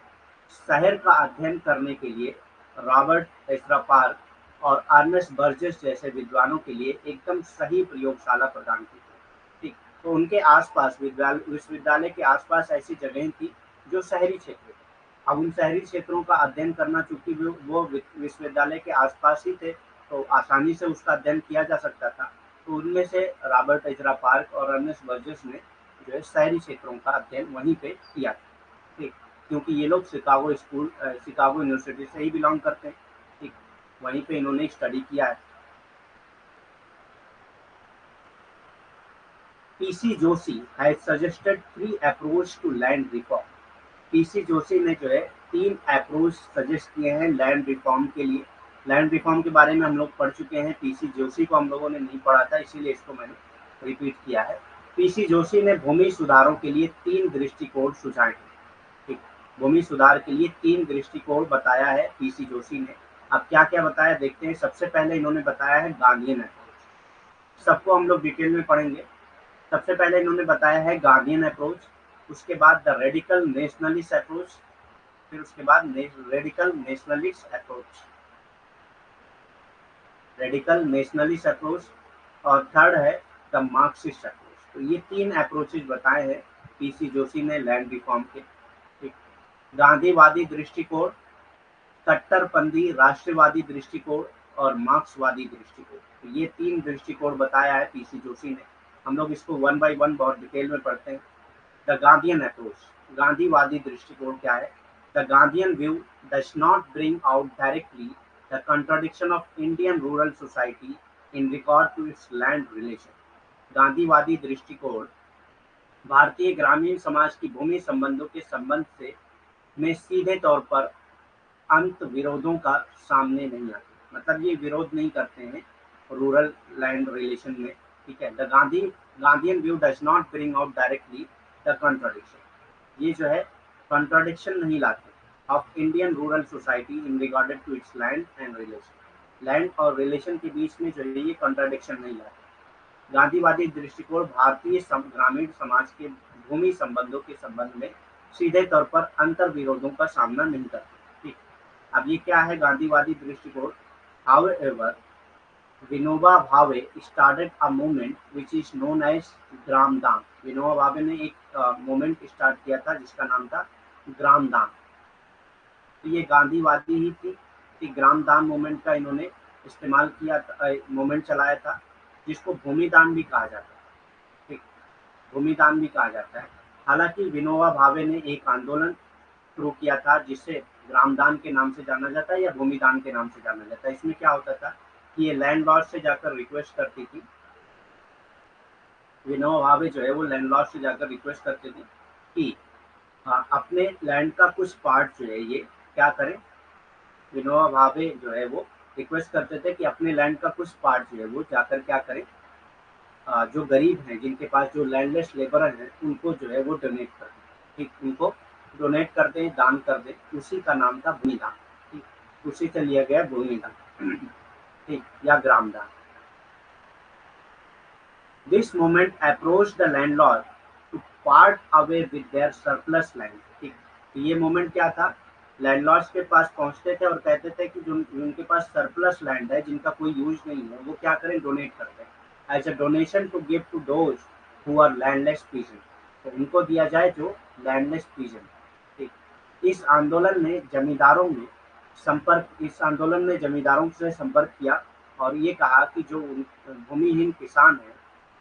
शहर का अध्ययन करने के लिए रॉबर्ट एजरा पार्क और अर्नेस्ट बर्जेस जैसे विद्वानों के लिए एकदम सही प्रयोगशाला प्रदान की थी। ठीक, तो उनके आसपास विश्वविद्यालय के आसपास ऐसी जगहें थी जो शहरी क्षेत्र थे। अब उन शहरी क्षेत्रों का अध्ययन करना, चूंकि वो विश्वविद्यालय के आसपास ही थे, तो आसानी से उसका अध्ययन किया जा सकता था। तो उनमें से रॉबर्ट एजरा पार्क और अर्नेस्ट बर्जेस ने जो है शहरी क्षेत्रों का अध्ययन वहीं पे किया था। ठीक, क्योंकि ये लोग शिकागो यूनिवर्सिटी से ही बिलोंग करते हैं। ठीक, वहीं पे इन्होंने स्टडी किया है। P C Joshi has suggested 3 approach to land reform. P C Joshi ने जो है 3 अप्रोच सजेस्ट किए हैं लैंड रिफॉर्म के लिए। लैंड रिफॉर्म के बारे में हम लोग पढ़ चुके हैं, पीसी जोशी को हम लोगों ने नहीं पढ़ा था, इसीलिए इसको मैंने रिपीट किया है। पीसी जोशी ने भूमि सुधारों के लिए 3 दृष्टिकोण सुझाए हैं। ठीक, भूमि सुधार के लिए 3 दृष्टिकोण बताया है पीसी जोशी ने। अब क्या क्या बताया देखते हैं। सबसे पहले इन्होंने बताया है गांधीयन अप्रोच। सबको हम लोग डिटेल में पढ़ेंगे। सबसे पहले इन्होंने बताया है गांधीयन अप्रोच, उसके बाद द रेडिकल नेशनलिस्ट अप्रोच, फिर उसके बाद radical nationalist approach, radical nationalist approach, और थर्ड है द मार्क्सिस्ट अप्रोच। तो ये 3 अप्रोचेज बताए हैं पीसी जोशी ने लैंड रिफॉर्म के। ठीक, गांधीवादी दृष्टिकोण, कट्टरपंथी राष्ट्रवादी दृष्टिकोण और मार्क्सवादी दृष्टिकोण। तो ये 3 दृष्टिकोण बताया है पीसी जोशी ने। हम लोग इसको वन बाय वन बहुत डिटेल में पढ़ते हैं। द गांधीयन अप्रोच, गांधीवादी दृष्टिकोण क्या है। The Gandhian view does not bring out directly the contradiction of Indian rural society in regard to its land relation. गांधीवादी दृष्टिकोण भारतीय ग्रामीण समाज की भूमि संबंधों के संबंध से में सीधे तौर पर अंत विरोधों का सामने नहीं आते, मतलब ये विरोध नहीं करते हैं रूरल लैंड रिलेशन में। ठीक है, the Gandhian view does not bring out directly the contradiction, ये जो है कॉन्ट्राडिक्शन नहीं लाते of Indian rural society in regarded to its land and relation, land और रिलेशन के बीच में जो है ये कॉन्ट्राडिक्शन नहीं लाते। गांधीवादी दृष्टिकोण भारतीय ग्रामीण समाज के भूमि संबंधों के संबंध में सीधे तौर पर अंतर विरोधों का सामना नहीं करते। ठीक, अब ये क्या है गांधीवादी दृष्टिकोण? However, Vinoba Bhave started a movement which is known as Gram Dan. Vinoba भावे ने एक मूवमेंट स्टार्ट किया था जिसका नाम था ग्राम दान। तो ये गांधीवादी ही थी कि ग्राम दान मूवमेंट का इन्होंने इस्तेमाल किया, मूवमेंट चलाया था, जिसको भूमि दान भी कहा जाता है। ठीक, भूमि दान भी कहा जाता है। हालांकि विनोबा भावे ने एक आंदोलन शुरू किया था जिसे ग्रामदान के नाम से जाना जाता है या भूमिदान के नाम से जाना जाता है। इसमें क्या होता था कि ये लैंडलॉर्ड से जाकर रिक्वेस्ट करती थी, विनोबा भावे जो है वो लैंडलॉर्ड से जाकर रिक्वेस्ट करते थे कि अपने लैंड का कुछ पार्ट जो है ये क्या करें। विनोबा भावे जो है वो रिक्वेस्ट करते थे कि अपने लैंड का कुछ पार्ट जो है वो जाकर क्या करें, जो गरीब हैं जिनके पास जो लैंडलेस लेबरर हैं उनको जो है वो डोनेट कर दें। ठीक, उनको डोनेट कर दें, दान कर दें। उसी का नाम था भूमिदान। ठीक, उसी से लिया गया भूमिदान। ठीक, या Gramdan. This movement approach the landlord to part away with their surplus land. ठीक, तो ये मूवमेंट क्या था? लैंडलॉर्ड्स के पास पहुंचते थे और कहते थे कि जो उनके पास सरप्लस लैंड है, जिनका कोई यूज नहीं है, वो क्या करें, डोनेट करते हैं as a donation to give to those who are landless peasant. तो उनको दिया जाए जो लैंडलेस पीजन। ठीक, इस आंदोलन ने जमींदारों से संपर्क किया और ये कहा कि जो भूमिहीन किसान है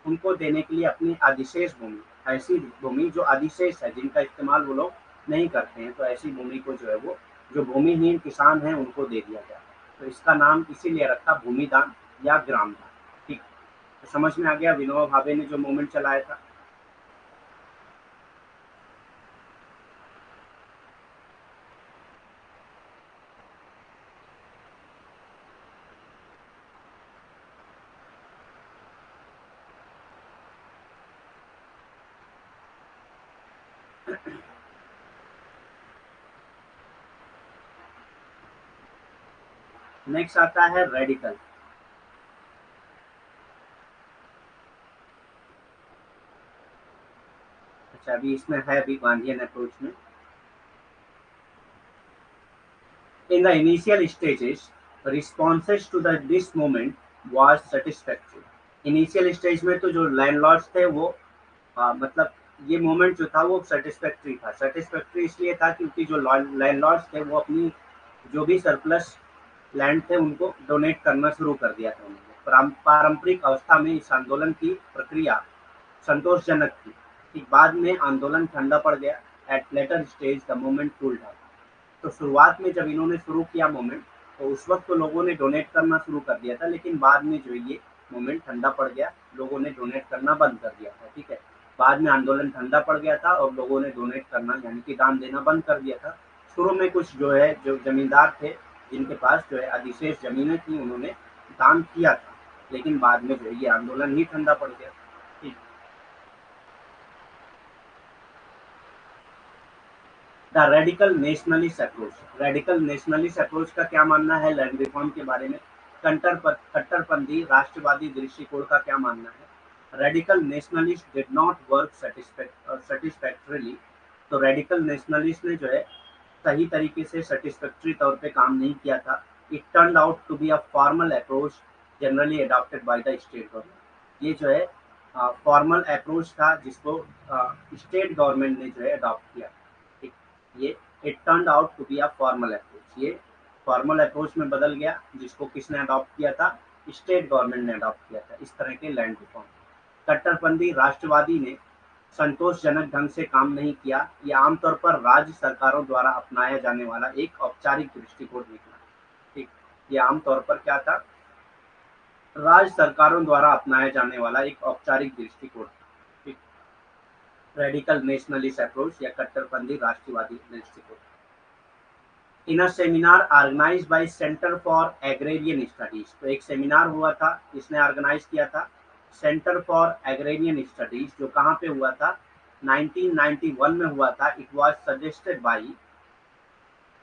उनको देने के लिए अपनी अधिशेष भूमि, ऐसी भूमि जो अधिशेष है, जिनका इस्तेमाल वो लोग नहीं करते हैं, तो ऐसी भूमि को जो है वो जो भूमिहीन किसान हैं उनको दे दिया गया। तो इसका नाम इसीलिए रखा भूमिदान या ग्रामदान। ठीक, तो समझ में आ गया विनोबा भावे ने जो मूवमेंट चलाया था। नेक्स्ट आता है रेडिकल। अच्छा, अभी इसमें है अभी गांधीयन अप्रोच में। In the initial stages, responses to this movement was satisfactory. Initial stage में तो जो लैंडलॉर्ड्स थे वो मतलब ये मूवमेंट जो था वो सेटिस्फैक्ट्री था। सेटिस्फैक्ट्री इसलिए था क्योंकि जो लैंडलॉर्ड्स थे वो अपनी जो भी सरप्लस लैंड थे उनको डोनेट करना शुरू कर दिया था उन्होंने। पारंपरिक अवस्था में इस आंदोलन की प्रक्रिया संतोषजनक थी कि बाद में आंदोलन ठंडा पड़ गया। At later stage the movement cooled down. तो शुरुआत में जब इन्होंने शुरू किया मूवमेंट, तो उस वक्त तो लोगों ने डोनेट करना शुरू कर दिया था, लेकिन बाद में जो ये मूवमेंट ठंडा पड़ गया, लोगों ने डोनेट करना बंद कर दिया था। ठीक है, बाद में आंदोलन ठंडा पड़ गया था और लोगों ने डोनेट करना यानी कि दान देना बंद कर दिया था। शुरू में कुछ जो है जो जमींदार थे जिनके पास जो है अधिशेष जमीनें थी, उन्होंने दान किया था, लेकिन बाद में जो है ये आंदोलन ही ठंडा पड़ गया। ठीक, the radical nationalist approach. Radical nationalist approach का क्या मानना है लैंड रिफॉर्म के बारे में? कट्टरपंथी राष्ट्रवादी दृष्टिकोण का क्या मानना है? Radical nationalist did not work satisfactorily. तो रेडिकल नेशनलिस्ट ने जो है सही तरीके से सेटिस्फैक्टरी तौर पे काम नहीं किया था। It turn out to be a formal approach generally adopted by the state government. ये जो है फॉर्मल अप्रोच था जिसको स्टेट गवर्नमेंट ने जो है अडॉप्ट किया। ये it turn out to be a formal approach. ये फॉर्मल अप्रोच में बदल गया, जिसको किसने अडॉप्ट किया था? स्टेट गवर्नमेंट ने अडॉप्ट किया था इस तरह के लैंड रिफॉर्म। कट्टरपंथी राष्ट्रवादी ने संतोषजनक ढंग से काम नहीं किया। ये आमतौर पर राज्य सरकारों द्वारा अपनाया जाने वाला एक औपचारिक दृष्टिकोण निकला। ठीक, ये आमतौर पर क्या था? राज्य सरकारों द्वारा अपनाया जाने वाला एक औपचारिक दृष्टिकोण था। ठीक, रेडिकल नेशनलिस्ट अप्रोच या कट्टरपंथी राष्ट्रवादी दृष्टिकोण। In a seminar organised by Centre for Agrarian Studies. तो एक सेमिनार हुआ था, इसने ऑर्गेनाइज किया था सेंटर फॉर एग्रेरियन स्टडीज, जो कहाँ पे हुआ था? 1991 में हुआ था। It was suggested by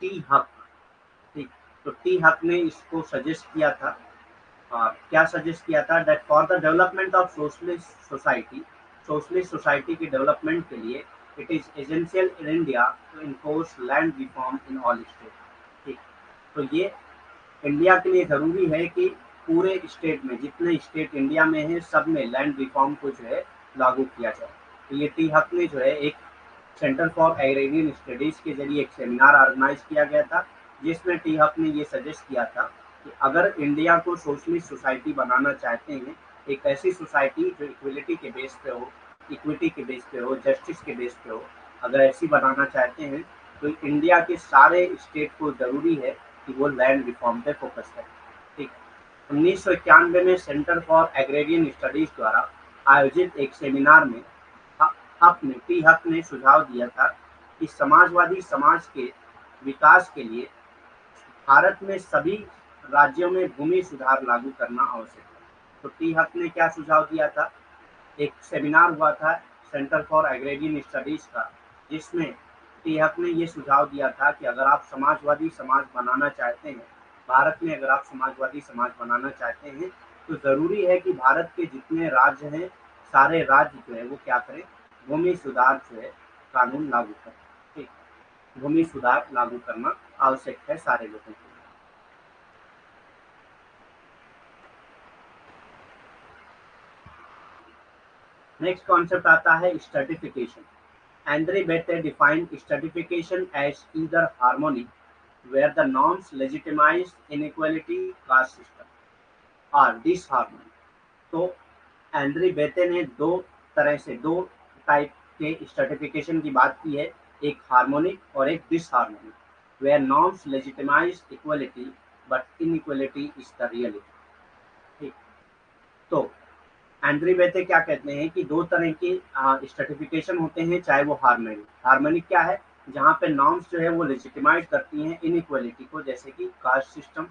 T हक। ठीक, तो टी हक ने इसको सजेस्ट किया था। क्या सजेस्ट किया था? That for the development of socialist society के डेवलपमेंट के लिए it is essential in India to enforce land reform in all state. ठीक, तो ये इंडिया के लिए ज़रूरी है कि पूरे स्टेट में, जितने स्टेट इंडिया में हैं, सब में लैंड रिफॉर्म को जो है लागू किया जाए। तो ये टी हक ने जो है एक सेंटर फॉर एग्रेरियन स्टडीज़ के जरिए एक सेमिनार ऑर्गेनाइज किया गया था, जिसमें टी हक ने ये सजेस्ट किया था कि अगर इंडिया को सोशलिस्ट सोसाइटी बनाना चाहते हैं, एक ऐसी सोसाइटी जो इक्वलिटी के बेस पे हो, इक्विटी के बेस पे हो, जस्टिस के बेस पे हो, अगर ऐसी बनाना चाहते हैं तो इंडिया के सारे स्टेट को ज़रूरी है कि वो लैंड रिफॉर्म पे फोकस करें। ठीक, 1991 में सेंटर फॉर एग्रेरियन स्टडीज द्वारा आयोजित एक सेमिनार में टी हक ने सुझाव दिया था कि समाजवादी समाज के विकास के लिए भारत में सभी राज्यों में भूमि सुधार लागू करना आवश्यक है। तो टी हक ने क्या सुझाव दिया था? एक सेमिनार हुआ था सेंटर फॉर एग्रेरियन स्टडीज का, जिसमें टी हक ने ये सुझाव दिया था कि अगर आप समाजवादी समाज बनाना चाहते हैं, भारत में अगर आप समाजवादी समाज बनाना चाहते हैं, तो ज़रूरी है कि भारत के जितने राज्य हैं, सारे राज्य जो है वो क्या करें? भूमि सुधार जो है कानून लागू करें। ठीक, भूमि सुधार लागू करना आवश्यक है सारे लोगों के लिए। नेक्स्ट कॉन्सेप्ट आता है stratification. Andre Bate defined stratification as either harmony, where the norms legitimize inequality caste system, or disharmony। तो एंड्री बेते ने दो टाइप के स्ट्रेटिफिकेशन की बात की है, एक हार्मोनिक और एक disharmonic. Where norms legitimise equality but inequality is the reality. ठीक, तो एंड्री बेते क्या कहते हैं कि दो तरह के स्ट्रेटिफिकेशन होते हैं, चाहे वो हार्मोनिक। हार्मोनिक क्या है? जहाँ पे नॉर्म्स जो है वो लेजिटिमाइज करती हैं इनइक्वलिटी को, जैसे कि कास्ट सिस्टम।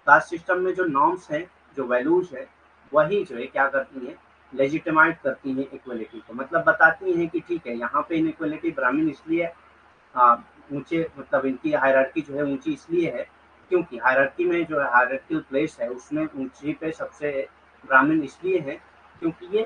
कास्ट सिस्टम में जो नॉर्म्स हैं, जो वैल्यूज है, वही जो है क्या करती हैं? लेजिटिमाइज करती हैं इक्वलिटी को। मतलब बताती हैं कि ठीक है, यहाँ पे इनइक्वलिटी ब्राह्मण इसलिए ऊंचे, मतलब इनकी हायरार्की जो है ऊंची इसलिए है क्योंकि हायरार्की में जो हायरार्किकल प्लेस है उसमें ऊंची पे सबसे ब्राह्मण इसलिए है क्योंकि ये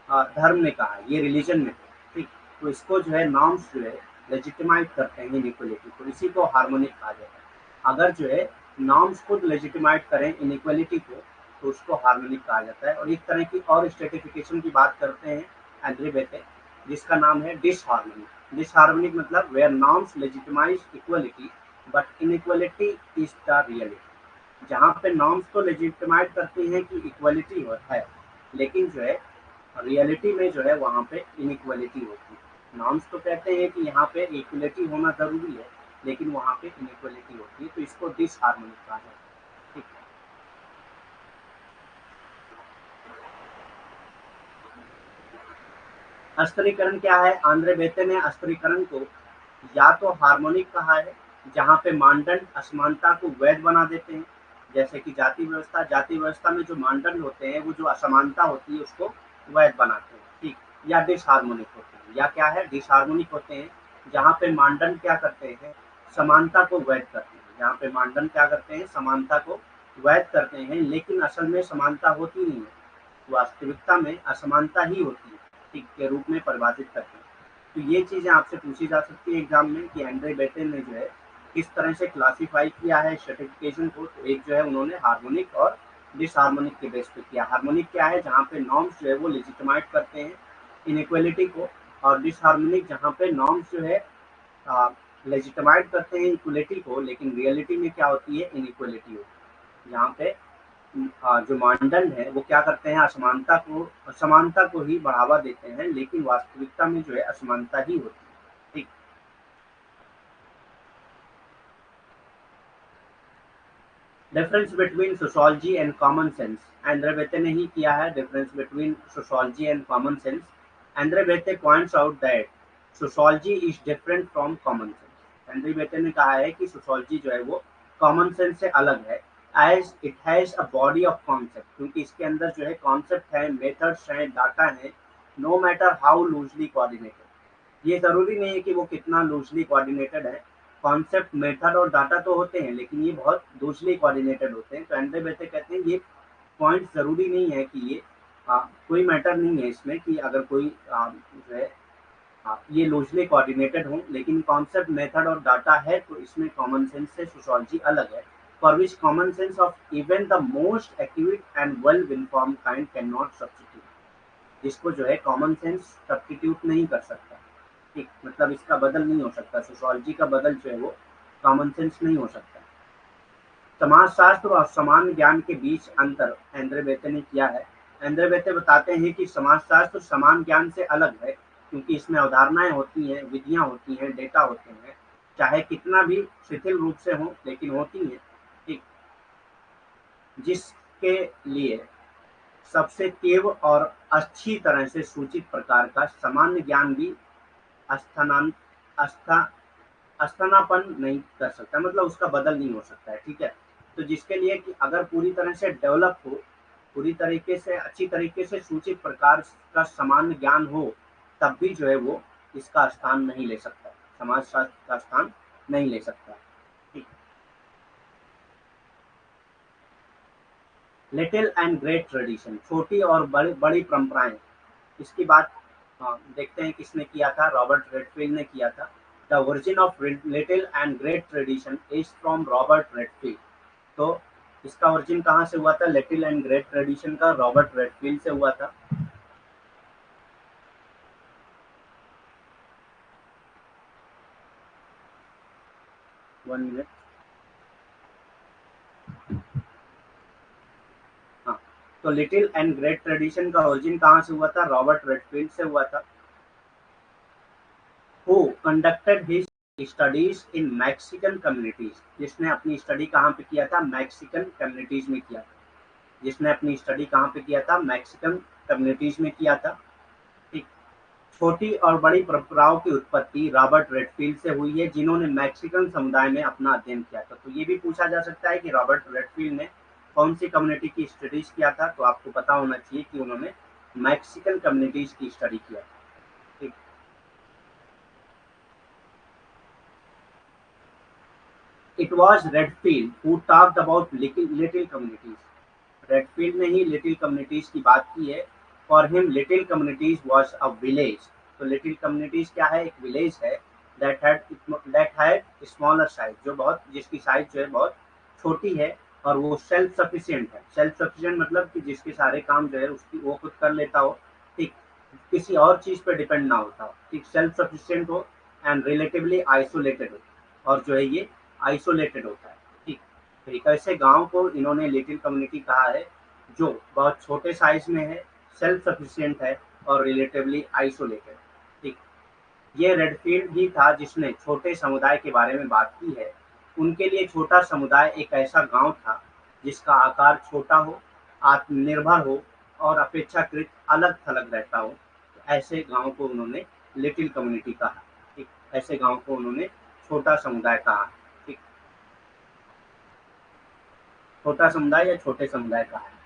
धर्म ने कहा, ये रिलीजन में है। ठीक, तो इसको जो है नॉर्म्स जो है लेजिटिमाइज करते हैं इनइक्वलिटी को, इसी को हार्मोनिक कहा जाता है। अगर जो है नॉर्म्स खुद लेजिटिमाइज करें इनइक्वलिटी को, तो उसको हार्मोनिक कहा जाता है। और एक तरह की और स्ट्रेटिफिकेशन की बात करते हैं एंड्रे बेते, जिसका नाम है डिसहार्मोनिक। डिसहार्मोनिक मतलब where norms legitimise equality but inequality is the reality. जहाँ पे नॉर्म्स को लेजिटिमाइज करती हैं कि इक्वलिटी है, लेकिन जो है रियलिटी में जो है वहाँ पे इनइक्वलिटी होती है। नॉर्म्स तो कहते हैं कि यहाँ पे इक्वलिटी होना जरूरी है, लेकिन वहाँ पे इनइक्वलिटी होती है, तो इसको डिसहार्मोनिक कहा जाता है। ठीक है, अस्त्रीकरण क्या है? आंद्रे बेते ने अस्त्रीकरण को या तो हार्मोनिक कहा है, जहाँ पे मानदंड असमानता को वैध बना देते हैं, जैसे कि जाति व्यवस्था में जो मानदंड होते हैं, वो जो असमानता होती है उसको वैध बनाते हैं। ठीक, या डिसहार्मोनिक होते हैं, या क्या है? डिसहार्मोनिक होते हैं, जहाँ पे मानदंड क्या करते हैं? समानता को वैध करते हैं। जहाँ पे मानदंड क्या करते हैं? समानता को वैध करते हैं, लेकिन असल में समानता होती नहीं है, वास्तविकता में असमानता ही होती है, ठीक, के रूप में परिभाषित करते हैं। तो ये चीज़ें आपसे पूछी जा सकती है एग्जाम में कि एंड्रे बेटे ने जो है किस तरह से क्लासीफाई किया है सर्टिफिकेशन को। तो एक जो है उन्होंने हार्मोनिक और डिसहार्मोनिक के बेस पे किया। हार्मोनिक क्या है? जहाँ पे नॉर्म्स जो है वो लेजिटिमाइज करते हैं इनइक्वलिटी को, और डिसहार्मोनिक जहाँ पे नॉर्म्स जो है लेजिटिमाइज करते हैं इक्वलिटी को, लेकिन रियलिटी में क्या होती है? इनइक्वलिटी होती है। यहाँ पे जो मानदंड है वो क्या करते हैं? असमानता को ही बढ़ावा देते हैं, लेकिन वास्तविकता में जो है असमानता ही होती है। ठीक, difference between sociology and common sense. Andre Beteille ने ही किया है difference between sociology and common sense. Andre Beteille points out that sociology is different from common sense. Andre Beteille ने कहा है कि सोशोलॉजी जो है वो कॉमन सेंस से अलग है, as it has a body of concept, क्योंकि इसके अंदर जो है कॉन्सेप्ट है, मेथड्स हैं, डाटा है, no matter how loosely coordinated. ये ज़रूरी नहीं है कि वो कितना लूज़ली कोऑर्डिनेटेड है। कॉन्सेप्ट, मेथड और डाटा तो होते हैं, लेकिन ये बहुत लूज़ली कोऑर्डिनेटेड होते हैं। तो एंड्रे बेथे कहते हैं ये पॉइंट ज़रूरी नहीं है कि ये कोई मैटर नहीं है इसमें कि अगर कोई जो है ये लूज़ली कोऑर्डिनेटेड हों, लेकिन कॉन्सेप्ट, मेथड और डाटा है तो इसमें कॉमन सेंस से सोशियोलॉजी अलग है। For which common sense of even the most accurate and well informed kind can not substitute. जिसको जो है कॉमन सेंस सब्स्टिट्यूट नहीं कर सकता। ठीक, मतलब इसका बदल नहीं हो सकता, सोशियोलॉजी का बदल जो है वो कॉमन सेंस नहीं हो सकता। समाजशास्त्र और सामान्य ज्ञान के बीच अंतर एंड्रे बेथे ने किया है। एंड्रे बेथे बताते हैं कि समाजशास्त्र सामान्य ज्ञान से अलग है, क्योंकि इसमें अवधारणाएं होती हैं, विधियां होती हैं, डेटा होते हैं, चाहे कितना भी शिथिल रूप से हो, लेकिन होती हैं। ठीक, जिसके लिए सबसे तीव्र और अच्छी तरह से सूचित प्रकार का सामान्य ज्ञान भी स्थानान अस्था स्थानापन्न नहीं कर सकता, मतलब उसका बदल नहीं हो सकता है। ठीक है, तो जिसके लिए कि अगर पूरी तरह से डेवलप हो, पूरी तरीके से अच्छी तरीके से सूचित प्रकार का सामान्य ज्ञान हो, तब भी जो है वो इसका स्थान नहीं ले सकता, समाजशास्त्र का स्थान नहीं ले सकता। ठीक, लिटिल एंड ग्रेट ट्रेडिशन, छोटी और बड़ी बड़ी परंपराएं, इसकी बात देखते हैं किसने किया था। रॉबर्ट रेडफील्ड ने किया था। The origin of little and great tradition is from Robert Redfield. तो इसका ओरिजिन कहाँ से हुआ था? लिटिल एंड ग्रेट ट्रेडिशन का रॉबर्ट रेडफील्ड से हुआ था। 1 मिनट। हाँ, तो लिटिल एंड ग्रेट ट्रेडिशन का ओरिजिन कहाँ से हुआ था? रॉबर्ट रेडफील्ड से हुआ था। Who conducted his studies in Mexican communities, जिसने अपनी स्टडी कहाँ पे किया था? मैक्सिकन कम्युनिटीज में किया था। जिसने अपनी स्टडी कहाँ पे किया था? मैक्सिकन कम्युनिटीज में किया था। ठीक, छोटी और बड़ी परंपराओं की उत्पत्ति रॉबर्ट रेडफील्ड से हुई है, जिन्होंने मैक्सिकन समुदाय में अपना अध्ययन किया था। तो ये भी पूछा जा सकता है कि रॉबर्ट रेडफील्ड ने कौन सी कम्युनिटी की स्टडीज किया था, तो आपको पता होना चाहिए कि उन्होंने मैक्सिकन कम्युनिटीज की स्टडी किया था। ठीक, it was Redfield who talked about little communities. Redfield ने ही लिटिल कम्युनिटीज की बात की है। For him little communities was a village. तो लिटिल कम्युनिटीज क्या है? एक विलेज है दैट हैड स्मॉलर साइज, जो बहुत, जिसकी साइज जो है बहुत छोटी है, और वो सेल्फ सफिशिएंट है। सेल्फ सफिशिएंट मतलब कि जिसके सारे काम जो है उसकी वो खुद कर लेता हो। ठीक, किसी और चीज पे डिपेंड ना होता हो। ठीक, सेल्फ सफिशिएंट हो एंड रिलेटिवली आइसोलेटेड हो, और जो है ये आइसोलेटेड होता है। ठीक, तो एक ऐसे गांव को इन्होंने लिटिल कम्युनिटी कहा है जो बहुत छोटे साइज में है, सेल्फ सफिशिएंट है और रिलेटिवली आइसोलेटेड। ठीक, ये रेडफील्ड ही था जिसने छोटे समुदाय के बारे में बात की है। उनके लिए छोटा समुदाय एक ऐसा गांव था जिसका आकार छोटा हो, आत्मनिर्भर हो और अपेक्षाकृत अलग थलग रहता हो। तो ऐसे गांव को उन्होंने लिटिल कम्युनिटी कहा। ठीक, ऐसे गांव को उन्होंने छोटा समुदाय कहा। ठीक, छोटा समुदाय या छोटे समुदाय कहा है।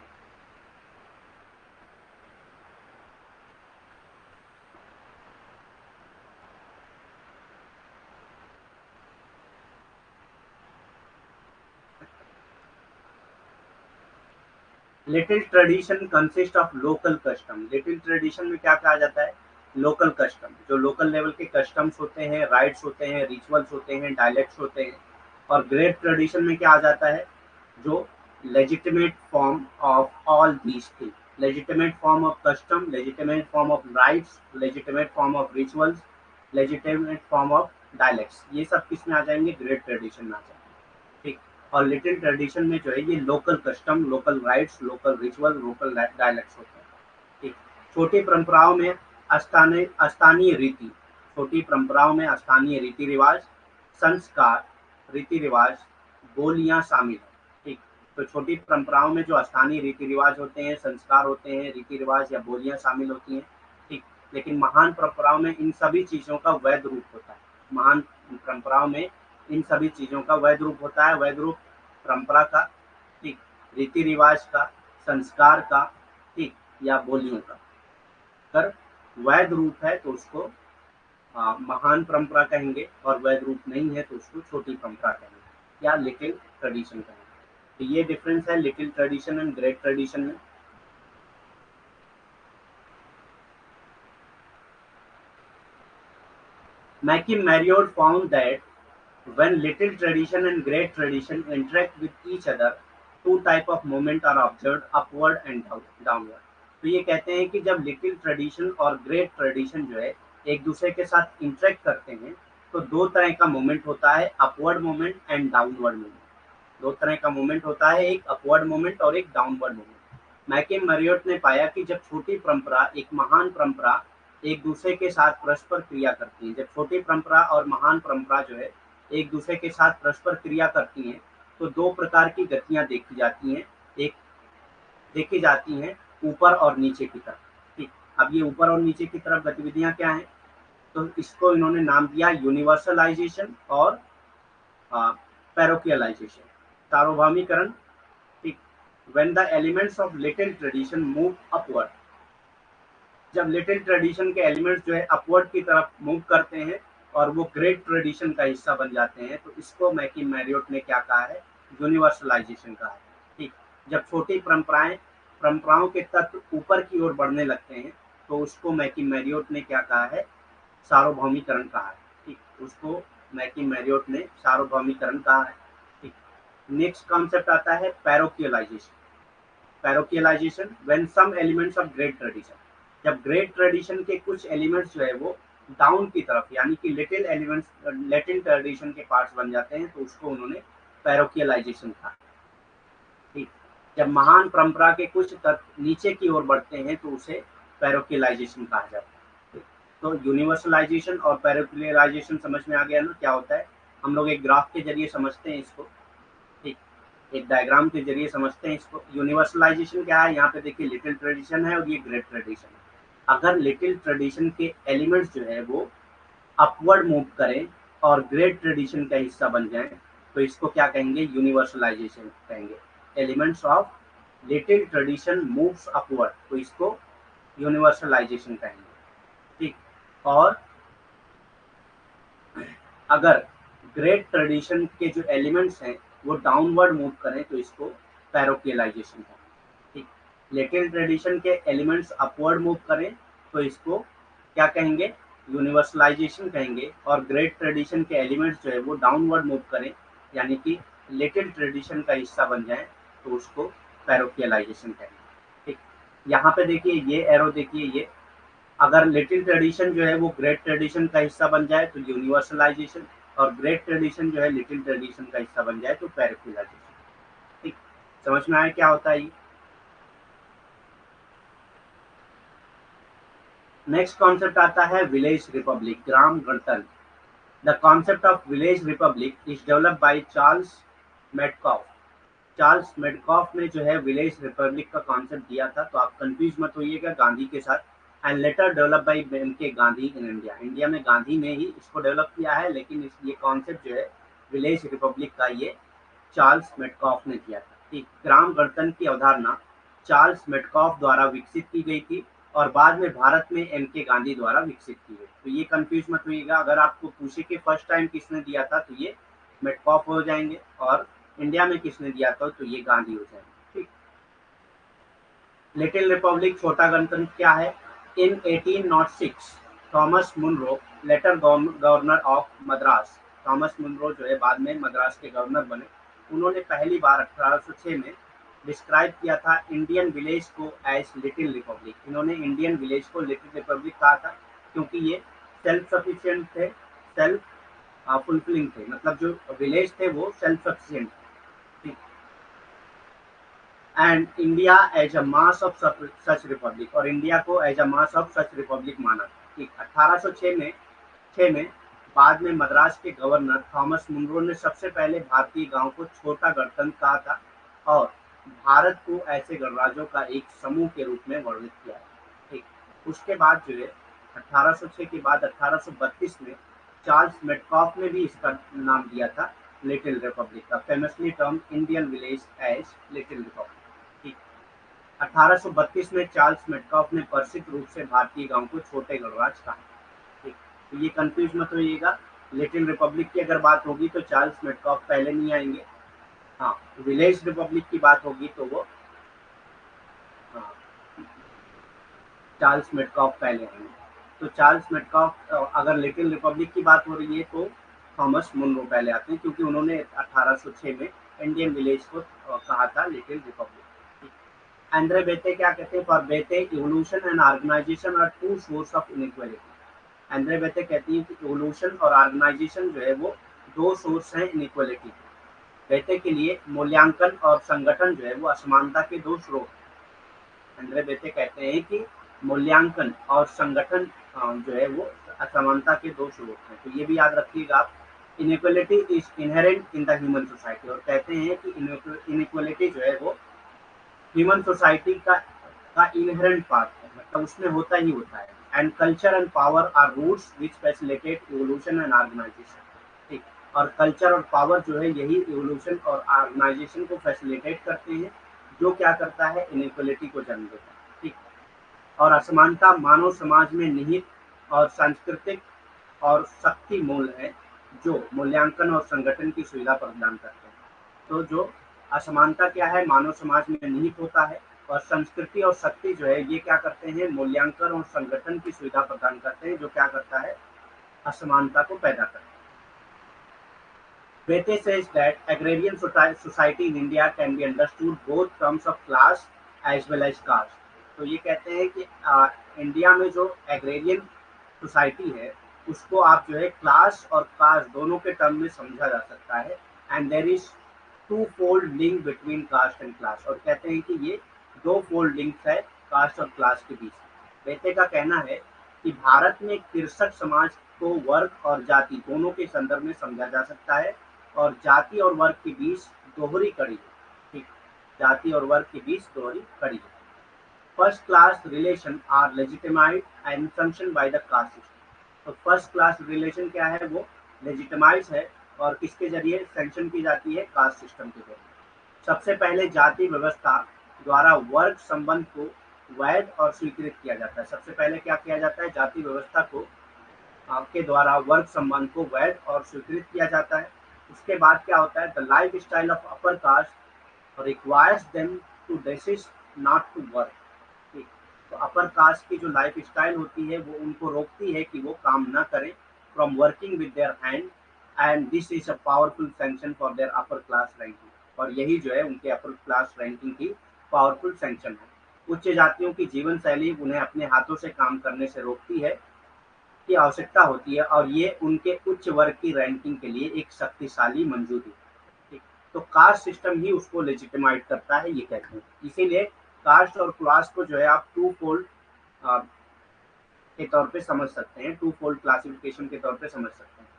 Little tradition consist of local custom. Little tradition में क्या कहा जाता है? लोकल कस्टम, जो लोकल लेवल के कस्टम्स होते हैं, राइट्स होते हैं, रिचुअल्स होते हैं, डायलेक्ट्स होते हैं। और ग्रेट ट्रेडिशन में क्या आ जाता है? जो legitimate form of all these thing, legitimate form of custom, legitimate form of rights, legitimate form of rituals, legitimate form of dialects, ये सब किस में आ जाएंगे? ग्रेट ट्रेडिशन में आ जाएंगे। ठीक, और लिटिल ट्रेडिशन में जो है ये local custom, local rights, local ritual, local dialects होते हैं। ठीक, छोटी परंपराओं में स्थानीय रीति, छोटी परंपराओं में स्थानीय रीति रिवाज, संस्कार, रीति रिवाज, बोलियां शामिल है। ठीक, तो छोटी परंपराओं में जो स्थानीय रीति रिवाज होते हैं, संस्कार होते हैं, रीति रिवाज या बोलियां शामिल होती हैं। ठीक, लेकिन महान परंपराओं में इन सभी चीजों का वैध रूप होता है। महान परंपराओं में इन सभी चीजों का वैध रूप होता है। वैध रूप परंपरा का, ठीक, रीति रिवाज का, संस्कार का, ठीक, या बोलियों का। अगर वैध रूप है तो उसको महान परंपरा कहेंगे, और वैध रूप नहीं है तो उसको छोटी परंपरा कहेंगे या लिटिल ट्रेडिशन कहेंगे। तो ये डिफरेंस है little tradition and great tradition में। McKim Marriott found that when little tradition and great tradition interact with each other, two type of movement are observed, upward and downward। तो ये कहते हैं कि जब लिटिल ट्रेडिशन और great tradition जो है एक दूसरे के साथ इंटरेक्ट करते हैं तो दो तरह का मूवमेंट होता है, upward movement and downward movement. दो तरह का मूवमेंट होता है, एक अपवर्ड मूवमेंट और एक डाउनवर्ड मूवमेंट। मैकिम मैरियोट ने पाया कि जब छोटी परंपरा एक महान परंपरा एक दूसरे के साथ परस्पर क्रिया करती है, जब छोटी परंपरा और महान परंपरा जो है एक दूसरे के साथ परस्पर क्रिया करती हैं तो दो प्रकार की गतियां देखी जाती हैं। एक देखी जाती हैं ऊपर और नीचे की तरफ। ठीक, अब ये ऊपर और नीचे की तरफ गतिविधियां क्या हैं, तो इसको इन्होंने नाम दिया यूनिवर्सलाइजेशन और पैरोकियलाइजेशन, सार्वभौमिकरण। ठीक, when the elements of little tradition move upward, जब लिटिल ट्रेडिशन के एलिमेंट्स जो है अपवर्ड की तरफ मूव करते हैं और वो ग्रेट ट्रेडिशन का हिस्सा बन जाते हैं, तो इसको मैकी मैरियोट ने क्या कहा है, यूनिवर्सलाइजेशन कहा है। ठीक, जब छोटी परंपराओं के तत्व ऊपर की ओर बढ़ने लगते हैं तो उसको मैकी मैरियोट ने क्या कहा है, सार्वभौमिकरण कहा है। ठीक, उसको मैकी मैरियोट ने सार्वभौमिकरण कहा है। ठीक, नेक्स्ट कॉन्सेप्ट आता है parochialisation. Parochialisation when some elements of great tradition, जब ग्रेट ट्रेडिशन के कुछ एलिमेंट्स जो है वो डाउन की तरफ यानी कि लिटिल एलिमेंट्स लिटिल ट्रेडिशन के पार्ट्स बन जाते हैं तो उसको उन्होंने पैरोकियलाइजेशन कहा। ठीक, जब महान परंपरा के कुछ तत्व नीचे की ओर बढ़ते हैं तो उसे पैरोकियलाइजेशन कहा जाता है। तो यूनिवर्सलाइजेशन और पैरोकियलाइजेशन समझ में आ गया ना क्या होता है। हम लोग एक ग्राफ के जरिए समझते हैं इसको। ठीक, एक डायग्राम के जरिए समझते हैं इसको। यूनिवर्सलाइजेशन क्या है, यहाँ पे देखिए लिटिल ट्रेडिशन है और ये ग्रेट ट्रेडिशन है। अगर लिटिल ट्रेडिशन के एलिमेंट्स जो है वो अपवर्ड मूव करें और ग्रेट ट्रेडिशन का हिस्सा बन जाएं तो इसको क्या कहेंगे, यूनिवर्सलाइजेशन कहेंगे। Elements of little tradition moves upward तो इसको यूनिवर्सलाइजेशन कहेंगे। ठीक, और अगर ग्रेट ट्रेडिशन के जो एलिमेंट्स हैं वो डाउनवर्ड मूव करें तो इसको पैरोकियलाइजेशन कहेंगे। ठीक, लिटिल ट्रेडिशन के एलिमेंट्स अपवर्ड मूव करें तो इसको क्या कहेंगे, यूनिवर्सलाइजेशन कहेंगे। और ग्रेट ट्रेडिशन के एलिमेंट्स जो है वो डाउनवर्ड मूव करें यानी कि लिटिल ट्रेडिशन का हिस्सा बन जाए तो उसको पैरोकियलाइजेशन कहेंगे। ठीक, यहाँ पे देखिए ये एरो देखिए, ये अगर लिटिल ट्रेडिशन जो है वो ग्रेट ट्रेडिशन का हिस्सा बन जाए तो यूनिवर्सलाइजेशन, और ग्रेट ट्रेडिशन जो है लिटिल ट्रेडिशन का हिस्सा बन जाए तो पैरोकियलाइजेशन। ठीक, समझ में आया क्या होता है ये। नेक्स्ट कॉन्सेप्ट आता है विलेज रिपब्लिक, ग्राम गणतंत्र। The concept of village republic is developed by Charles Metcalfe. Charles Metcalfe ने जो है विलेज रिपब्लिक का कॉन्सेप्ट दिया था, तो आप कंफ्यूज मत होइएगा गांधी के साथ। And later develop by M K Gandhi in India, India में गांधी ने ही इसको डेवलप किया है, लेकिन ये कॉन्सेप्ट जो है विलेज रिपब्लिक का ये चार्ल्स मेडकॉफ ने किया था। ठीक, ग्राम गणतंत्र की अवधारणा चार्ल्स मेडकॉफ द्वारा विकसित की गई थी और बाद में भारत में एम के गांधी द्वारा विकसित की गई। तो ये कंफ्यूज मत होइएगा, अगर आपको पूछे कि फर्स्ट टाइम किसने दिया था तो ये मेडकॉफ हो जाएंगे, और इंडिया में किसने दिया था तो ये गांधी हो जाएंगे। ठीक, लिटिल रिपब्लिक छोटा गणतंत्र क्या है। In 1806 Thomas Munro later governor of Madras, Thomas Munro जो है बाद में मद्रास के गवर्नर बने, उन्होंने पहली बार 1806 में डिस्क्राइब किया था इंडियन विलेज को एज लिटिल रिपब्लिक। इन्होंने इंडियन विलेज को लिटिल रिपब्लिक कहा था क्योंकि ये सेल्फ सफिशिएंट थे, सेल्फ फुलफिलिंग थे, मतलब जो विलेज थे वो सेल्फ सफिशिएंट थे। And India as a mass of such republic, और इंडिया को as a mass of such republic माना। ठीक, 1806 में बाद में मद्रास के गवर्नर थॉमस मुनरो ने सबसे पहले भारतीय गांव को छोटा गणतंत्र कहा था और भारत को ऐसे गणराज्यों का एक समूह के रूप में वर्णित किया है। ठीक, उसके बाद जो है 1806 के बाद 1832 में चार्ल्स मेडकॉफ ने भी इसका नाम दिया था लिटिल रिपब्लिक का, famously term Indian village as little republic. ठीक, 1832 में चार्ल्स मेडकॉफ ने प्रसिद्ध रूप से भारतीय गांव को छोटे गणराज्य कहा। ठीक, तो ये कंफ्यूज मत होइएगा। लिटिल रिपब्लिक की अगर बात होगी तो चार्ल्स मेटकॉफ पहले नहीं आएंगे। हाँ, विलेज रिपब्लिक की बात होगी तो वो हाँ, चार्ल्स मेटकॉफ पहले आएंगे। तो चार्ल्स मेटकॉफ, अगर लिटिल रिपब्लिक की बात हो रही है तो थॉमस मुनरो पहले आते हैं, क्योंकि उन्होंने 1806 में इंडियन विलेज को कहा था लिटिल रिपब्लिक। एंड्रे बेते क्या कहते हैं? For Beteille evolution and organisation are two source of inequality. Andre Beteille कहती है कि इवोल्यूशन और ऑर्गेनाइजेशन जो है वो दो सोर्स हैं इनइक्वालिटी के। बेते के लिए मूल्यांकन और संगठन जो है वो असमानता के दो स्रोत। एंड्रे बेते कहते हैं कि मूल्यांकन और संगठन जो है वो असमानता के दो स्रोत हैं। तो ये भी याद रखिएगा आप। Inequality is inherent in the human society, और कहते हैं कि इनइक्वालिटी जो है वो ह्यूमन सोसाइटी का इनहेरेंट पार्ट है, मतलब उसमें होता ही होता है। And culture and power are roots which facilitate evolution and organisation. ठीक, और कल्चर और पावर जो है यही इवोल्यूशन और ऑर्गेनाइजेशन को फैसिलिटेट करते हैं, जो क्या करता है? इनइक्वालिटी को जन्म देता है। ठीक, और असमानता मानव समाज में निहित और सांस्कृतिक और शक्ति मूल है, जो मूल्यांकन और संगठन की सुविधा प्रदान करते हैं। तो जो असमानता क्या है? मानव समाज में निहित होता है, और संस्कृति और शक्ति जो है ये क्या करते हैं? मूल्यांकन और संगठन की सुविधा प्रदान करते हैं, जो क्या करता है? असमानता को पैदा करता है। Bethe says that agrarian society in India can be understood both terms of class as well as caste. तो ये कहते हैं कि इंडिया में जो एग्रेरियन सोसाइटी है उसको आप जो है क्लास और कास्ट दोनों के टर्म में समझा जा सकता है। And there is twofold link between caste and class, और कहते हैं कि ये दो फोल्ड लिंक है कास्ट और क्लास के बीच। बेटे का कहना है कि भारत में तिरसठ समाज को वर्ग और जाति दोनों के संदर्भ में समझा जा सकता है, और जाति और वर्ग के बीच दोहरी कड़ी है। ठीक, जाति और वर्ग के बीच दोहरी कड़ी है। First class relation are legitimised and sanction by the caste system. तो फर्स्ट क्लास रिलेशन क्या है? वो लेजिटिमाइज है, और किसके जरिए सैंक्शन की जाती है? कास्ट सिस्टम के जरिए। सबसे पहले जाति व्यवस्था द्वारा वर्ग संबंध को वैध और स्वीकृत किया जाता है। सबसे पहले क्या किया जाता है? जाति व्यवस्था को के द्वारा वर्ग संबंध को वैध और स्वीकृत किया जाता है। उसके बाद क्या होता है? The lifestyle of upper caste requires them to desist not to work. ठीक, तो अपर कास्ट की जो लाइफ स्टाइल होती है वो उनको रोकती है कि वो काम ना करें from working with their hand, and this is a powerful sanction for their upper class ranking. और यही जो है उनके अपर क्लास रैंकिंग की पावरफुल सैंक्शन है। उच्च जातियों की जीवन शैली उन्हें अपने हाथों से काम करने से रोकती है की आवश्यकता होती है, और ये उनके उच्च वर्ग की रैंकिंग के लिए एक शक्तिशाली मंजूरी है। ठीक, तो कास्ट सिस्टम ही उसको लेजिटिमाइट करता है, ये कहते हैं। इसीलिए कास्ट और क्लास को जो है आप टू फोल्ड के तौर पे समझ सकते हैं, टू फोल्ड क्लासिफिकेशन के तौर पे समझ सकते हैं।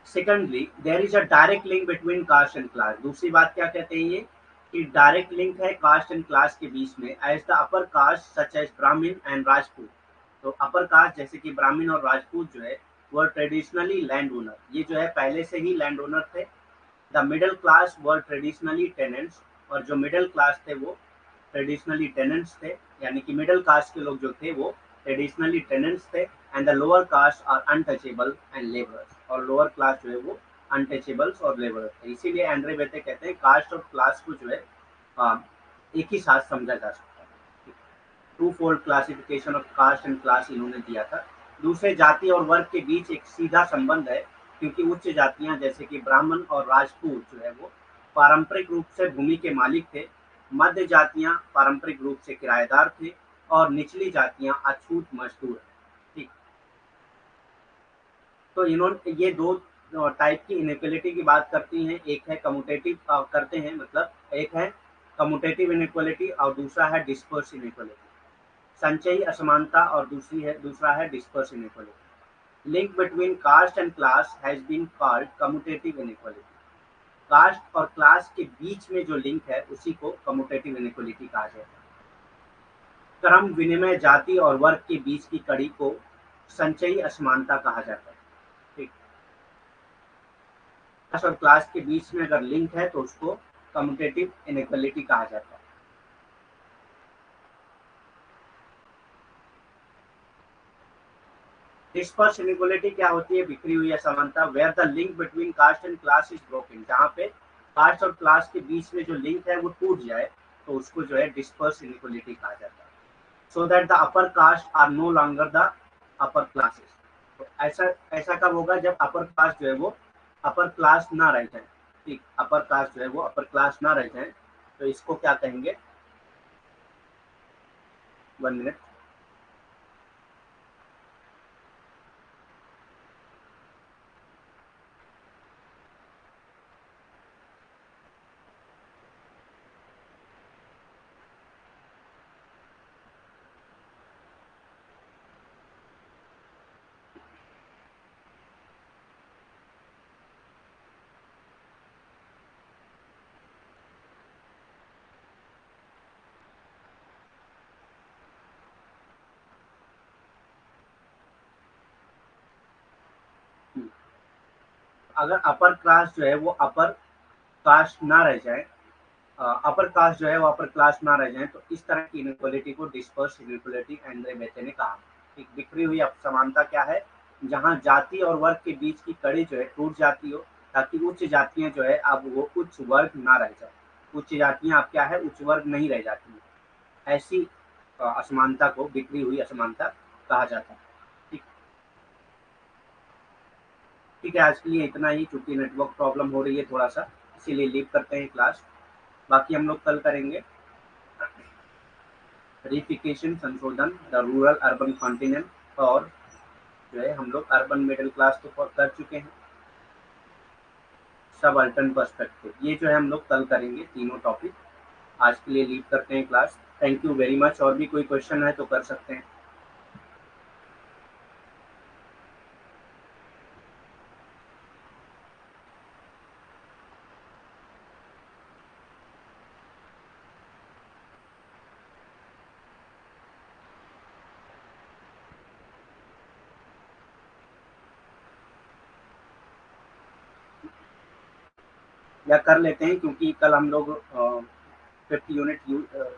Secondly there is a direct link between caste and class. दूसरी बात क्या कहते हैं ये? कि डायरेक्ट लिंक है कास्ट एंड क्लास के बीच में। As the upper caste such as Brahmin and Rajput. तो अपर कास्ट जैसे कि ब्राह्मण और राजपूत जो है वह ट्रेडिशनली लैंड ओनर, ये जो है पहले से ही लैंड ओनर थे। The middle class were traditionally tenants, और जो मिडिल क्लास थे वो ट्रेडिशनली टेनेंट्स थे, यानी कि मिडिल कास्ट के लोग जो थे वो ट्रेडिशनली टेनेंट्स थे। And the lower caste are untouchable and labourers, और लोअर क्लास जो है वो अनटचेबल्स और लेबरर्स थे। इसीलिए एंड्रे बेते कहते हैं कास्ट और क्लास को जो है एक ही साथ समझा जा सकता है। Twofold classification of caste and class इन्होंने दिया था। दूसरे, जाति और वर्ग के बीच एक सीधा संबंध है, क्योंकि उच्च जातियां जैसे कि ब्राह्मण और राजपूत जो है वो पारंपरिक रूप से भूमि के मालिक थे। मध्य जातियां पारंपरिक रूप से किराएदार थे, और निचली जातियां अछूत मजदूर हैं। ठीक, तो इन्होंने ये दो टाइप की इनइक्वालिटी की बात करती हैं। एक है कम्यूटेटिव करते हैं, मतलब एक है कम्यूटेटिव इनइक्वालिटी और दूसरा है डिस्पर्स इनइक्वालिटी। संचयी असमानता और दूसरा है disperse inequality. Link between caste and class has been called cumulative inequality. Caste और क्लास के बीच में जो लिंक है उसी को कम्यूटेटिव इनइक्वालिटी कहा जाता है। क्रम विनिमय जाति और वर्ग के बीच की कड़ी को संचयी असमानता कहा जाता है। ठीक, क्लास और क्लास के बीच में अगर लिंक है तो उसको कम्यूटेटिव इनइक्वालिटी कहा जाता है। डिस्पर्स इनइक्वालिटी क्या होती है? बिखरी हुई असमानता, where the link between caste and class is broken, जहाँ पे कास्ट और क्लास के बीच में जो लिंक है वो टूट जाए तो उसको जो है डिस्पर्स इनइक्वालिटी कहा जाता है। So that the upper caste are no longer the upper classes. तो ऐसा ऐसा कब होगा? जब अपर कास्ट जो है वो अपर क्लास ना रह जाए। ठीक, अपर कास्ट जो है वो अपर क्लास ना रह जाए तो इसको क्या कहेंगे? 1 मिनट। अगर अपर क्लास जो है वो अपर कास्ट ना रह जाए, अपर कास्ट जो है वो अपर क्लास ना रह जाए तो इस तरह की इनइक्वालिटी को डिस्पर्स इनइक्वालिटी एंड्रे बेते ने कहा। एक बिखरी हुई असमानता क्या है? जहां जाति और वर्ग के बीच की कड़ी जो है टूट जाती हो, ताकि उच्च जातियां जो है अब वो उच्च वर्ग ना रह जाए। उच्च जातियां अब क्या है? उच्च वर्ग नहीं रह जाती है। ऐसी असमानता को बिखरी हुई असमानता कहा जाता है। ठीक। ठीक है, आज के लिए इतना ही, क्योंकि नेटवर्क प्रॉब्लम हो रही है थोड़ा सा, इसीलिए लीव करते हैं क्लास। बाकी हम लोग कल करेंगे। रिफिकेशन संशोधन, द रूरल अर्बन कॉन्टिनेंट, और जो है हम लोग अर्बन मिडिल क्लास तो कर चुके हैं। सब अल्टर्न पर्सपेक्टिव, ये जो है हम लोग कल करेंगे तीनों टॉपिक। आज के लिए लीव करते हैं class. Thank you very much. और भी कोई क्वेश्चन है तो कर सकते हैं। या कर लेते हैं, क्योंकि कल हम लोग 50 यूनिट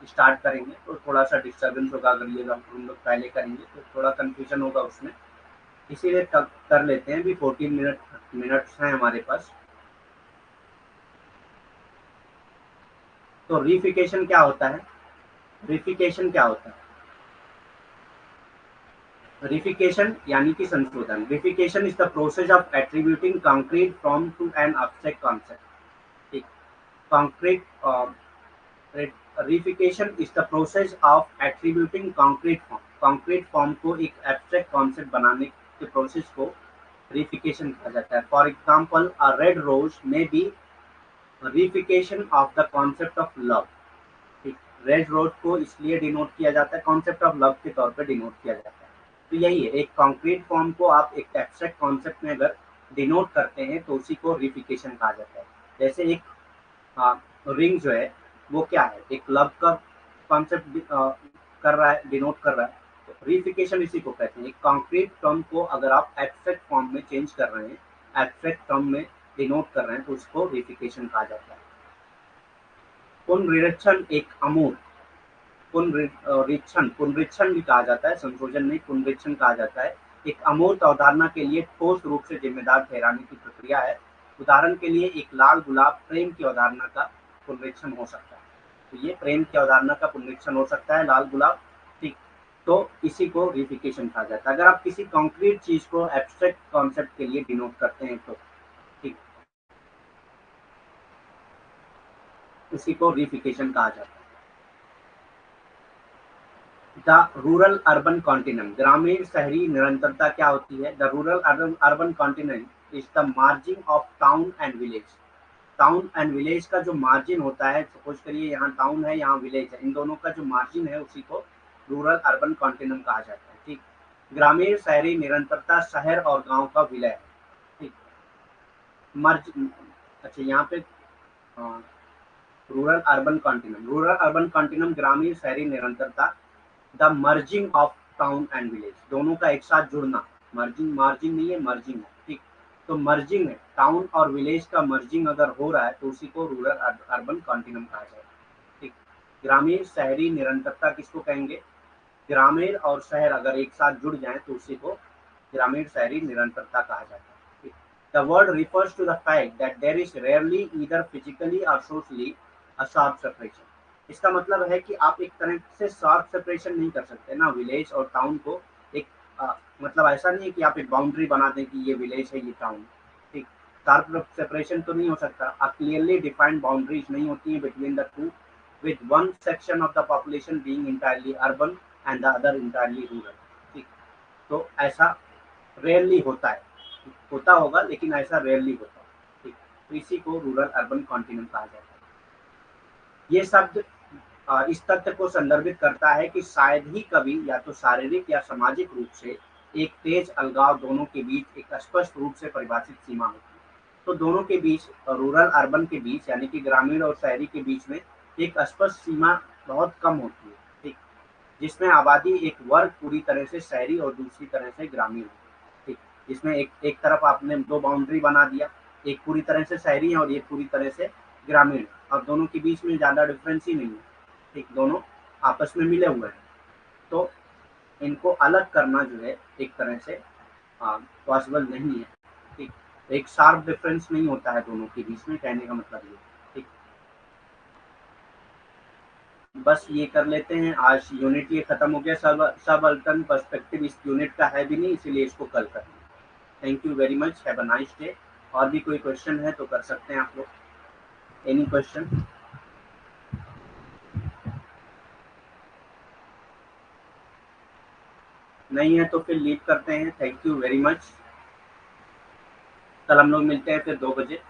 स्टार्ट करेंगे तो थोड़ा सा डिस्टर्बेंस होगा। अगर ये हम लोग पहले करेंगे तो थोड़ा कंफ्यूजन होगा उसमें, इसीलिए कर लेते हैं। भी 14 मिनट्स हैं हमारे पास। तो रिफिकेशन क्या होता है? रिफिकेशन क्या होता है? रिफिकेशन यानी कि संशोधन। Reification is the process of attributing concrete form to an abstract concept. ठीक, concrete reification is the process of attributing concrete form, concrete form को एक एब्स्ट्रैक्ट कॉन्सेप्ट बनाने के प्रोसेस को रिफिकेशन कहा जाता है। For example, a red rose may be reification of the concept of love. ठीक, रेड रोज को इसलिए डिनोट किया जाता है, कॉन्सेप्ट ऑफ लव के तौर पे डिनोट किया जाता है। तो यही है, एक कॉन्क्रीट फॉर्म को आप एक एब्स्ट्रैक्ट कॉन्सेप्ट में अगर डिनोट करते हैं तो उसी को रिफिकेशन कहा जाता है। जैसे एक रिंग जो है वो क्या है? एक लव का कॉन्सेप्ट कर रहा है, डिनोट कर रहा है। तो रिफिकेशन इसी को कहते हैं। एक कॉन्क्रीट टर्म को अगर आप एब्स्ट्रैक्ट फॉर्म में चेंज कर रहे हैं, एब्स्ट्रैक्ट टर्म में डिनोट कर रहे हैं तो उसको रिफिकेशन कहा जाता है। पुनरीक्षण एक अमूर्त, पुनरीक्षण भी कहा जाता है, संशोधन नहीं, पुनरीक्षण कहा जाता है। एक अमूर्त अवधारणा के लिए ठोस रूप से जिम्मेदार ठहराने की प्रक्रिया है। उदाहरण के लिए एक लाल गुलाब प्रेम की अवधारणा का पुनरीक्षण हो सकता है। तो ये प्रेम की अवधारणा का पुनरीक्षण हो सकता है, लाल गुलाब। ठीक, तो इसी को रिफिकेशन कहा जाता है। अगर आप किसी कॉन्क्रीट चीज को एब्स्ट्रैक्ट कॉन्सेप्ट के लिए डिनोट करते हैं तो ठीक, उसी को रिफिकेशन कहा जाता है। द रूरल अर्बन कॉन्टिनेंट, ग्रामीण शहरी निरंतरता क्या होती है? The rural urban continent is the margin of town and village. Town and village का जो मार्जिन होता है, सपोज करिए यहाँ टाउन है यहाँ विलेज है, इन दोनों का जो मार्जिन है उसी को रूरल अर्बन कॉन्टिनेंट कहा जाता है। ठीक, ग्रामीण शहरी निरंतरता शहर और गांव का विलय है। ठीक, मर्ज, अच्छा यहाँ पे rural urban continent, rural urban continent ग्रामीण शहरी निरंतरता, the merging of town and village, दोनों का एक साथ जुड़ना। मर्जिंग, मार्जिन नहीं है, मर्जिंग है। ठीक, तो मर्जिंग है, टाउन और विलेज का मर्जिंग अगर हो रहा है तो उसी को रूरल अर्बन कॉन्टिन्यूम कहा जाएगा। ठीक। ग्रामीण शहरी निरंतरता किसको कहेंगे? ग्रामीण और शहर अगर एक साथ जुड़ जाएं तो उसी को ग्रामीण शहरी निरंतरता कहा जाता है। The word refers to the fact that there is rarely either physically or socially a sharp separation. इसका मतलब है कि आप एक तरह से शार्प सेपरेशन नहीं कर सकते ना विलेज और टाउन को। एक मतलब ऐसा नहीं है कि आप एक बाउंड्री बना दें कि ये विलेज है ये टाउन। ठीक। शार्प सेपरेशन तो नहीं हो सकता। अ क्लियरली डिफाइंड बाउंड्रीज नहीं होती है between the two, with one section of the population being entirely urban and the other entirely rural। ठीक। तो ऐसा रेयरली होता है, होता होगा लेकिन ऐसा रेयरली होता है। ठीक। तो इसी को रूरल अर्बन कॉन्टिन्यूम कहा जाता है। ये शब्द इस तथ्य को संदर्भित करता है कि शायद ही कभी या तो शारीरिक या सामाजिक रूप से एक तेज अलगाव दोनों के बीच एक स्पष्ट रूप से परिभाषित सीमा होती है। तो दोनों के बीच, रूरल अर्बन के बीच यानी कि ग्रामीण और शहरी के बीच में एक स्पष्ट सीमा बहुत कम होती है। ठीक। जिसमें आबादी एक वर्ग पूरी तरह से शहरी और दूसरी तरह से ग्रामीण है। ठीक। जिसमें एक एक तरफ आपने दो बाउंड्री बना दिया, एक पूरी तरह से शहरी है और एक पूरी तरह से ग्रामीण है। अब दोनों के बीच में ज़्यादा डिफरेंस ही नहीं है। ठीक। दोनों आपस में मिले हुए हैं। तो इनको अलग करना जो है एक तरह से पॉसिबल नहीं है। ठीक। एक शार्प डिफरेंस नहीं होता है दोनों के बीच में, कहने का मतलब ये। ठीक। बस ये कर लेते हैं। आज यूनिट ये खत्म हो गया। सब अल्टर्न पर्सपेक्टिव इस यूनिट का है भी नहीं, इसीलिए इसको कल करेंगे। Thank you very much, have a nice day. और भी कोई क्वेश्चन है तो कर सकते हैं आप लोग। Any question? नहीं है तो फिर लीव करते हैं। Thank you very much. कल हम लोग मिलते हैं फिर 2 बजे।